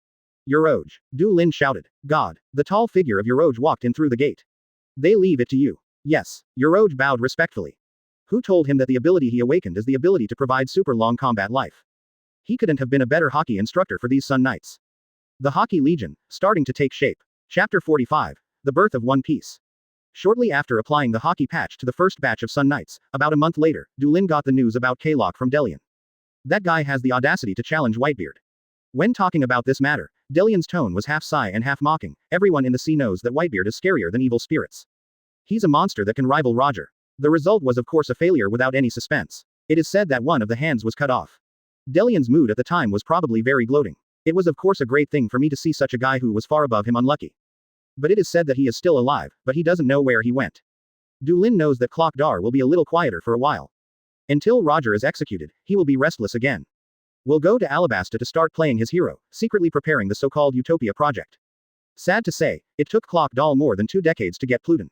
Yuro. Dulin shouted. God. The tall figure of Yuro walked in through the gate. They leave it to you. Yes. Yuro bowed respectfully. Who told him that the ability he awakened is the ability to provide super long combat life? He couldn't have been a better Haki instructor for these Sun Knights. The Haki Legion, starting to take shape. Chapter 45. The Birth of One Piece. Shortly after applying the Haki patch to the first batch of Sun Knights, about a month later, Dulin got the news about Klock from Delian. That guy has the audacity to challenge Whitebeard. When talking about this matter, Delian's tone was half sigh and half mocking. Everyone in the sea knows that Whitebeard is scarier than evil spirits. He's a monster that can rival Roger. The result was of course a failure without any suspense. It is said that one of the hands was cut off. Delian's mood at the time was probably very gloating. It was of course a great thing for me to see such a guy who was far above him unlucky. But it is said that he is still alive, but he doesn't know where he went. Dulin knows that Klock Doll will be a little quieter for a while. Until Roger is executed, he will be restless again. We'll go to Alabasta to start playing his hero, secretly preparing the so-called Utopia project. Sad to say, it took Klock Doll more than 2 decades to get Pluton.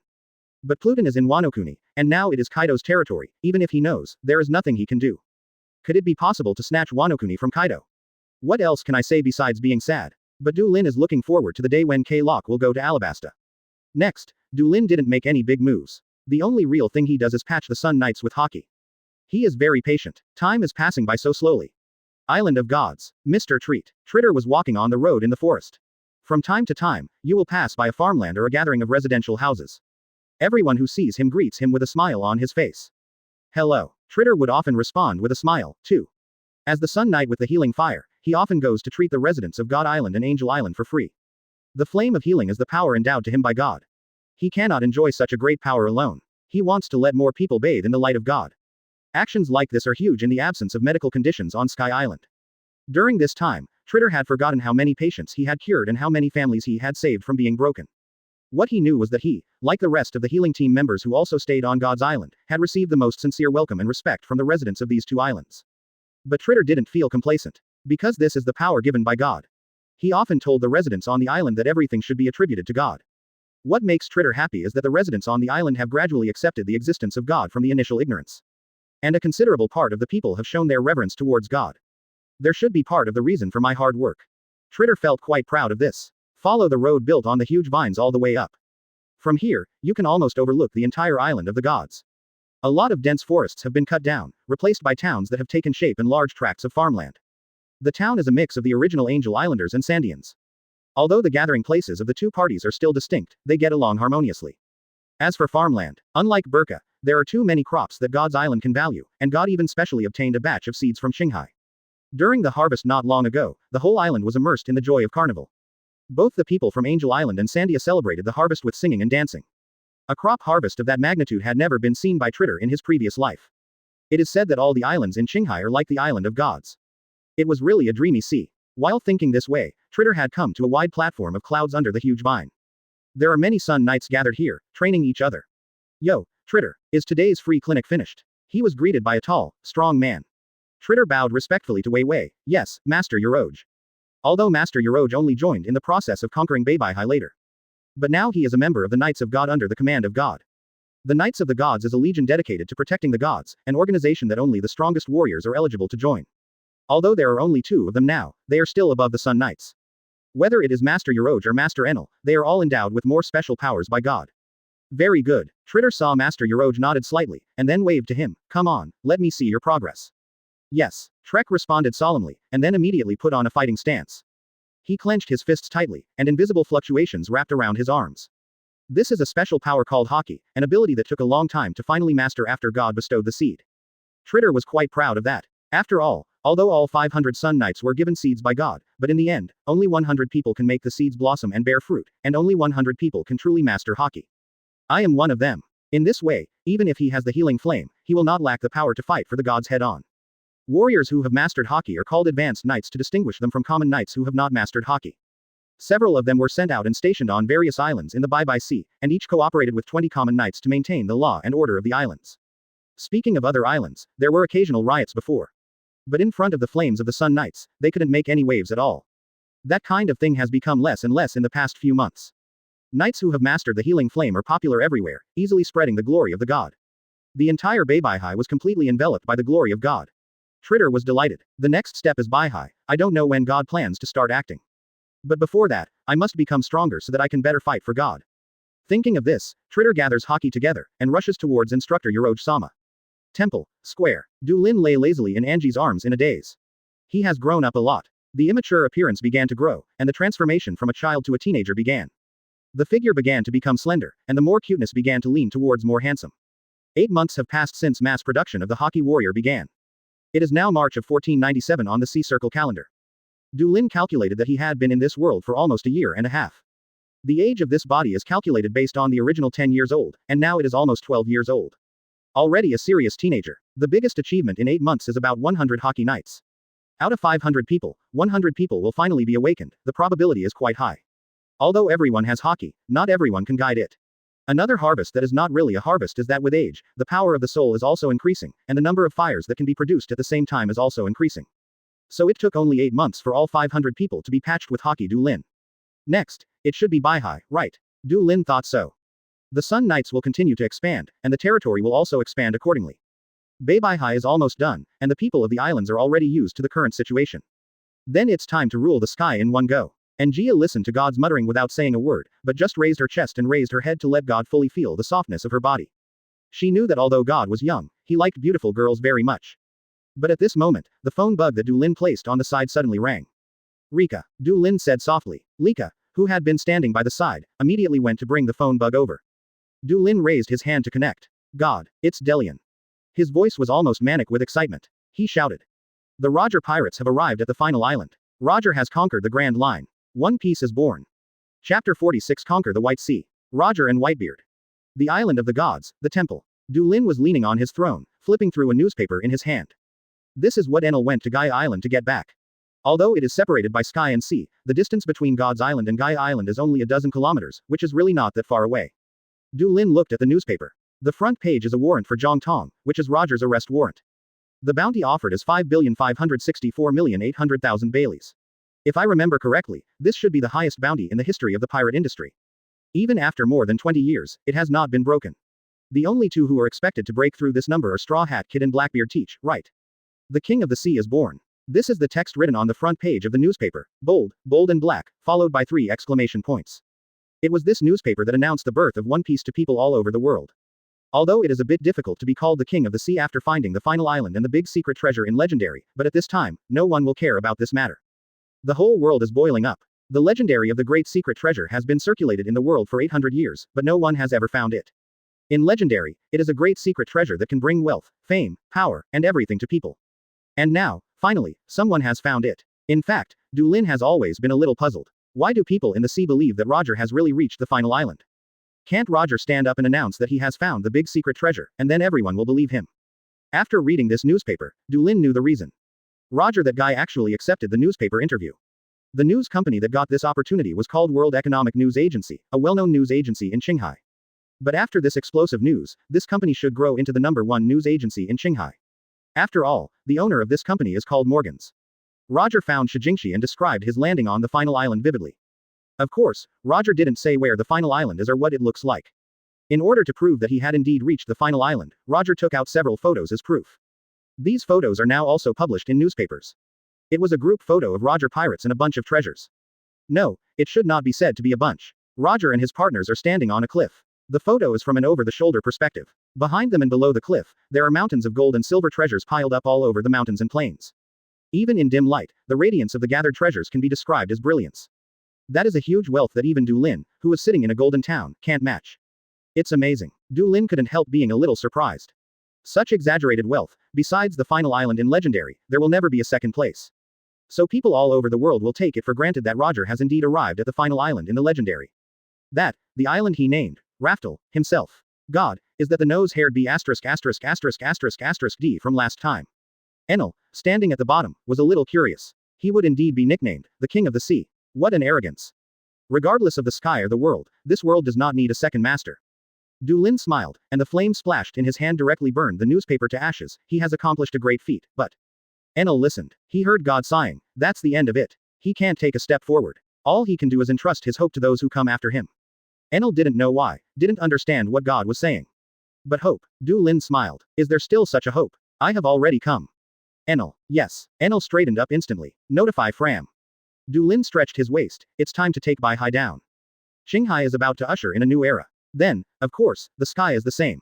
But Pluton is in Wano Kuni, and now it is Kaido's territory, even if he knows, there is nothing he can do. Could it be possible to snatch Wano Kuni from Kaido? What else can I say besides being sad? But Dulin is looking forward to the day when Klock will go to Alabasta. Next, Dulin didn't make any big moves. The only real thing he does is patch the Sun Knights with Haki. He is very patient. Time is passing by so slowly. Island of Gods. Mr. Treat. Tritter was walking on the road in the forest. From time to time, you will pass by a farmland or a gathering of residential houses. Everyone who sees him greets him with a smile on his face. Hello. Tritter would often respond with a smile, too. As the Sun Knight with the healing fire, he often goes to treat the residents of God Island and Angel Island for free. The flame of healing is the power endowed to him by God. He cannot enjoy such a great power alone. He wants to let more people bathe in the light of God. Actions like this are huge in the absence of medical conditions on Sky Island. During this time, Tritter had forgotten how many patients he had cured and how many families he had saved from being broken. What he knew was that he, like the rest of the healing team members who also stayed on God's Island, had received the most sincere welcome and respect from the residents of these 2 islands. But Tritter didn't feel complacent. Because this is the power given by God. He often told the residents on the island that everything should be attributed to God. What makes Tritter happy is that the residents on the island have gradually accepted the existence of God from the initial ignorance. And a considerable part of the people have shown their reverence towards God. There should be part of the reason for my hard work. Tritter felt quite proud of this. Follow the road built on the huge vines all the way up. From here, you can almost overlook the entire island of the gods. A lot of dense forests have been cut down, replaced by towns that have taken shape in large tracts of farmland. The town is a mix of the original Angel Islanders and Sandians. Although the gathering places of the 2 parties are still distinct, they get along harmoniously. As for farmland, unlike Burka, there are too many crops that God's Island can value, and God even specially obtained a batch of seeds from Shanghai. During the harvest not long ago, the whole island was immersed in the joy of carnival. Both the people from Angel Island and Sandia celebrated the harvest with singing and dancing. A crop harvest of that magnitude had never been seen by Tritter in his previous life. It is said that all the islands in Qinghai are like the island of gods. It was really a dreamy sea. While thinking this way, Tritter had come to a wide platform of clouds under the huge vine. There are many Sun Knights gathered here, training each other. Yo, Tritter, is today's free clinic finished? He was greeted by a tall, strong man. Tritter bowed respectfully to Wei Wei. Yes, Master Yuro. Although Master Yuro only joined in the process of conquering Beibai later. But now he is a member of the Knights of God under the command of God. The Knights of the Gods is a legion dedicated to protecting the gods, an organization that only the strongest warriors are eligible to join. Although there are only 2 of them now, they are still above the Sun Knights. Whether it is Master Yuro or Master Enel, they are all endowed with more special powers by God. Very good. Tritter saw Master Yuro nodded slightly, and then waved to him. Come on, let me see your progress. Yes. Trek responded solemnly, and then immediately put on a fighting stance. He clenched his fists tightly, and invisible fluctuations wrapped around his arms. This is a special power called Haki, an ability that took a long time to finally master after God bestowed the seed. Tritter was quite proud of that. After all, although all 500 Sun Knights were given seeds by God, but in the end, only 100 people can make the seeds blossom and bear fruit, and only 100 people can truly master Haki. I am one of them. In this way, even if he has the healing flame, he will not lack the power to fight for the gods head-on. Warriors who have mastered Haki are called advanced knights to distinguish them from common knights who have not mastered Haki. Several of them were sent out and stationed on various islands in the Bye-Bye Sea, and each cooperated with 20 common knights to maintain the law and order of the islands. Speaking of other islands, there were occasional riots before. But in front of the flames of the Sun Knights, they couldn't make any waves at all. That kind of thing has become less and less in the past few months. Knights who have mastered the healing flame are popular everywhere, easily spreading the glory of the god. The entire Bye-Bye was completely enveloped by the glory of God. Tritter was delighted. The next step is Bye-Bye. I don't know when God plans to start acting. But before that, I must become stronger so that I can better fight for God. Thinking of this, Tritter gathers Haki together, and rushes towards Instructor Yuro-sama. Temple, Square. Du Lin lay lazily in Angie's arms in a daze. He has grown up a lot. The immature appearance began to grow, and the transformation from a child to a teenager began. The figure began to become slender, and the more cuteness began to lean towards more handsome. 8 months have passed since mass production of the Haki warrior began. It is now March of 1497 on the Sea Circle calendar. Du Lin calculated that he had been in this world for almost a year and a half. The age of this body is calculated based on the original 10 years old, and now it is almost 12 years old. Already a serious teenager. The biggest achievement in 8 months is about 100 Haki Knights. Out of 500 people, 100 people will finally be awakened. The probability is quite high. Although everyone has Haki, not everyone can guide it. Another harvest that is not really a harvest is that with age, the power of the soul is also increasing, and the number of fires that can be produced at the same time is also increasing. So it took only 8 months for all 500 people to be patched with Haki Du Lin. Next, it should be Bye-Bye, right? Du Lin thought so. The Sun Knights will continue to expand, and the territory will also expand accordingly. Bye-Bye is almost done, and the people of the islands are already used to the current situation. Then it's time to rule the sky in one go. Angia listened to God's muttering without saying a word, but just raised her chest and raised her head to let God fully feel the softness of her body. She knew that although God was young, he liked beautiful girls very much. But at this moment, the phone bug that Du Lin placed on the side suddenly rang. Rika, Du Lin said softly. Nica, who had been standing by the side, immediately went to bring the phone bug over. Du Lin raised his hand to connect. God, it's Delian. His voice was almost manic with excitement. He shouted. The Roger pirates have arrived at the final island. Roger has conquered the Grand Line. One Piece is born. Chapter 46 Conquer the White Sea. Roger and Whitebeard. The Island of the Gods, the Temple. Du Lin was leaning on his throne, flipping through a newspaper in his hand. This is what Enel went to Gaia Island to get back. Although it is separated by sky and sea, the distance between God's Island and Gaia Island is only a dozen kilometers, which is really not that far away. Du Lin looked at the newspaper. The front page is a warrant for Zhong Tong, which is Roger's arrest warrant. The bounty offered is 5,564,800,000 Baileys. If I remember correctly, this should be the highest bounty in the history of the pirate industry. Even after more than 20 years, it has not been broken. The only two who are expected to break through this number are Straw Hat Kid and Blackbeard Teach, right? The King of the Sea is born. This is the text written on the front page of the newspaper, bold, bold and black, followed by 3 exclamation points. It was this newspaper that announced the birth of One Piece to people all over the world. Although it is a bit difficult to be called the King of the Sea after finding the final island and the big secret treasure in Legendary, but at this time, no one will care about this matter. The whole world is boiling up. The legendary of the great secret treasure has been circulated in the world for 800 years, but no one has ever found it. In Legendary, it is a great secret treasure that can bring wealth, fame, power, and everything to people. And now, finally, someone has found it. In fact, Du Lin has always been a little puzzled. Why do people in the sea believe that Roger has really reached the final island? Can't Roger stand up and announce that he has found the big secret treasure, and then everyone will believe him? After reading this newspaper, Du Lin knew the reason. Roger, that guy actually accepted the newspaper interview. The news company that got this opportunity was called World Economic News Agency, a well-known news agency in Shanghai. But after this explosive news, this company should grow into the #1 news agency in Shanghai. After all, the owner of this company is called Morgans. Roger found Shijingshi and described his landing on the final island vividly. Of course, Roger didn't say where the final island is or what it looks like. In order to prove that he had indeed reached the final island, Roger took out several photos as proof. These photos are now also published in newspapers. It was a group photo of Roger pirates and a bunch of treasures. No, it should not be said to be a bunch. Roger and his partners are standing on a cliff. The photo is from an over-the-shoulder perspective. Behind them and below the cliff, there are mountains of gold and silver treasures piled up all over the mountains and plains. Even in dim light, the radiance of the gathered treasures can be described as brilliance. That is a huge wealth that even Du Lin, who is sitting in a golden town, can't match. It's amazing. Du Lin couldn't help being a little surprised. Such exaggerated wealth, besides the final island in Legendary, there will never be a second place. So people all over the world will take it for granted that Roger has indeed arrived at the final island in the Legendary. That, the island he named, Raftel, himself. God, is that the nose-haired B*********** D from last time. Enel, standing at the bottom, was a little curious. He would indeed be nicknamed, the King of the Sea. What an arrogance. Regardless of the sky or the world, this world does not need a second master. Du Lin smiled, and the flame splashed in his hand directly burned the newspaper to ashes. He has accomplished a great feat, but... Enel listened. He heard God sighing. That's the end of it. He can't take a step forward. All he can do is entrust his hope to those who come after him. Enel didn't know why, didn't understand what God was saying. But hope. Du Lin smiled. Is there still such a hope? I have already come. Enel. Yes. Enel straightened up instantly. Notify Fram. Du Lin stretched his waist. It's time to take Bai Hai down. Qinghai is about to usher in a new era. Then, of course, the sky is the same.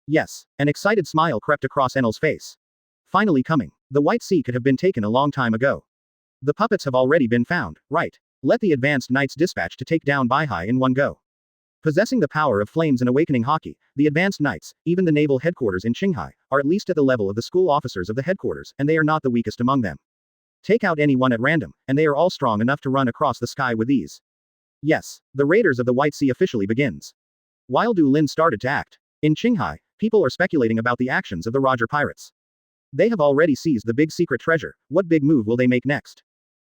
Yes. An excited smile crept across Enel's face. Finally coming. The White Sea could have been taken a long time ago. The puppets have already been found, right? Let the advanced knights dispatch to take down Bai Hai in one go. Possessing the power of flames and awakening Haki, the advanced knights, even the naval headquarters in Qinghai, are at least at the level of the school officers of the headquarters, and they are not the weakest among them. Take out any one at random, and they are all strong enough to run across the sky with ease. Yes, the Raiders of the White Sea officially begins. While Du Lin started to act. In Qinghai, people are speculating about the actions of the Roger pirates. They have already seized the big secret treasure. What big move will they make next?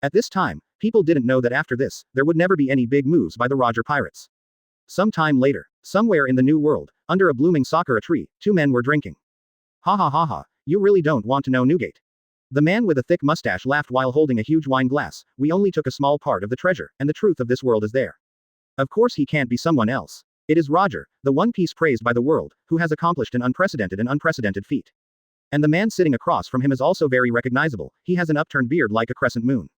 At this time, people didn't know that after this, there would never be any big moves by the Roger pirates. Some time later, somewhere in the New World, under a blooming sakura tree, two men were drinking. Ha ha ha ha, you really don't want to know Newgate. The man with a thick mustache laughed while holding a huge wine glass. We only took a small part of the treasure, and the truth of this world is there. Of course he can't be someone else. It is Roger, the One Piece praised by the world, who has accomplished an unprecedented feat. And the man sitting across from him is also very recognizable. He has an upturned beard like a crescent moon.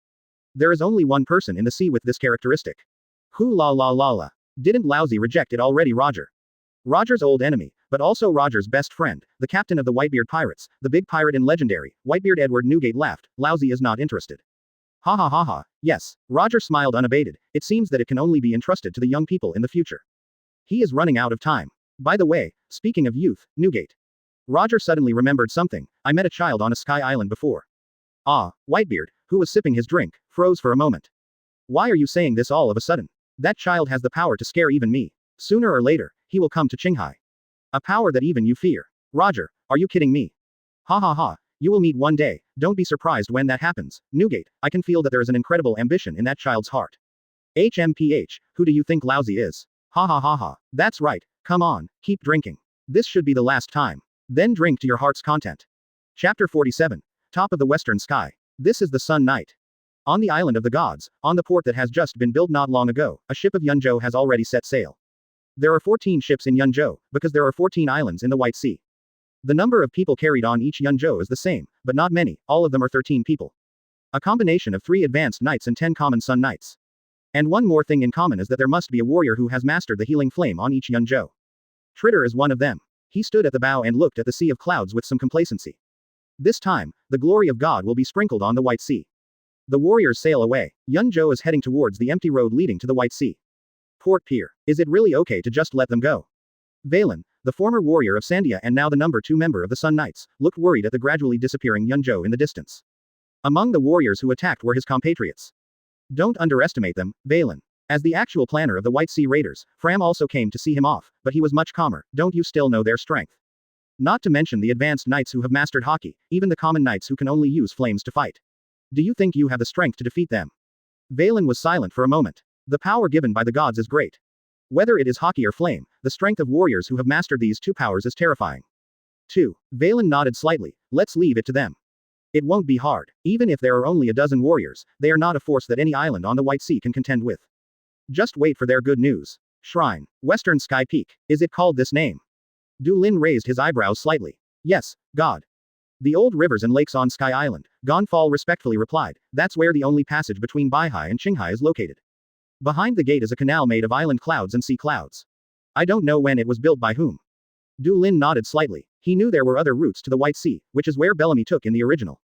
There is only one person in the sea with this characteristic. Who la la la la. Didn't Lousy reject it already? Roger. Roger's old enemy, but also Roger's best friend, the captain of the Whitebeard pirates, the big pirate in Legendary, Whitebeard. Edward Newgate laughed. Lousy is not interested. Ha ha ha ha, yes. Roger smiled unabated. It seems that it can only be entrusted to the young people in the future. He is running out of time. By the way, speaking of youth, Newgate. Roger suddenly remembered something. I met a child on a sky island before. Ah, Whitebeard, who was sipping his drink, froze for a moment. Why are you saying this all of a sudden? That child has the power to scare even me. Sooner or later, he will come to Qinghai. A power that even you fear. Roger, are you kidding me? Ha ha ha, you will meet one day. Don't be surprised when that happens. Newgate, I can feel that there is an incredible ambition in that child's heart. HMPH, who do you think Lousy is? Ha ha ha ha, that's right. Come on, keep drinking. This should be the last time. Then drink to your heart's content. Chapter 47. Top of the Western Sky. This is the Sun Night. On the island of the gods, on the port that has just been built not long ago, a ship of Yunzhou has already set sail. There are 14 ships in Yunzhou, because there are 14 islands in the White Sea. The number of people carried on each Yunzhou is the same, but not many, all of them are 13 people. A combination of 3 advanced knights and 10 common Sun Knights. And one more thing in common is that there must be a warrior who has mastered the healing flame on each Yunzhou. Tritter is one of them. He stood at the bow and looked at the sea of clouds with some complacency. This time, the glory of God will be sprinkled on the White Sea. The warriors sail away. Yunzhou is heading towards the empty road leading to the White Sea. Port Pier. Is it really okay to just let them go? Valen, the former warrior of Sandia and now the number 2 member of the Sun Knights, looked worried at the gradually disappearing Yunzhou in the distance. Among the warriors who attacked were his compatriots. Don't underestimate them, Valen. As the actual planner of the White Sea Raiders, Fram also came to see him off, but he was much calmer. Don't you still know their strength? Not to mention the advanced knights who have mastered Haki, even the common knights who can only use flames to fight. Do you think you have the strength to defeat them? Valen was silent for a moment. The power given by the gods is great. Whether it is Haki or flame, the strength of warriors who have mastered these 2 powers is terrifying. 2. Valen nodded slightly. Let's leave it to them. It won't be hard. Even if there are only a dozen warriors, they are not a force that any island on the White Sea can contend with. Just wait for their good news. Shrine. Western Sky Peak. Is it called this name? Du Lin raised his eyebrows slightly. Yes, God. The old rivers and lakes on Sky Island, Gonfall respectfully replied. That's where the only passage between Baihai and Qinghai is located. Behind the gate is a canal made of island clouds and sea clouds. I don't know when it was built by whom. Du Lin nodded slightly. He knew there were other routes to the White Sea, which is where Bellamy took in the original.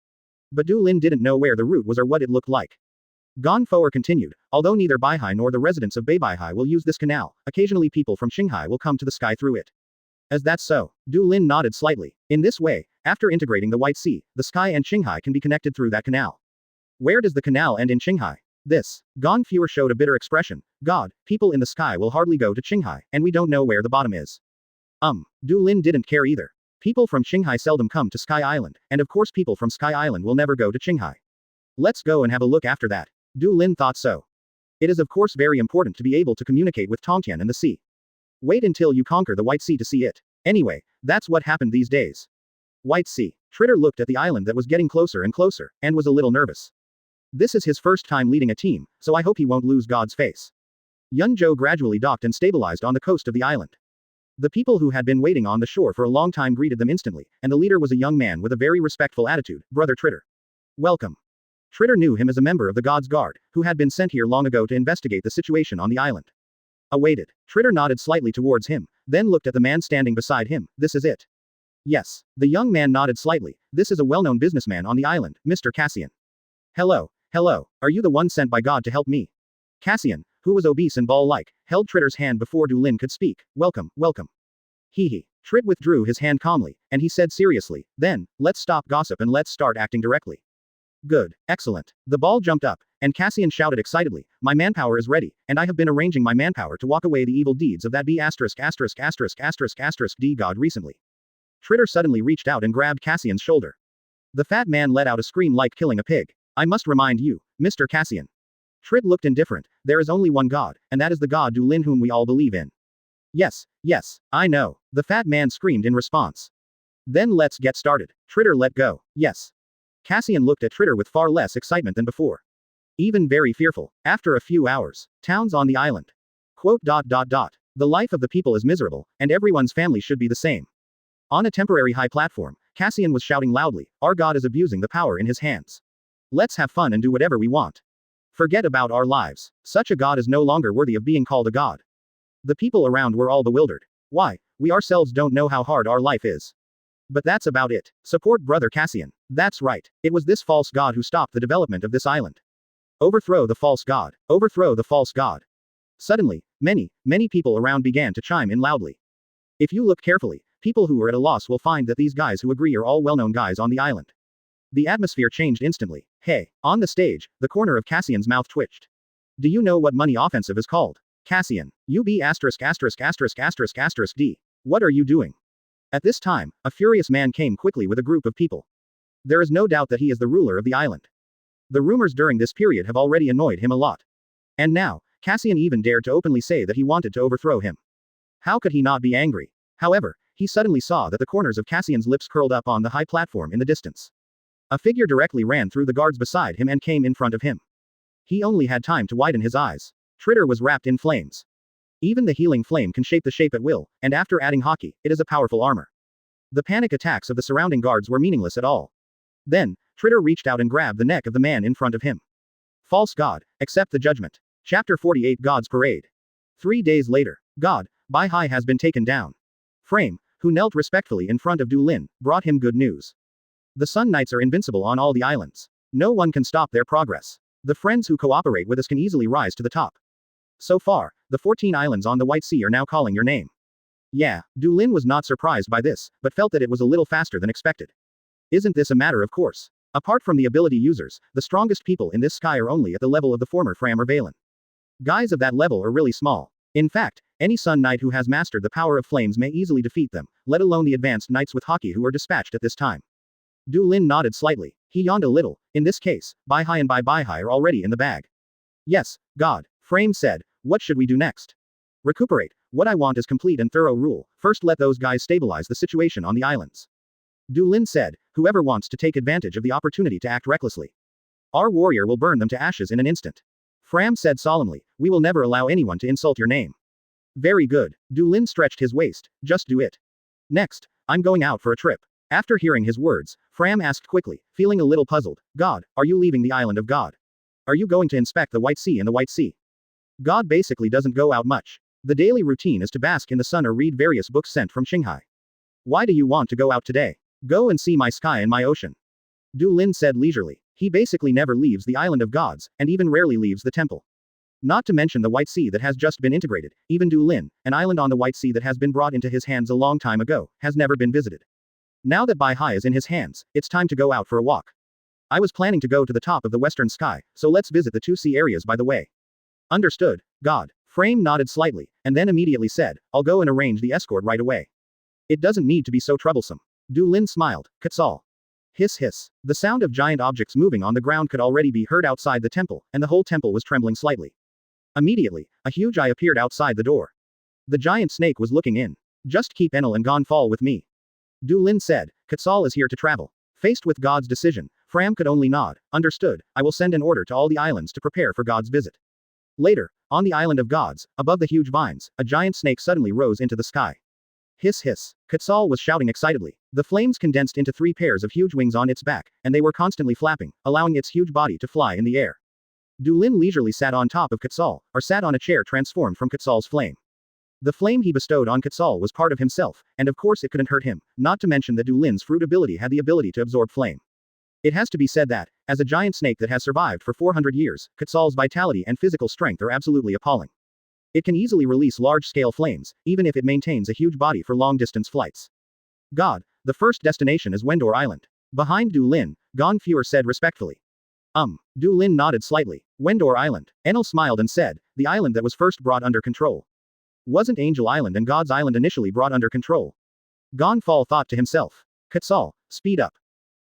But Du Lin didn't know where the route was or what it looked like. Gon Foer continued, although neither Baihai nor the residents of Baihai will use this canal, occasionally people from Qinghai will come to the sky through it. As that's so, Du Lin nodded slightly. In this way, after integrating the White Sea, the sky and Qinghai can be connected through that canal. Where does the canal end in Qinghai? This. Gon Foer showed a bitter expression. God, people in the sky will hardly go to Qinghai, and we don't know where the bottom is. Du Lin didn't care either. People from Qinghai seldom come to Sky Island, and of course people from Sky Island will never go to Qinghai. Let's go and have a look after that. Du Lin thought so. It is of course very important to be able to communicate with Tongtian and the sea. Wait until you conquer the White Sea to see it. Anyway, that's what happened these days. White Sea. Tritter looked at the island that was getting closer and closer, and was a little nervous. This is his first time leading a team, so I hope he won't lose God's face. Yun Zhou gradually docked and stabilized on the coast of the island. The people who had been waiting on the shore for a long time greeted them instantly, and the leader was a young man with a very respectful attitude, Brother Tritter. Welcome. Tritter knew him as a member of the God's Guard, who had been sent here long ago to investigate the situation on the island. Awaited. Tritter nodded slightly towards him, then looked at the man standing beside him. This is it. Yes. The young man nodded slightly. This is a well-known businessman on the island, Mr. Cassian. Hello. Hello. Are you the one sent by God to help me? Cassian, who was obese and ball-like, held Tritter's hand before Du Lin could speak. Welcome, welcome. Hee. Tritt withdrew his hand calmly, and he said seriously, then, let's stop gossip and let's start acting directly. Good. Excellent. The ball jumped up, and Cassian shouted excitedly, my manpower is ready, and I have been arranging my manpower to walk away the evil deeds of that B********** D god recently. Tritter suddenly reached out and grabbed Cassian's shoulder. The fat man let out a scream like killing a pig. I must remind you, Mr. Cassian. Tritt looked indifferent. There is only one God, and that is the God Du Lin whom we all believe in. Yes, I know. The fat man screamed in response. Then let's get started. Tritter let go. Yes. Cassian looked at Tritter with far less excitement than before. Even very fearful. After a few hours. Towns on the island. Quote. The life of the people is miserable, and everyone's family should be the same. On a temporary high platform, Cassian was shouting loudly, our God is abusing the power in his hands. Let's have fun and do whatever we want. Forget about our lives. Such a god is no longer worthy of being called a god. The people around were all bewildered. Why, we ourselves don't know how hard our life is. But that's about it. Support Brother Cassian. That's right. It was this false god who stopped the development of this island. Overthrow the false god. Overthrow the false god. Suddenly, many people around began to chime in loudly. If you look carefully, people who are at a loss will find that these guys who agree are all well-known guys on the island. The atmosphere changed instantly. Hey, on the stage, the corner of Cassian's mouth twitched. Do you know what money offensive is called? Cassian. UB***********D. What are you doing? At this time, a furious man came quickly with a group of people. There is no doubt that he is the ruler of the island. The rumors during this period have already annoyed him a lot. And now, Cassian even dared to openly say that he wanted to overthrow him. How could he not be angry? However, he suddenly saw that the corners of Cassian's lips curled up on the high platform in the distance. A figure directly ran through the guards beside him and came in front of him. He only had time to widen his eyes. Tritter was wrapped in flames. Even the healing flame can shape the shape at will, and after adding Haki, it is a powerful armor. The panic attacks of the surrounding guards were meaningless at all. Then, Tritter reached out and grabbed the neck of the man in front of him. False God, accept the judgment. Chapter 48 God's Parade. 3 days later, God, Baihai has been taken down. Frame, who knelt respectfully in front of Du Lin, brought him good news. The Sun Knights are invincible on all the islands. No one can stop their progress. The friends who cooperate with us can easily rise to the top. So far, the 14 islands on the White Sea are now calling your name. Yeah, Du Lin was not surprised by this, but felt that it was a little faster than expected. Isn't this a matter of course? Apart from the ability users, the strongest people in this sky are only at the level of the former Fram or Valen. Guys of that level are really small. In fact, any Sun Knight who has mastered the power of flames may easily defeat them, let alone the advanced knights with Haki who are dispatched at this time. Du Lin nodded slightly. He yawned a little. In this case, Baihai and Baihai are already in the bag. Yes, God. Frame said, what should we do next? Recuperate. What I want is complete and thorough rule. First let those guys stabilize the situation on the islands. Du Lin said, whoever wants to take advantage of the opportunity to act recklessly. Our warrior will burn them to ashes in an instant. Fram said solemnly, we will never allow anyone to insult your name. Very good. Du Lin stretched his waist, just do it. Next, I'm going out for a trip. After hearing his words, Fram asked quickly, feeling a little puzzled, God, are you leaving the island of God? Are you going to inspect the White Sea and the White Sea? God basically doesn't go out much. The daily routine is to bask in the sun or read various books sent from Shanghai. Why do you want to go out today? Go and see my sky and my ocean. Du Lin said leisurely. He basically never leaves the island of gods, and even rarely leaves the temple. Not to mention the White Sea that has just been integrated, even Du Lin, an island on the White Sea that has been brought into his hands a long time ago, has never been visited. Now that Bai Hai is in his hands, it's time to go out for a walk. I was planning to go to the top of the western sky, so let's visit the 2 sea areas by the way. Understood, God. Frame nodded slightly, and then immediately said, I'll go and arrange the escort right away. It doesn't need to be so troublesome. Du Lin smiled. Quetzal. Hiss hiss. The sound of giant objects moving on the ground could already be heard outside the temple, and the whole temple was trembling slightly. Immediately, a huge eye appeared outside the door. The giant snake was looking in. Just keep Enel and Gonfall with me. Du Lin said, Quetzal is here to travel. Faced with God's decision, Fram could only nod. Understood, I will send an order to all the islands to prepare for God's visit. Later, on the island of gods, above the huge vines, a giant snake suddenly rose into the sky. Hiss hiss. Quetzal was shouting excitedly. The flames condensed into 3 pairs of huge wings on its back, and they were constantly flapping, allowing its huge body to fly in the air. Du Lin leisurely sat on top of Quetzal, or sat on a chair transformed from Quetzal's flame. The flame he bestowed on Quetzal was part of himself, and of course it couldn't hurt him, not to mention that Du Lin's fruit ability had the ability to absorb flame. It has to be said that, as a giant snake that has survived for 400 years, Quetzal's vitality and physical strength are absolutely appalling. It can easily release large-scale flames, even if it maintains a huge body for long-distance flights. God, the first destination is Wenduo Island. Behind Du Lin, Gonfeur said respectfully. Du Lin nodded slightly. Wenduo Island. Enel smiled and said, the island that was first brought under control. Wasn't Angel Island and God's Island initially brought under control? Gonfall thought to himself. Quetzal, speed up.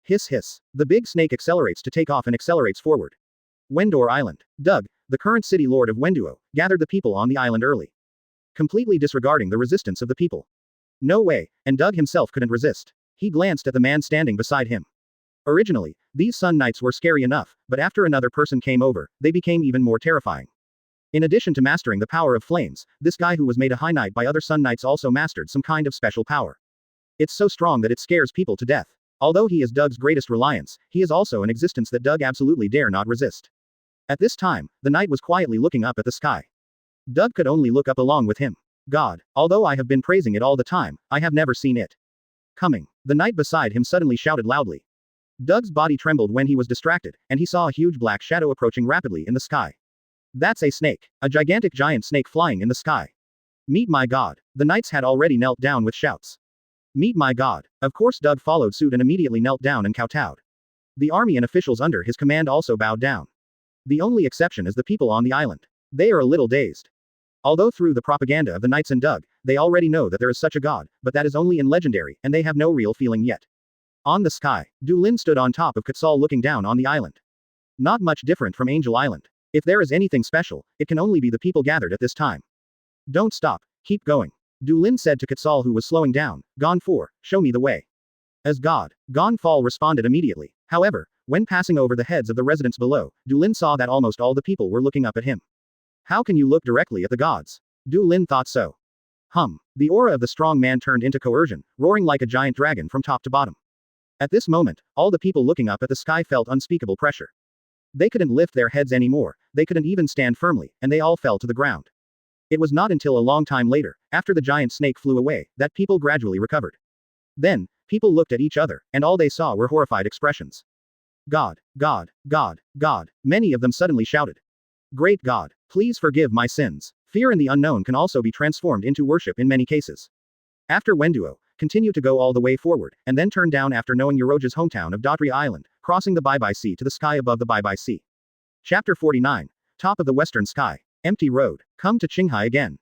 Hiss hiss. The big snake accelerates to take off and accelerates forward. Wenduo Island. Doug, the current city lord of Wenduo, gathered the people on the island early. Completely disregarding the resistance of the people. No way, and Doug himself couldn't resist. He glanced at the man standing beside him. Originally, these Sun Knights were scary enough, but after another person came over, they became even more terrifying. In addition to mastering the power of flames, this guy who was made a High Knight by other Sun Knights also mastered some kind of special power. It's so strong that it scares people to death. Although he is Doug's greatest reliance, he is also an existence that Doug absolutely dare not resist. At this time, the knight was quietly looking up at the sky. Doug could only look up along with him. God, although I have been praising it all the time, I have never seen it coming. The knight beside him suddenly shouted loudly. Doug's body trembled when he was distracted, and he saw a huge black shadow approaching rapidly in the sky. That's a snake. A gigantic giant snake flying in the sky. Meet my god. The knights had already knelt down with shouts. Meet my god. Of course Doug followed suit and immediately knelt down and kowtowed. The army and officials under his command also bowed down. The only exception is the people on the island. They are a little dazed. Although through the propaganda of the knights and Doug, they already know that there is such a god, but that is only in legendary, and they have no real feeling yet. On the sky, Du Lin stood on top of Quetzal looking down on the island. Not much different from Angel Island. If there is anything special, it can only be the people gathered at this time. Don't stop, keep going. Du Lin said to Quetzal who was slowing down, Gonfall, show me the way. As God, Gonfall responded immediately. However, when passing over the heads of the residents below, Du Lin saw that almost all the people were looking up at him. How can you look directly at the gods? Du Lin thought so. The aura of the strong man turned into coercion, roaring like a giant dragon from top to bottom. At this moment, all the people looking up at the sky felt unspeakable pressure. They couldn't lift their heads anymore, they couldn't even stand firmly, and they all fell to the ground. It was not until a long time later, after the giant snake flew away, that people gradually recovered. Then, people looked at each other, and all they saw were horrified expressions. God, God, God, God, many of them suddenly shouted. Great God, please forgive my sins. Fear in the unknown can also be transformed into worship in many cases. After Wenduo, continue to go all the way forward, and then turn down after knowing Yoroja's hometown of Dotria Island, crossing the Bye Bye Sea to the sky above the Bye Bye Sea. Chapter 49. Top of the Western Sky. Empty road. Come to Qinghai again.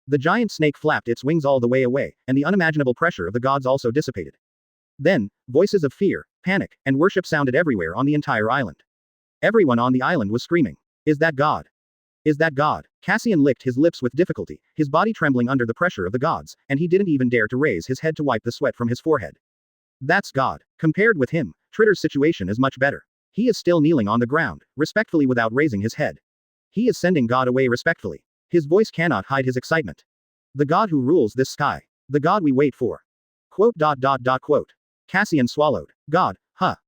The giant snake flapped its wings all the way away, and the unimaginable pressure of the gods also dissipated. Then, voices of fear, panic, and worship sounded everywhere on the entire island. Everyone on the island was screaming. Is that God? Is that God? Cassian licked his lips with difficulty, his body trembling under the pressure of the gods, and he didn't even dare to raise his head to wipe the sweat from his forehead. That's God. Compared with him, Tritter's situation is much better. He is still kneeling on the ground, respectfully without raising his head. He is sending God away respectfully. His voice cannot hide his excitement. The God who rules this sky. The God we wait for. Quote. Cassian swallowed. God,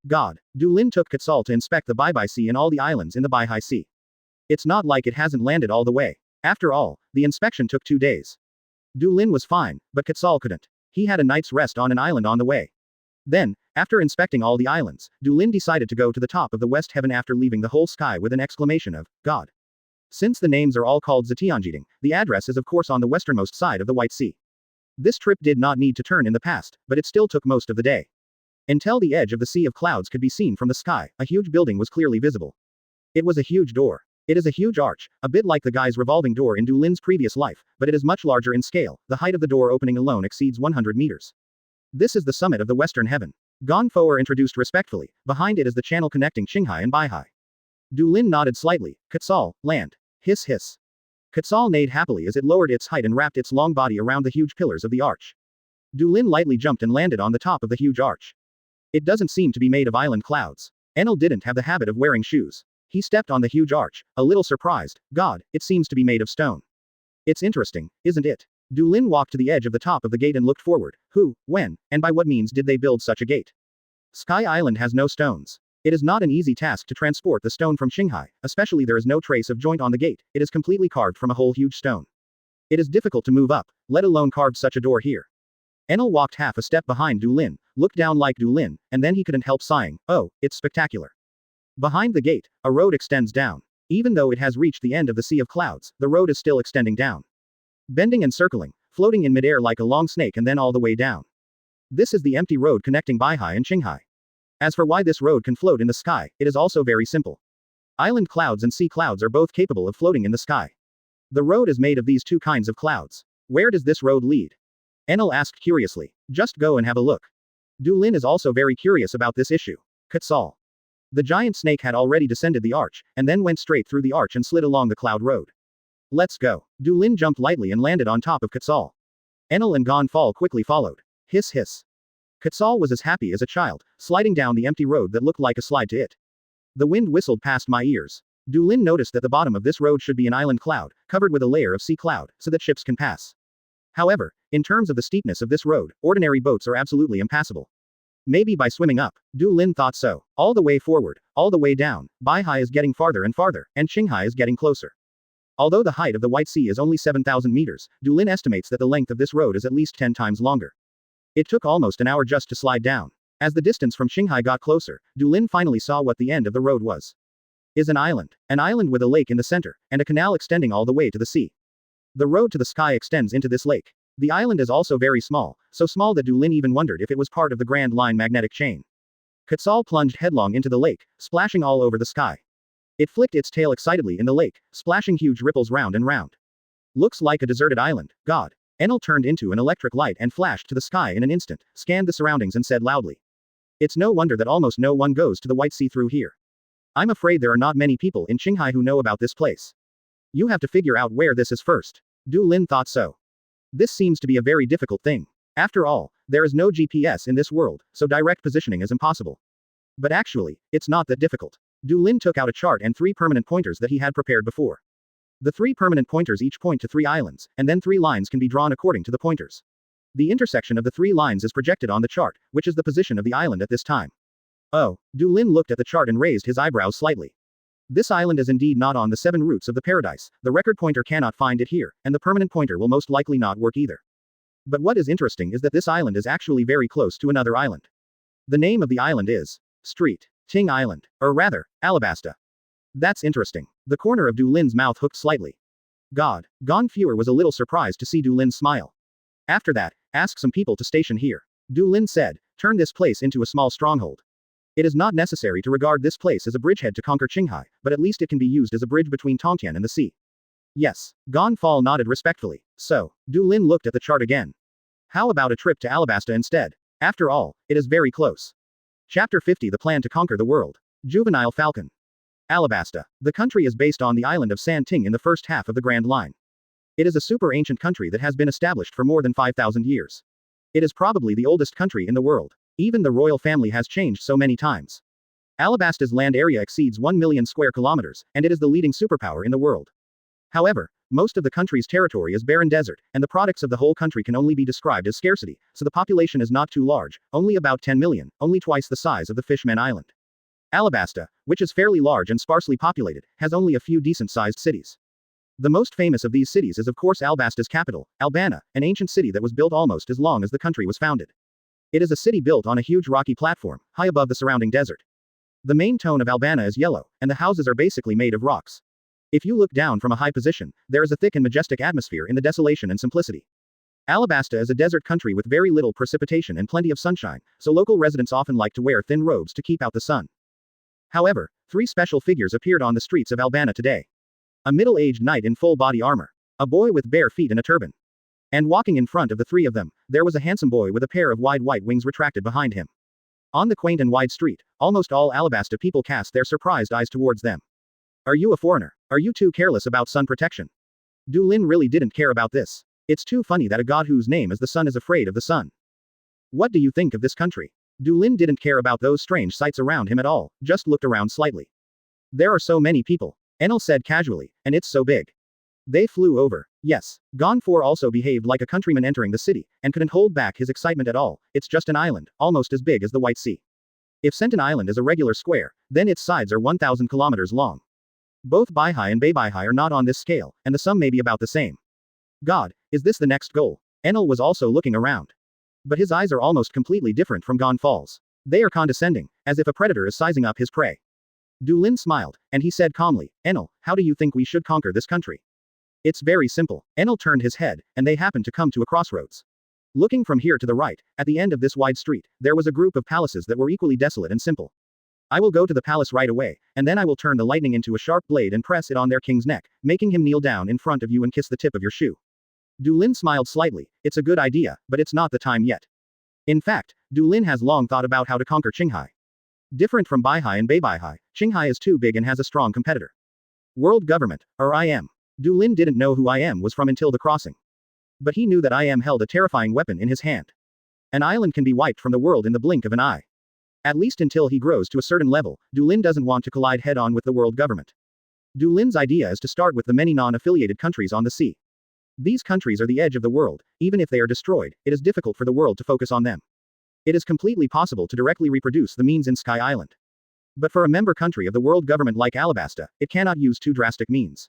God. Du Lin took Quetzal to inspect the Bye Bye Sea and all the islands in the Bye Hai Sea. It's not like it hasn't landed all the way. After all, the inspection took 2 days. Du Lin was fine, but Quetzal couldn't. He had a night's rest on an island on the way. Then, after inspecting all the islands, Du Lin decided to go to the top of the west heaven after leaving the whole sky with an exclamation of, God. Since the names are all called Zetianjiding, the address is of course on the westernmost side of the White Sea. This trip did not need to turn in the past, but it still took most of the day. Until the edge of the sea of clouds could be seen from the sky, a huge building was clearly visible. It was a huge door. It is a huge arch, a bit like the guy's revolving door in Du Lin's previous life, but it is much larger in scale. The height of the door opening alone exceeds 100 meters. This is the summit of the western heaven. Gonfo are introduced respectfully. Behind it is the channel connecting Qinghai and Baihai. Du Lin nodded slightly. Quetzal, land. Hiss hiss. Quetzal neighed happily as it lowered its height and wrapped its long body around the huge pillars of the arch. Du Lin lightly jumped and landed on the top of the huge arch. It doesn't seem to be made of island clouds. Enel didn't have the habit of wearing shoes. He stepped on the huge arch, a little surprised. God, it seems to be made of stone. It's interesting, isn't it? Du Lin walked to the edge of the top of the gate and looked forward. Who, when, and by what means did they build such a gate? Sky Island has no stones. It is not an easy task to transport the stone from Qinghai, especially there is no trace of joint on the gate. It is completely carved from a whole huge stone. It is difficult to move up, let alone carve such a door here. Enel walked half a step behind Du Lin, looked down like Du Lin, and then he couldn't help sighing. Oh, it's spectacular. Behind the gate, a road extends down. Even though it has reached the end of the sea of clouds, the road is still extending down. Bending and circling, floating in midair like a long snake and then all the way down. This is the empty road connecting Baihai and Qinghai. As for why this road can float in the sky, it is also very simple. Island clouds and sea clouds are both capable of floating in the sky. The road is made of these two kinds of clouds. Where does this road lead? Enel asked curiously. Just go and have a look. Du Lin is also very curious about this issue. Quetzal. The giant snake had already descended the arch, and then went straight through the arch and slid along the cloud road. Let's go. Du Lin jumped lightly and landed on top of Quetzal. Enel and Gonfal quickly followed. Hiss hiss. Quetzal was as happy as a child, sliding down the empty road that looked like a slide to it. The wind whistled past my ears. Du Lin noticed that the bottom of this road should be an island cloud, covered with a layer of sea cloud, so that ships can pass. However, in terms of the steepness of this road, ordinary boats are absolutely impassable. Maybe by swimming up. Du Lin thought so. All the way forward, all the way down, Baihai is getting farther and farther, and Qinghai is getting closer. Although the height of the White Sea is only 7,000 meters, Du Lin estimates that the length of this road is at least 10 times longer. It took almost an hour just to slide down. As the distance from Qinghai got closer, Du Lin finally saw what the end of the road was. Is an island. An island with a lake in the center, and a canal extending all the way to the sea. The road to the sky extends into this lake. The island is also very small, so small that Du Lin even wondered if it was part of the Grand Line magnetic chain. Quetzal plunged headlong into the lake, splashing all over the sky. It flicked its tail excitedly in the lake, splashing huge ripples round and round. Looks like a deserted island. God. Enel turned into an electric light and flashed to the sky in an instant, scanned the surroundings and said loudly. It's no wonder that almost no one goes to the White Sea through here. I'm afraid there are not many people in Qinghai who know about this place. You have to figure out where this is first. Du Lin thought so. This seems to be a very difficult thing. After all, there is no GPS in this world, so direct positioning is impossible. But actually, it's not that difficult. Du Lin took out a chart and 3 permanent pointers that he had prepared before. The 3 permanent pointers each point to 3 islands, and then 3 lines can be drawn according to the pointers. The intersection of the 3 lines is projected on the chart, which is the position of the island at this time. Oh, Du Lin looked at the chart and raised his eyebrows slightly. This island is indeed not on the 7 roots of the paradise, the record pointer cannot find it here, and the permanent pointer will most likely not work either. But what is interesting is that this island is actually very close to another island. The name of the island is Street Ting Island, or rather, Alabasta. That's interesting. The corner of Du Lin's mouth hooked slightly. God. Gonfeuer was a little surprised to see Du Lin smile. After that, ask some people to station here. Du Lin said, turn this place into a small stronghold. It is not necessary to regard this place as a bridgehead to conquer Qinghai, but at least it can be used as a bridge between Tongtian and the sea. Yes. Gonfal nodded respectfully. So, Du Lin looked at the chart again. How about a trip to Alabasta instead? After all, it is very close. Chapter 50 The Plan to Conquer the World. Juvenile Falcon. Alabasta. The country is based on the island of San Ting in the first half of the Grand Line. It is a super ancient country that has been established for more than 5,000 years. It is probably the oldest country in the world. Even the royal family has changed so many times. Alabasta's land area exceeds 1 million square kilometers, and it is the leading superpower in the world. However, most of the country's territory is barren desert, and the products of the whole country can only be described as scarcity, so the population is not too large, only about 10 million, only twice the size of the Fishman Island. Alabasta, which is fairly large and sparsely populated, has only a few decent-sized cities. The most famous of these cities is of course Alabasta's capital, Albana, an ancient city that was built almost as long as the country was founded. It is a city built on a huge rocky platform, high above the surrounding desert. The main tone of Albana is yellow, and the houses are basically made of rocks. If you look down from a high position, there is a thick and majestic atmosphere in the desolation and simplicity. Alabasta is a desert country with very little precipitation and plenty of sunshine, so local residents often like to wear thin robes to keep out the sun. However, 3 special figures appeared on the streets of Albana today. A middle-aged knight in full body armor. A boy with bare feet and a turban. And walking in front of the 3 of them, there was a handsome boy with a pair of wide white wings retracted behind him. On the quaint and wide street, almost all Alabasta people cast their surprised eyes towards them. Are you a foreigner? Are you too careless about sun protection? Du Lin really didn't care about this. It's too funny that a god whose name is the sun is afraid of the sun. What do you think of this country? Du Lin didn't care about those strange sights around him at all, just looked around slightly. There are so many people, Enel said casually, and it's so big. They flew over. Yes. Gonfor also behaved like a countryman entering the city, and couldn't hold back his excitement at all. It's just an island, almost as big as the White Sea. If Senten Island is a regular square, then its sides are 1,000 kilometers long. Both Baihai and Baibihai are not on this scale, and the sum may be about the same. God, is this the next goal? Enel was also looking around. But his eyes are almost completely different from Gonfal's. They are condescending, as if a predator is sizing up his prey. Du Lin smiled, and he said calmly, Enel, how do you think we should conquer this country? It's very simple. Enel turned his head, and they happened to come to a crossroads. Looking from here to the right, at the end of this wide street, there was a group of palaces that were equally desolate and simple. I will go to the palace right away, and then I will turn the lightning into a sharp blade and press it on their king's neck, making him kneel down in front of you and kiss the tip of your shoe. Du Lin smiled slightly. It's a good idea, but it's not the time yet. In fact, Du Lin has long thought about how to conquer Qinghai. Different from Baihai and Baibihai, Qinghai is too big and has a strong competitor. World government, or IM. Du Lin didn't know who IM was from until the crossing. But he knew that IM held a terrifying weapon in his hand. An island can be wiped from the world in the blink of an eye. At least until he grows to a certain level, Du Lin doesn't want to collide head-on with the world government. Du Lin's idea is to start with the many non-affiliated countries on the sea. These countries are the edge of the world. Even if they are destroyed, it is difficult for the world to focus on them. It is completely possible to directly reproduce the means in Sky Island. But for a member country of the world government like Alabasta, it cannot use too drastic means.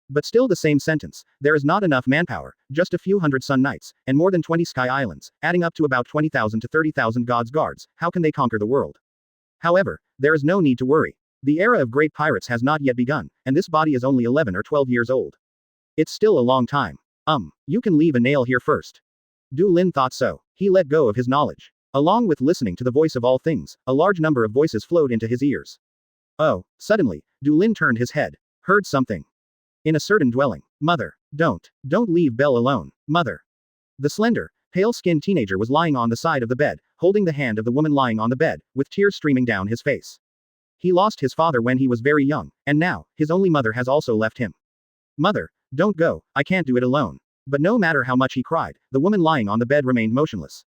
But still the same sentence, there is not enough manpower, just a few hundred Sun Knights, and more than 20 Sky Islands, adding up to about 20,000 to 30,000 God's Guards, how can they conquer the world? However, there is no need to worry. The era of great pirates has not yet begun, and this body is only 11 or 12 years old. It's still a long time. You can leave a nail here first. Du Lin thought so. He let go of his knowledge. Along with listening to the voice of all things, a large number of voices flowed into his ears. Oh, suddenly, Du Lin turned his head. Heard something. In a certain dwelling. Mother. Don't leave Belle alone, mother. The slender, pale-skinned teenager was lying on the side of the bed, holding the hand of the woman lying on the bed, with tears streaming down his face. He lost his father when he was very young, and now, his only mother has also left him. Mother, don't go, I can't do it alone. But no matter how much he cried, the woman lying on the bed remained motionless.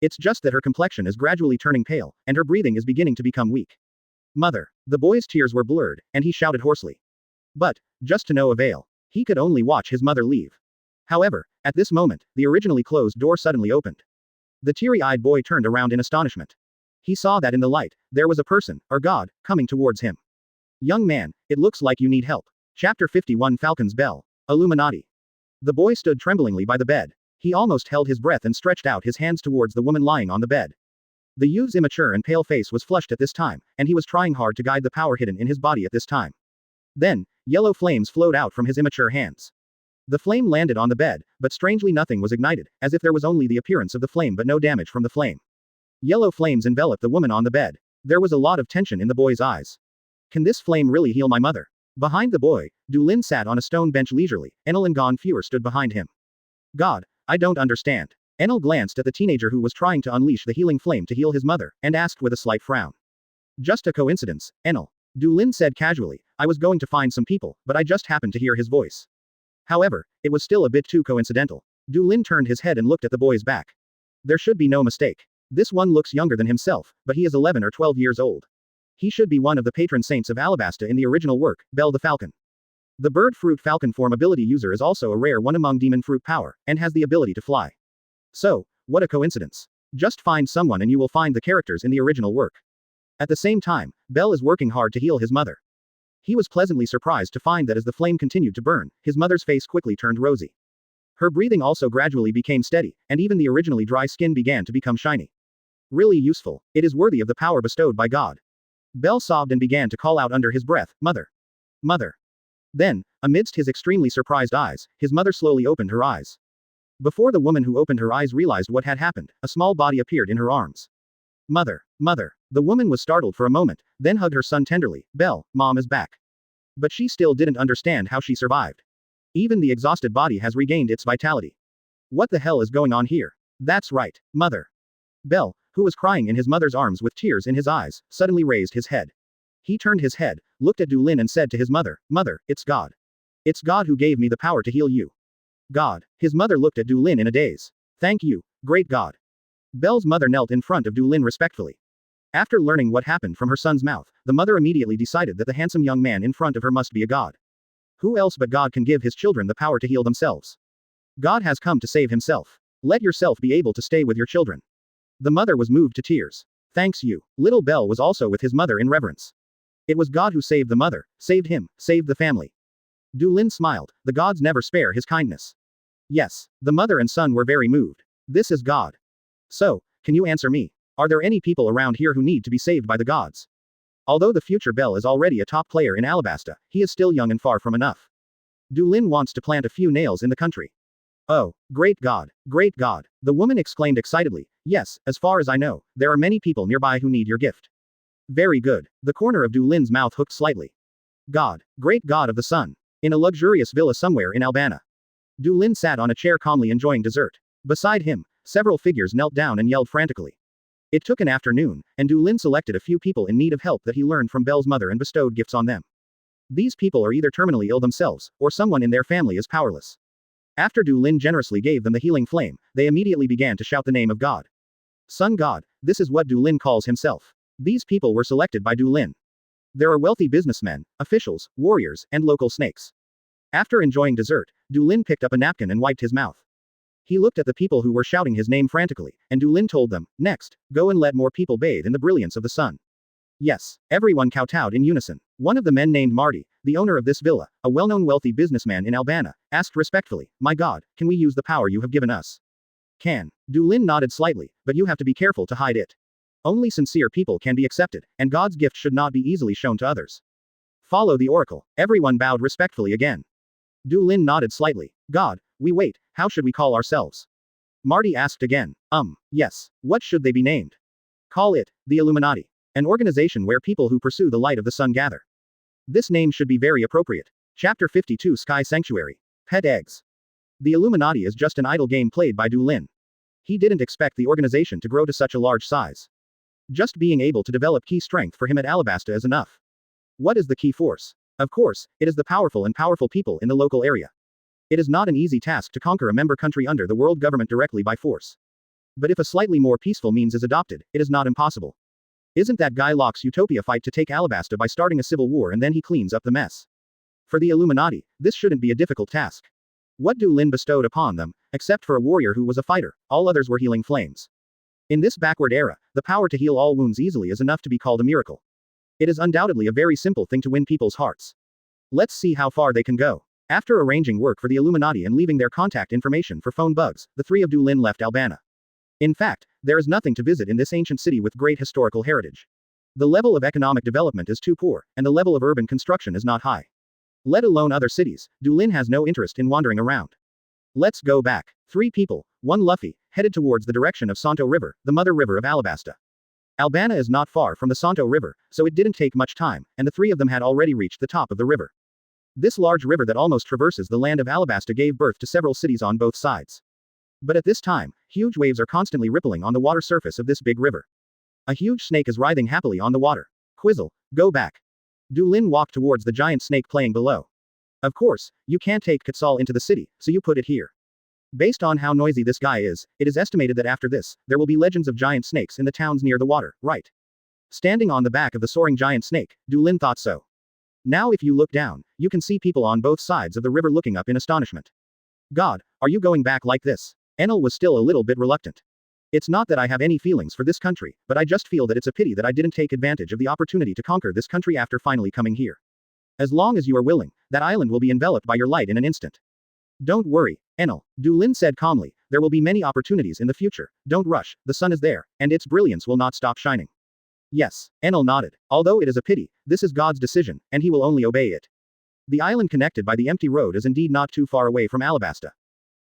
It's just that her complexion is gradually turning pale, and her breathing is beginning to become weak. Mother. The boy's tears were blurred, and he shouted hoarsely. But, just to no avail. He could only watch his mother leave. However, at this moment, the originally closed door suddenly opened. The teary-eyed boy turned around in astonishment. He saw that in the light, there was a person, or god, coming towards him. Young man, it looks like you need help. Chapter 51 Falcon's Bell. Illuminati. The boy stood tremblingly by the bed. He almost held his breath and stretched out his hands towards the woman lying on the bed. The youth's immature and pale face was flushed at this time, and he was trying hard to guide the power hidden in his body at this time. Then, yellow flames flowed out from his immature hands. The flame landed on the bed, but strangely nothing was ignited, as if there was only the appearance of the flame but no damage from the flame. Yellow flames enveloped the woman on the bed. There was a lot of tension in the boy's eyes. Can this flame really heal my mother? Behind the boy, Du Lin sat on a stone bench leisurely. Enel and Gonfeur stood behind him. God, I don't understand. Enel glanced at the teenager who was trying to unleash the healing flame to heal his mother, and asked with a slight frown. Just a coincidence, Enel. Du Lin said casually, I was going to find some people, but I just happened to hear his voice. However, it was still a bit too coincidental. Du Lin turned his head and looked at the boy's back. There should be no mistake. This one looks younger than himself, but he is 11 or 12 years old. He should be one of the patron saints of Alabasta in the original work, Belle the Falcon. The bird fruit falcon form ability user is also a rare one among demon fruit power, and has the ability to fly. So, what a coincidence. Just find someone and you will find the characters in the original work. At the same time, Belle is working hard to heal his mother. He was pleasantly surprised to find that as the flame continued to burn, his mother's face quickly turned rosy. Her breathing also gradually became steady, and even the originally dry skin began to become shiny. Really useful. It is worthy of the power bestowed by God. Bell sobbed and began to call out under his breath, "Mother! Mother!" Then, amidst his extremely surprised eyes, his mother slowly opened her eyes. Before the woman who opened her eyes realized what had happened, a small body appeared in her arms. "Mother! Mother!" The woman was startled for a moment, then hugged her son tenderly. "Bell, Mom is back." But she still didn't understand how she survived. Even the exhausted body has regained its vitality. What the hell is going on here? That's right, Mother. Bell, who was crying in his mother's arms with tears in his eyes, suddenly raised his head. He turned his head, looked at Dulin and said to his mother, "Mother, it's God. It's God who gave me the power to heal you." God. His mother looked at Dulin in a daze. "Thank you, great God." Bell's mother knelt in front of Dulin respectfully. After learning what happened from her son's mouth, the mother immediately decided that the handsome young man in front of her must be a god. Who else but God can give his children the power to heal themselves? God has come to save himself. Let yourself be able to stay with your children. The mother was moved to tears. Thanks you. Little Bell was also with his mother in reverence. It was God who saved the mother, saved him, saved the family. Dulin smiled. The gods never spare his kindness. Yes, the mother and son were very moved. This is God. So, can you answer me? Are there any people around here who need to be saved by the gods? Although the future Bell is already a top player in Alabasta, he is still young and far from enough. Dulin wants to plant a few nails in the country. Oh, great God, great God, the woman exclaimed excitedly. Yes, as far as I know, there are many people nearby who need your gift. Very good. The corner of Dulin's mouth hooked slightly. God, great God of the sun. In a luxurious villa somewhere in Albana. Dulin sat on a chair calmly enjoying dessert. Beside him, several figures knelt down and yelled frantically. It took an afternoon, and Dulin selected a few people in need of help that he learned from Bell's mother and bestowed gifts on them. These people are either terminally ill themselves, or someone in their family is powerless. After Dulin generously gave them the healing flame, they immediately began to shout the name of God. Sun God, this is what Dulin calls himself. These people were selected by Dulin. There are wealthy businessmen, officials, warriors, and local snakes. After enjoying dessert, Dulin picked up a napkin and wiped his mouth. He looked at the people who were shouting his name frantically, and Dulin told them, "Next, go and let more people bathe in the brilliance of the sun." Yes, everyone kowtowed in unison. One of the men named Marty, the owner of this villa, a well-known wealthy businessman in Albana, asked respectfully, "My God, can we use the power you have given us?" Can. Dulin nodded slightly, "But you have to be careful to hide it. Only sincere people can be accepted, and God's gift should not be easily shown to others. Follow the oracle." Everyone bowed respectfully again. Dulin nodded slightly. "God, we wait, how should we call ourselves?" Marty asked again. Yes. What should they be named? Call it, the Illuminati. An organization where people who pursue the light of the sun gather. This name should be very appropriate. Chapter 52 Sky Sanctuary. Pet Eggs. The Illuminati is just an idle game played by Dulin. He didn't expect the organization to grow to such a large size. Just being able to develop key strength for him at Alabasta is enough. What is the key force? Of course, it is the powerful and powerful people in the local area. It is not an easy task to conquer a member country under the world government directly by force. But if a slightly more peaceful means is adopted, it is not impossible. Isn't that Guy Locke's utopia fight to take Alabasta by starting a civil war and then he cleans up the mess? For the Illuminati, this shouldn't be a difficult task. What Dulin bestowed upon them, except for a warrior who was a fighter, all others were healing flames. In this backward era, the power to heal all wounds easily is enough to be called a miracle. It is undoubtedly a very simple thing to win people's hearts. Let's see how far they can go. After arranging work for the Illuminati and leaving their contact information for phone bugs, the three of Dulin left Albana. In fact, there is nothing to visit in this ancient city with great historical heritage. The level of economic development is too poor, and the level of urban construction is not high. Let alone other cities, Dulin has no interest in wandering around. Let's go back. 3 people, 1 Luffy, headed towards the direction of Santo River, the mother river of Alabasta. Albana is not far from the Santo River, so it didn't take much time, and the 3 of them had already reached the top of the river. This large river that almost traverses the land of Alabasta gave birth to several cities on both sides. But at this time, huge waves are constantly rippling on the water surface of this big river. A huge snake is writhing happily on the water. Quizzle, go back. Dulin walked towards the giant snake playing below. Of course, you can't take Quetzal into the city, so you put it here. Based on how noisy this guy is, it is estimated that after this, there will be legends of giant snakes in the towns near the water, right? Standing on the back of the soaring giant snake, Dulin thought so. Now if you look down, you can see people on both sides of the river looking up in astonishment. God, are you going back like this? Enel was still a little bit reluctant. It's not that I have any feelings for this country, but I just feel that it's a pity that I didn't take advantage of the opportunity to conquer this country after finally coming here. As long as you are willing, that island will be enveloped by your light in an instant. Don't worry, Enel, Du Lin said calmly, there will be many opportunities in the future, don't rush, the sun is there, and its brilliance will not stop shining. Yes, Enel nodded. Although it is a pity, this is God's decision, and he will only obey it. The island connected by the empty road is indeed not too far away from Alabasta.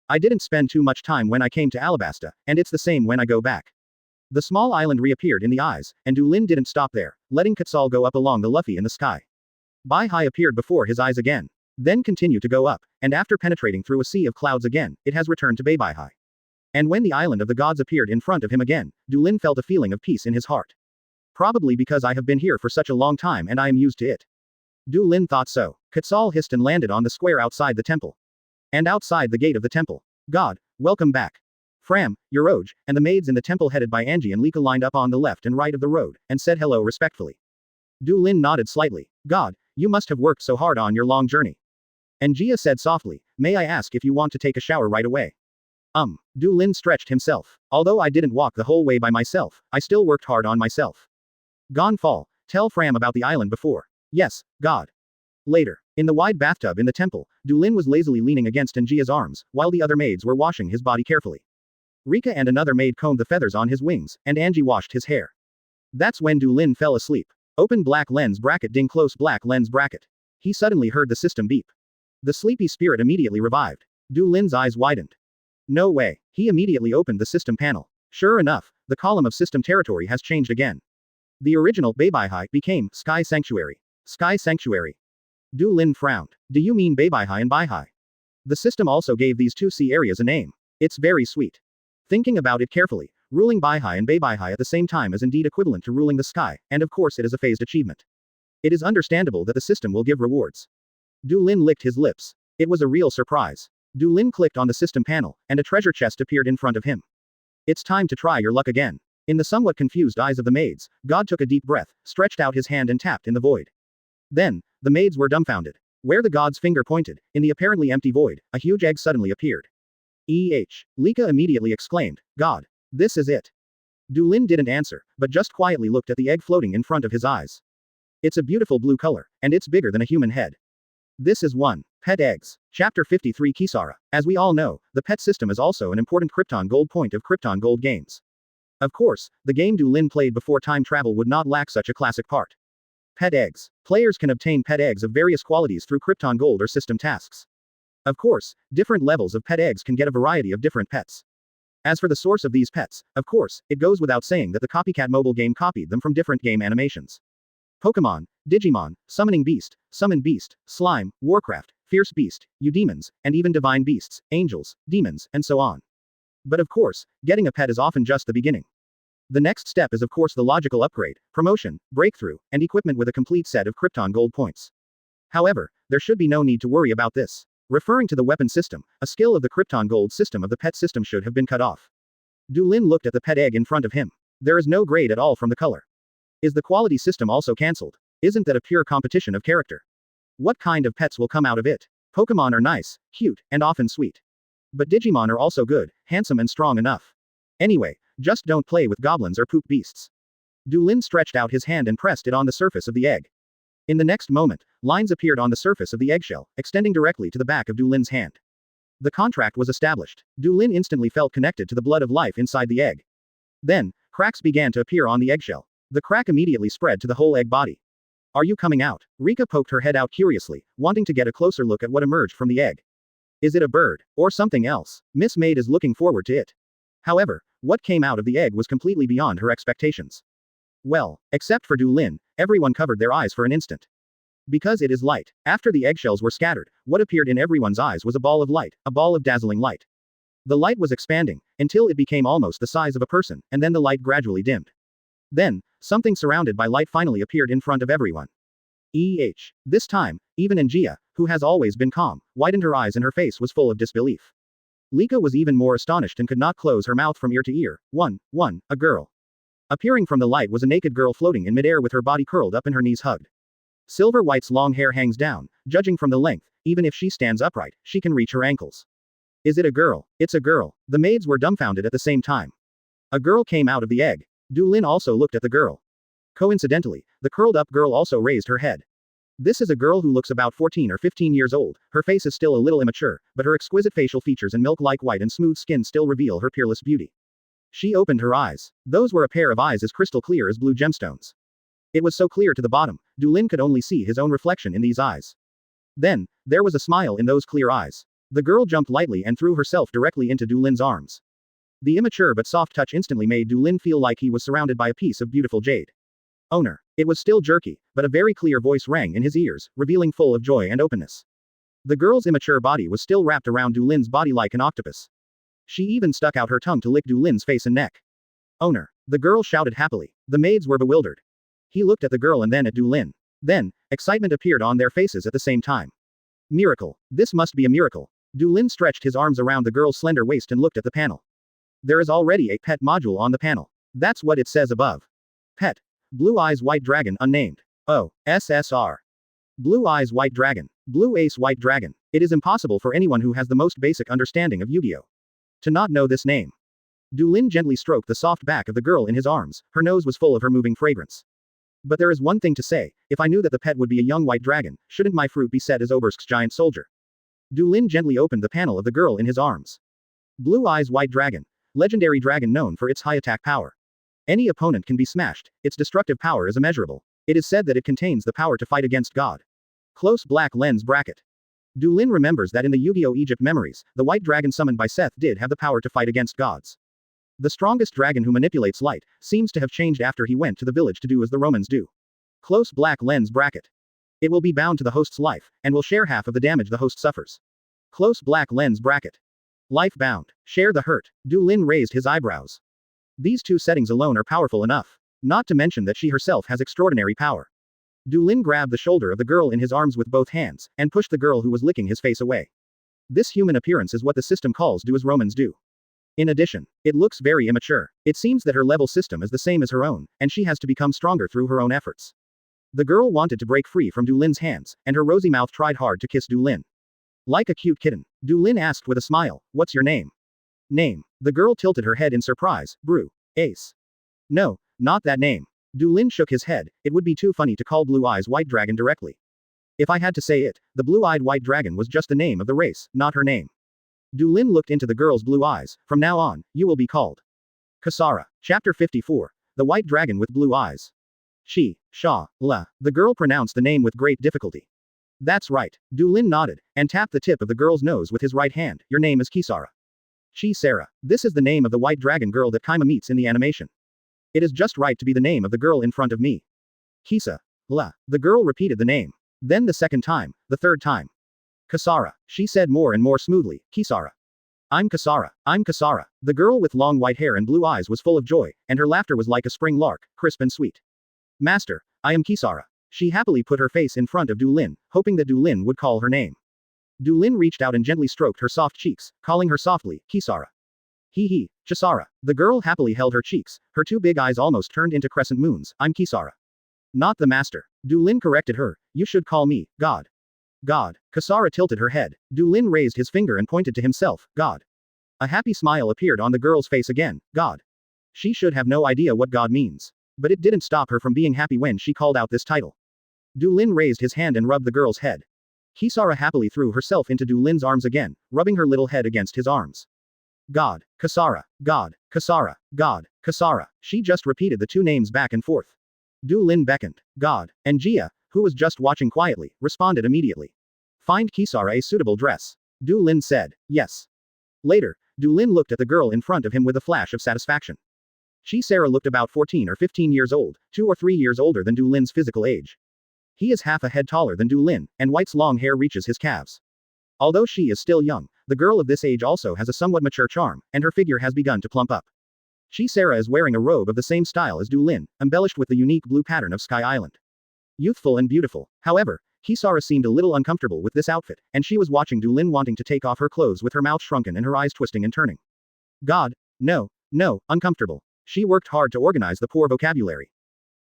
I didn't spend too much time when I came to Alabasta, and it's the same when I go back. The small island reappeared in the eyes, and Du Lin didn't stop there, letting Quetzal go up along the Luffy in the sky. Bai Hai appeared before his eyes again. Then continued to go up, and after penetrating through a sea of clouds again, it has returned to Bai Hai. And when the island of the gods appeared in front of him again, Du Lin felt a feeling of peace in his heart. Probably because I have been here for such a long time and I am used to it. Du Lin thought so. Quetzal hissed and landed on the square outside the temple. And outside the gate of the temple. God, welcome back. Fram, Yuro, and the maids in the temple headed by Angie and Nica lined up on the left and right of the road, and said hello respectfully. Du Lin nodded slightly. God, you must have worked so hard on your long journey. And Jia said softly, may I ask if you want to take a shower right away? Du Lin stretched himself. Although I didn't walk the whole way by myself, I still worked hard on myself. Gone fall, tell Fram about the island before. Yes, God. Later, in the wide bathtub in the temple, Du Lin was lazily leaning against Njia's arms, while the other maids were washing his body carefully. Rika and another maid combed the feathers on his wings, and Angie washed his hair. That's when Du Lin fell asleep. Open black lens bracket ding close black lens bracket. He suddenly heard the system beep. The sleepy spirit immediately revived. Du Lin's eyes widened. No way. He immediately opened the system panel. Sure enough, the column of system territory has changed again. The original Beibihai became Sky Sanctuary. Sky Sanctuary. Du Lin frowned. Do you mean Beibihai and Baihai? The system also gave these two sea areas a name. It's very sweet. Thinking about it carefully, ruling Baihai and Beibihai at the same time is indeed equivalent to ruling the sky, and of course it is a phased achievement. It is understandable that the system will give rewards. Du Lin licked his lips. It was a real surprise. Du Lin clicked on the system panel, and a treasure chest appeared in front of him. It's time to try your luck again. In the somewhat confused eyes of the maids, God took a deep breath, stretched out his hand and tapped in the void. Then, the maids were dumbfounded. Where the god's finger pointed, in the apparently empty void, a huge egg suddenly appeared. Nica immediately exclaimed, God. This is it. Du Lin didn't answer, but just quietly looked at the egg floating in front of his eyes. It's a beautiful blue color, and it's bigger than a human head. This is one. Pet eggs. Chapter 53 Kisara. As we all know, the pet system is also an important Krypton Gold point of Krypton Gold games. Of course, the game Du Lin played before time travel would not lack such a classic part. Pet eggs. Players can obtain pet eggs of various qualities through Krypton Gold or system tasks. Of course, different levels of pet eggs can get a variety of different pets. As for the source of these pets, of course, it goes without saying that the copycat mobile game copied them from different game animations. Pokemon, Digimon, Summoning Beast, Summon Beast, Slime, Warcraft, Fierce Beast, Eudemons, and even Divine Beasts, Angels, Demons, and so on. But of course, getting a pet is often just the beginning. The next step is of course the logical upgrade, promotion, breakthrough, and equipment with a complete set of Krypton Gold points. However, there should be no need to worry about this. Referring to the weapon system, a skill of the Krypton Gold system of the pet system should have been cut off. Du Lin looked at the pet egg in front of him. There is no grade at all from the color. Is the quality system also cancelled? Isn't that a pure competition of character? What kind of pets will come out of it? Pokemon are nice, cute, and often sweet. But Digimon are also good, handsome and strong enough. Anyway, just don't play with goblins or poop beasts. Du Lin stretched out his hand and pressed it on the surface of the egg. In the next moment, lines appeared on the surface of the eggshell, extending directly to the back of Du Lin's hand. The contract was established. Du Lin instantly felt connected to the blood of life inside the egg. Then, cracks began to appear on the eggshell. The crack immediately spread to the whole egg body. Are you coming out? Rika poked her head out curiously, wanting to get a closer look at what emerged from the egg. Is it a bird? Or something else? Miss Maid is looking forward to it. However, what came out of the egg was completely beyond her expectations. Well, except for Du Lin, everyone covered their eyes for an instant. Because it is light. After the eggshells were scattered, what appeared in everyone's eyes was a ball of light, a ball of dazzling light. The light was expanding, until it became almost the size of a person, and then the light gradually dimmed. Then, something surrounded by light finally appeared in front of everyone. This time, even Ngia, who has always been calm, widened her eyes and her face was full of disbelief. Nica was even more astonished and could not close her mouth from ear to ear. A girl. Appearing from the light was a naked girl floating in midair with her body curled up and her knees hugged. Silver White's long hair hangs down, judging from the length, even if she stands upright, she can reach her ankles. Is it a girl? It's a girl. The maids were dumbfounded at the same time. A girl came out of the egg. Du Lin also looked at the girl. Coincidentally, the curled up girl also raised her head. This is a girl who looks about 14 or 15 years old. Her face is still a little immature, but her exquisite facial features and milk-like white and smooth skin still reveal her peerless beauty. She opened her eyes. Those were a pair of eyes as crystal clear as blue gemstones. It was so clear to the bottom, Dulin could only see his own reflection in these eyes. Then, there was a smile in those clear eyes. The girl jumped lightly and threw herself directly into Dulin's arms. The immature but soft touch instantly made Dulin feel like he was surrounded by a piece of beautiful jade. Owner. It was still jerky, but a very clear voice rang in his ears, revealing full of joy and openness. The girl's immature body was still wrapped around Dulin's body like an octopus. She even stuck out her tongue to lick Dulin's face and neck. Owner. The girl shouted happily. The maids were bewildered. He looked at the girl and then at Dulin. Then, excitement appeared on their faces at the same time. Miracle. This must be a miracle. Dulin stretched his arms around the girl's slender waist and looked at the panel. There is already a pet module on the panel. That's what it says above. Pet. Blue Eyes White Dragon unnamed. Oh, SSR. Blue Eyes White Dragon. Blue Ace White Dragon. It is impossible for anyone who has the most basic understanding of Yu-Gi-Oh! To not know this name. Dulin gently stroked the soft back of the girl in his arms, her nose was full of her moving fragrance. But there is one thing to say, if I knew that the pet would be a young white dragon, shouldn't my fruit be set as Obersk's giant soldier? Dulin gently opened the panel of the girl in his arms. Blue Eyes White Dragon. Legendary dragon known for its high attack power. Any opponent can be smashed, its destructive power is immeasurable. It is said that it contains the power to fight against God. Close black lens bracket. Dulin remembers that in the Yu-Gi-Oh! Egypt memories, the white dragon summoned by Seth did have the power to fight against gods. The strongest dragon who manipulates light, seems to have changed after he went to the village to do as the Romans do. Close black lens bracket. It will be bound to the host's life, and will share half of the damage the host suffers. Close black lens bracket. Life bound. Share the hurt. Dulin raised his eyebrows. These two settings alone are powerful enough. Not to mention that she herself has extraordinary power. Dulin grabbed the shoulder of the girl in his arms with both hands, and pushed the girl who was licking his face away. This human appearance is what the system calls do as Romans do. In addition, it looks very immature. It seems that her level system is the same as her own, and she has to become stronger through her own efforts. The girl wanted to break free from Dulin's hands, and her rosy mouth tried hard to kiss Dulin. Like a cute kitten, Dulin asked with a smile, "What's your name?" Name. The girl tilted her head in surprise. Brew. Ace. No, not that name. Dulin shook his head, it would be too funny to call Blue Eyes White Dragon directly. If I had to say it, the blue-eyed white dragon was just the name of the race, not her name. Dulin looked into the girl's blue eyes. From now on, you will be called Kisara. Chapter 54. The White Dragon with Blue Eyes. La. The girl pronounced the name with great difficulty. That's right. Dulin nodded, and tapped the tip of the girl's nose with his right hand. Your name is Kisara. Kisara. This is the name of the white dragon girl that Kaima meets in the animation. It is just right to be the name of the girl in front of me. La. The girl repeated the name. Then the second time, the third time. Kisara. She said more and more smoothly, Kisara. I'm Kisara. I'm Kisara. The girl with long white hair and blue eyes was full of joy, and her laughter was like a spring lark, crisp and sweet. Master, I am Kisara. She happily put her face in front of Dulin, hoping that Dulin would call her name. Dulin reached out and gently stroked her soft cheeks, calling her softly, Kisara. Kisara. The girl happily held her cheeks, her two big eyes almost turned into crescent moons. I'm Kisara. Not the master. Dulin corrected her, you should call me, God. God. Kisara tilted her head. Dulin raised his finger and pointed to himself, God. A happy smile appeared on the girl's face again, God. She should have no idea what God means. But it didn't stop her from being happy when she called out this title. Dulin raised his hand and rubbed the girl's head. Kisara happily threw herself into Dulin's arms again, rubbing her little head against his arms. God. Kisara. God. Kisara. God. Kisara. She just repeated the two names back and forth. Dulin beckoned. God. And Jia, who was just watching quietly, responded immediately. Find Kisara a suitable dress. Dulin said, yes. Later, Dulin looked at the girl in front of him with a flash of satisfaction. Kisara looked about 14 or 15 years old, 2 or 3 years older than Dulin's physical age. He is half a head taller than Dulin, and White's long hair reaches his calves. Although she is still young, the girl of this age also has a somewhat mature charm, and her figure has begun to plump up. Kisara is wearing a robe of the same style as Dulin, embellished with the unique blue pattern of Sky Island. Youthful and beautiful. However, Kisara seemed a little uncomfortable with this outfit, and she was watching Dulin wanting to take off her clothes with her mouth shrunken and her eyes twisting and turning. God. No, uncomfortable. She worked hard to organize the poor vocabulary.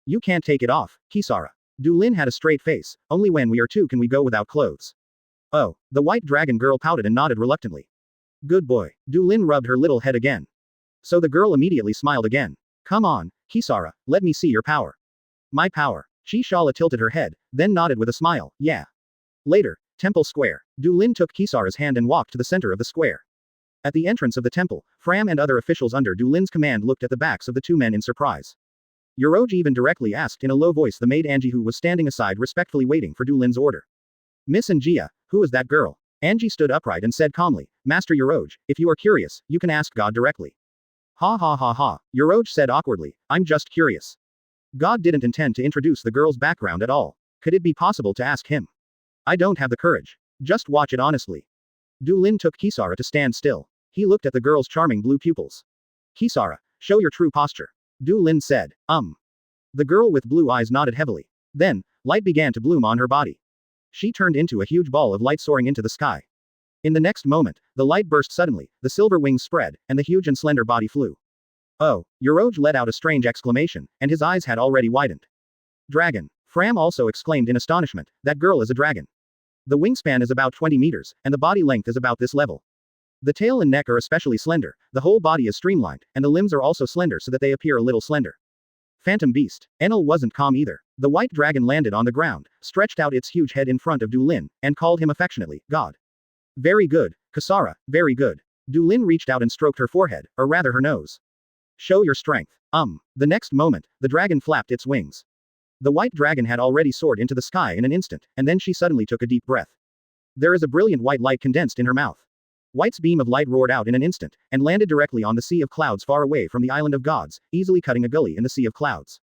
You can't take it off, Kisara. Dulin had a straight face, only when we are two can we go without clothes. Oh, the white dragon girl pouted and nodded reluctantly. Good boy. Dulin rubbed her little head again. So the girl immediately smiled again. Come on, Kisara, let me see your power. My power. Shala tilted her head, then nodded with a smile, yeah. Later, Temple Square. Du Lin took Kisara's hand and walked to the center of the square. At the entrance of the temple, Fram and other officials under Du Lin's command looked at the backs of the two men in surprise. Yuro even directly asked in a low voice the maid Angie, who was standing aside respectfully waiting for Du Lin's order. Miss Angia, who is that girl? Angie stood upright and said calmly, Master Yuro, if you are curious, you can ask God directly. Ha ha ha ha, Yuro said awkwardly, I'm just curious. God didn't intend to introduce the girl's background at all. Could it be possible to ask him? I don't have the courage. Just watch it honestly. Du Lin took Kisara to stand still. He looked at the girl's charming blue pupils. Kisara, show your true posture. Du Lin said, The girl with blue eyes nodded heavily. Then, light began to bloom on her body. She turned into a huge ball of light soaring into the sky. In the next moment, the light burst suddenly, the silver wings spread, and the huge and slender body flew. Oh, Yuro let out a strange exclamation, and his eyes had already widened. Dragon. Fram also exclaimed in astonishment, that girl is a dragon. The wingspan is about 20 meters, and the body length is about this level. The tail and neck are especially slender, the whole body is streamlined, and the limbs are also slender so that they appear a little slender. Phantom Beast. Enel wasn't calm either. The white dragon landed on the ground, stretched out its huge head in front of Du Lin, and called him affectionately, God. Very good, Kisara, very good. Du Lin reached out and stroked her forehead, or rather her nose. Show your strength. The next moment, the dragon flapped its wings. The white dragon had already soared into the sky in an instant, and then she suddenly took a deep breath. There is a brilliant white light condensed in her mouth. White's beam of light roared out in an instant, and landed directly on the sea of clouds far away from the island of gods, easily cutting a gully in the sea of clouds.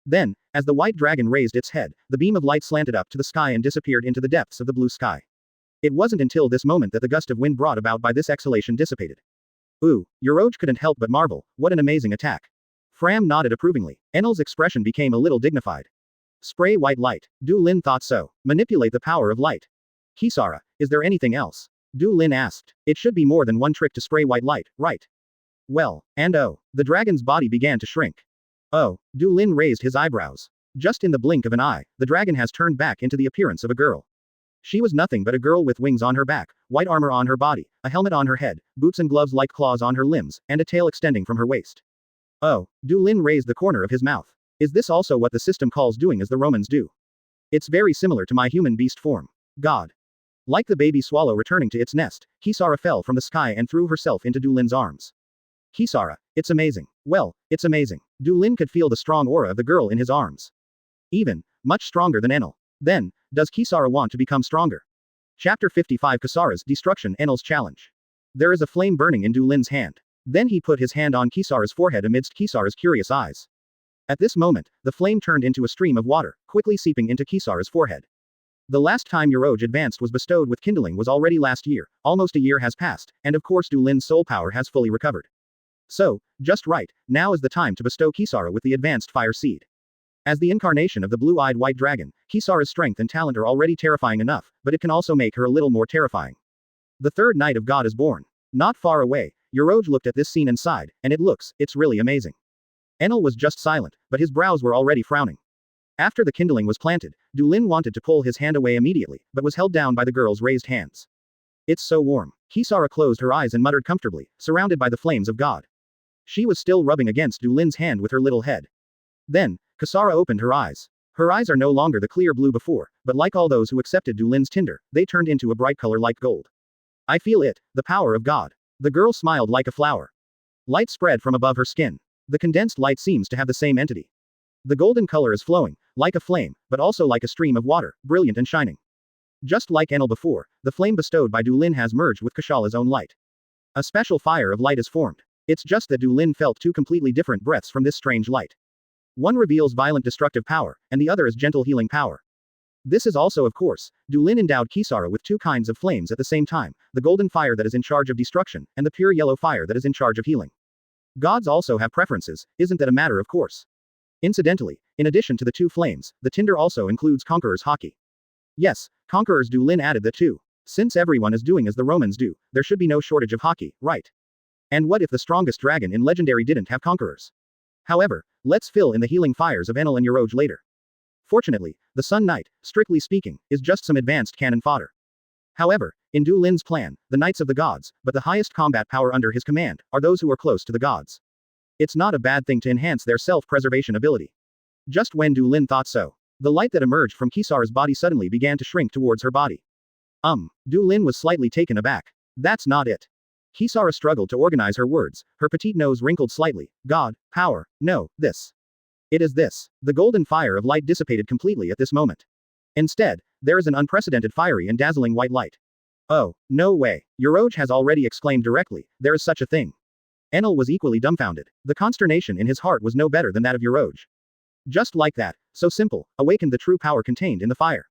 Then, as the white dragon raised its head, the beam of light slanted up to the sky and disappeared into the depths of the blue sky. It wasn't until this moment that the gust of wind brought about by this exhalation dissipated. Ooh, Yuro couldn't help but marvel, what an amazing attack. Fram nodded approvingly. Enel's expression became a little dignified. Spray white light. Du Lin thought so. Manipulate the power of light. Kisara, is there anything else? Du Lin asked. It should be more than one trick to spray white light, right? Well, and oh, the dragon's body began to shrink. Oh, Du Lin raised his eyebrows. Just in the blink of an eye, the dragon has turned back into the appearance of a girl. She was nothing but a girl with wings on her back, white armor on her body, a helmet on her head, boots and gloves like claws on her limbs, and a tail extending from her waist. Oh, Du Lin raised the corner of his mouth. Is this also what the system calls doing as the Romans do? It's very similar to my human beast form. God. Like the baby swallow returning to its nest, Kisara fell from the sky and threw herself into Du Lin's arms. Kisara, it's amazing. Well, it's amazing. Du Lin could feel the strong aura of the girl in his arms. Even, much stronger than Enel. Then, does Kisara want to become stronger? Chapter 55 Kisara's Destruction. Enel's Challenge. There is a flame burning in Du Lin's hand. Then he put his hand on Kisara's forehead amidst Kisara's curious eyes. At this moment, the flame turned into a stream of water, quickly seeping into Kisara's forehead. The last time Yuro advanced was bestowed with kindling was already last year, almost a year has passed, and of course Du Lin's soul power has fully recovered. So, just right, now is the time to bestow Kisara with the advanced fire seed. As the incarnation of the blue-eyed white dragon, Kisara's strength and talent are already terrifying enough, but it can also make her a little more terrifying. The third night of God is born. Not far away, Yuro looked at this scene and sighed, and it's really amazing. Enel was just silent, but his brows were already frowning. After the kindling was planted, Du Lin wanted to pull his hand away immediately, but was held down by the girl's raised hands. It's so warm. Kisara closed her eyes and muttered comfortably, surrounded by the flames of God. She was still rubbing against Du Lin's hand with her little head. Then, Kisara opened her eyes. Her eyes are no longer the clear blue before, but like all those who accepted Du Lin's tinder, they turned into a bright color like gold. I feel it, the power of God. The girl smiled like a flower. Light spread from above her skin. The condensed light seems to have the same entity. The golden color is flowing, like a flame, but also like a stream of water, brilliant and shining. Just like Enel before, the flame bestowed by Du Lin has merged with Kishala's own light. A special fire of light is formed. It's just that Du Lin felt two completely different breaths from this strange light. One reveals violent destructive power, and the other is gentle healing power. This is also of course, Du Lin endowed Kisara with two kinds of flames at the same time, the golden fire that is in charge of destruction, and the pure yellow fire that is in charge of healing. Gods also have preferences, isn't that a matter of course? Incidentally, in addition to the two flames, the tinder also includes Conqueror's Haki. Yes, Conqueror's Du Lin added that too. Since everyone is doing as the Romans do, there should be no shortage of Haki, right? And what if the strongest dragon in Legendary didn't have Conquerors? However, let's fill in the healing fires of Enel and Yuro later. Fortunately, the Sun Knight, strictly speaking, is just some advanced cannon fodder. However, in Du Lin's plan, the Knights of the Gods, but the highest combat power under his command, are those who are close to the gods. It's not a bad thing to enhance their self-preservation ability. Just when Du Lin thought so, The light that emerged from Kisara's body suddenly began to shrink towards her body. Du Lin was slightly taken aback. That's not it. Kisara struggled to organize her words, her petite nose wrinkled slightly. God, power, no, this. It is this. The golden fire of light dissipated completely at this moment. Instead, there is an unprecedented fiery and dazzling white light. Oh, no way. Yuro has already exclaimed directly, there is such a thing. Enel was equally dumbfounded. The consternation in his heart was no better than that of Yuro. Just like that, so simple, awakened the true power contained in the fire.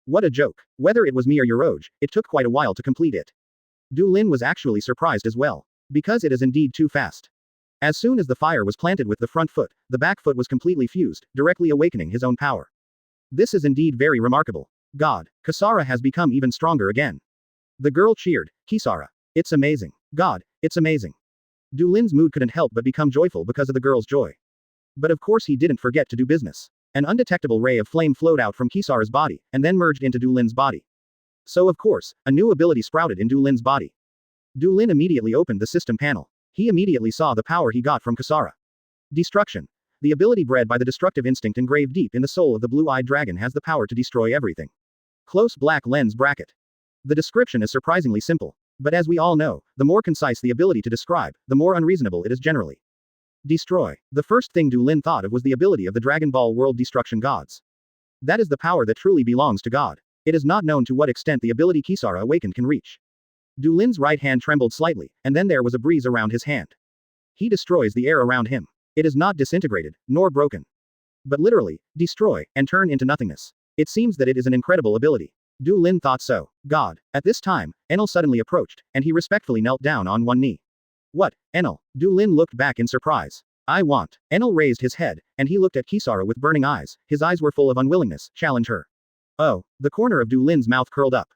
What a joke. Whether it was me or Yuro, it took quite a while to complete it. Du Lin was actually surprised as well. Because it is indeed too fast. As soon as the fire was planted with the front foot, the back foot was completely fused, directly awakening his own power. This is indeed very remarkable. God, Kisara has become even stronger again. The girl cheered, Kisara. It's amazing. God, it's amazing. Du Lin's mood couldn't help but become joyful because of the girl's joy. But of course he didn't forget to do business. An undetectable ray of flame flowed out from Kisara's body, and then merged into Du Lin's body. So of course, a new ability sprouted in Du Lin's body. Du Lin immediately opened the system panel. He immediately saw the power he got from Kisara. Destruction. The ability bred by the destructive instinct engraved deep in the soul of the blue-eyed dragon has the power to destroy everything. Close black lens bracket. The description is surprisingly simple. But as we all know, the more concise the ability to describe, the more unreasonable it is generally. Destroy. The first thing Du Lin thought of was the ability of the Dragon Ball World Destruction Gods. That is the power that truly belongs to God. It is not known to what extent the ability Kisara awakened can reach. Du Lin's right hand trembled slightly, and then there was a breeze around his hand. He destroys the air around him. It is not disintegrated, nor broken. But literally, destroy, and turn into nothingness. It seems that it is an incredible ability. Du Lin thought so. God. At this time, Enel suddenly approached, and he respectfully knelt down on one knee. What, Enel? Du Lin looked back in surprise. I want. Enel raised his head, and he looked at Kisara with burning eyes. His eyes were full of unwillingness, challenge her. Oh, the corner of Du Lin's mouth curled up.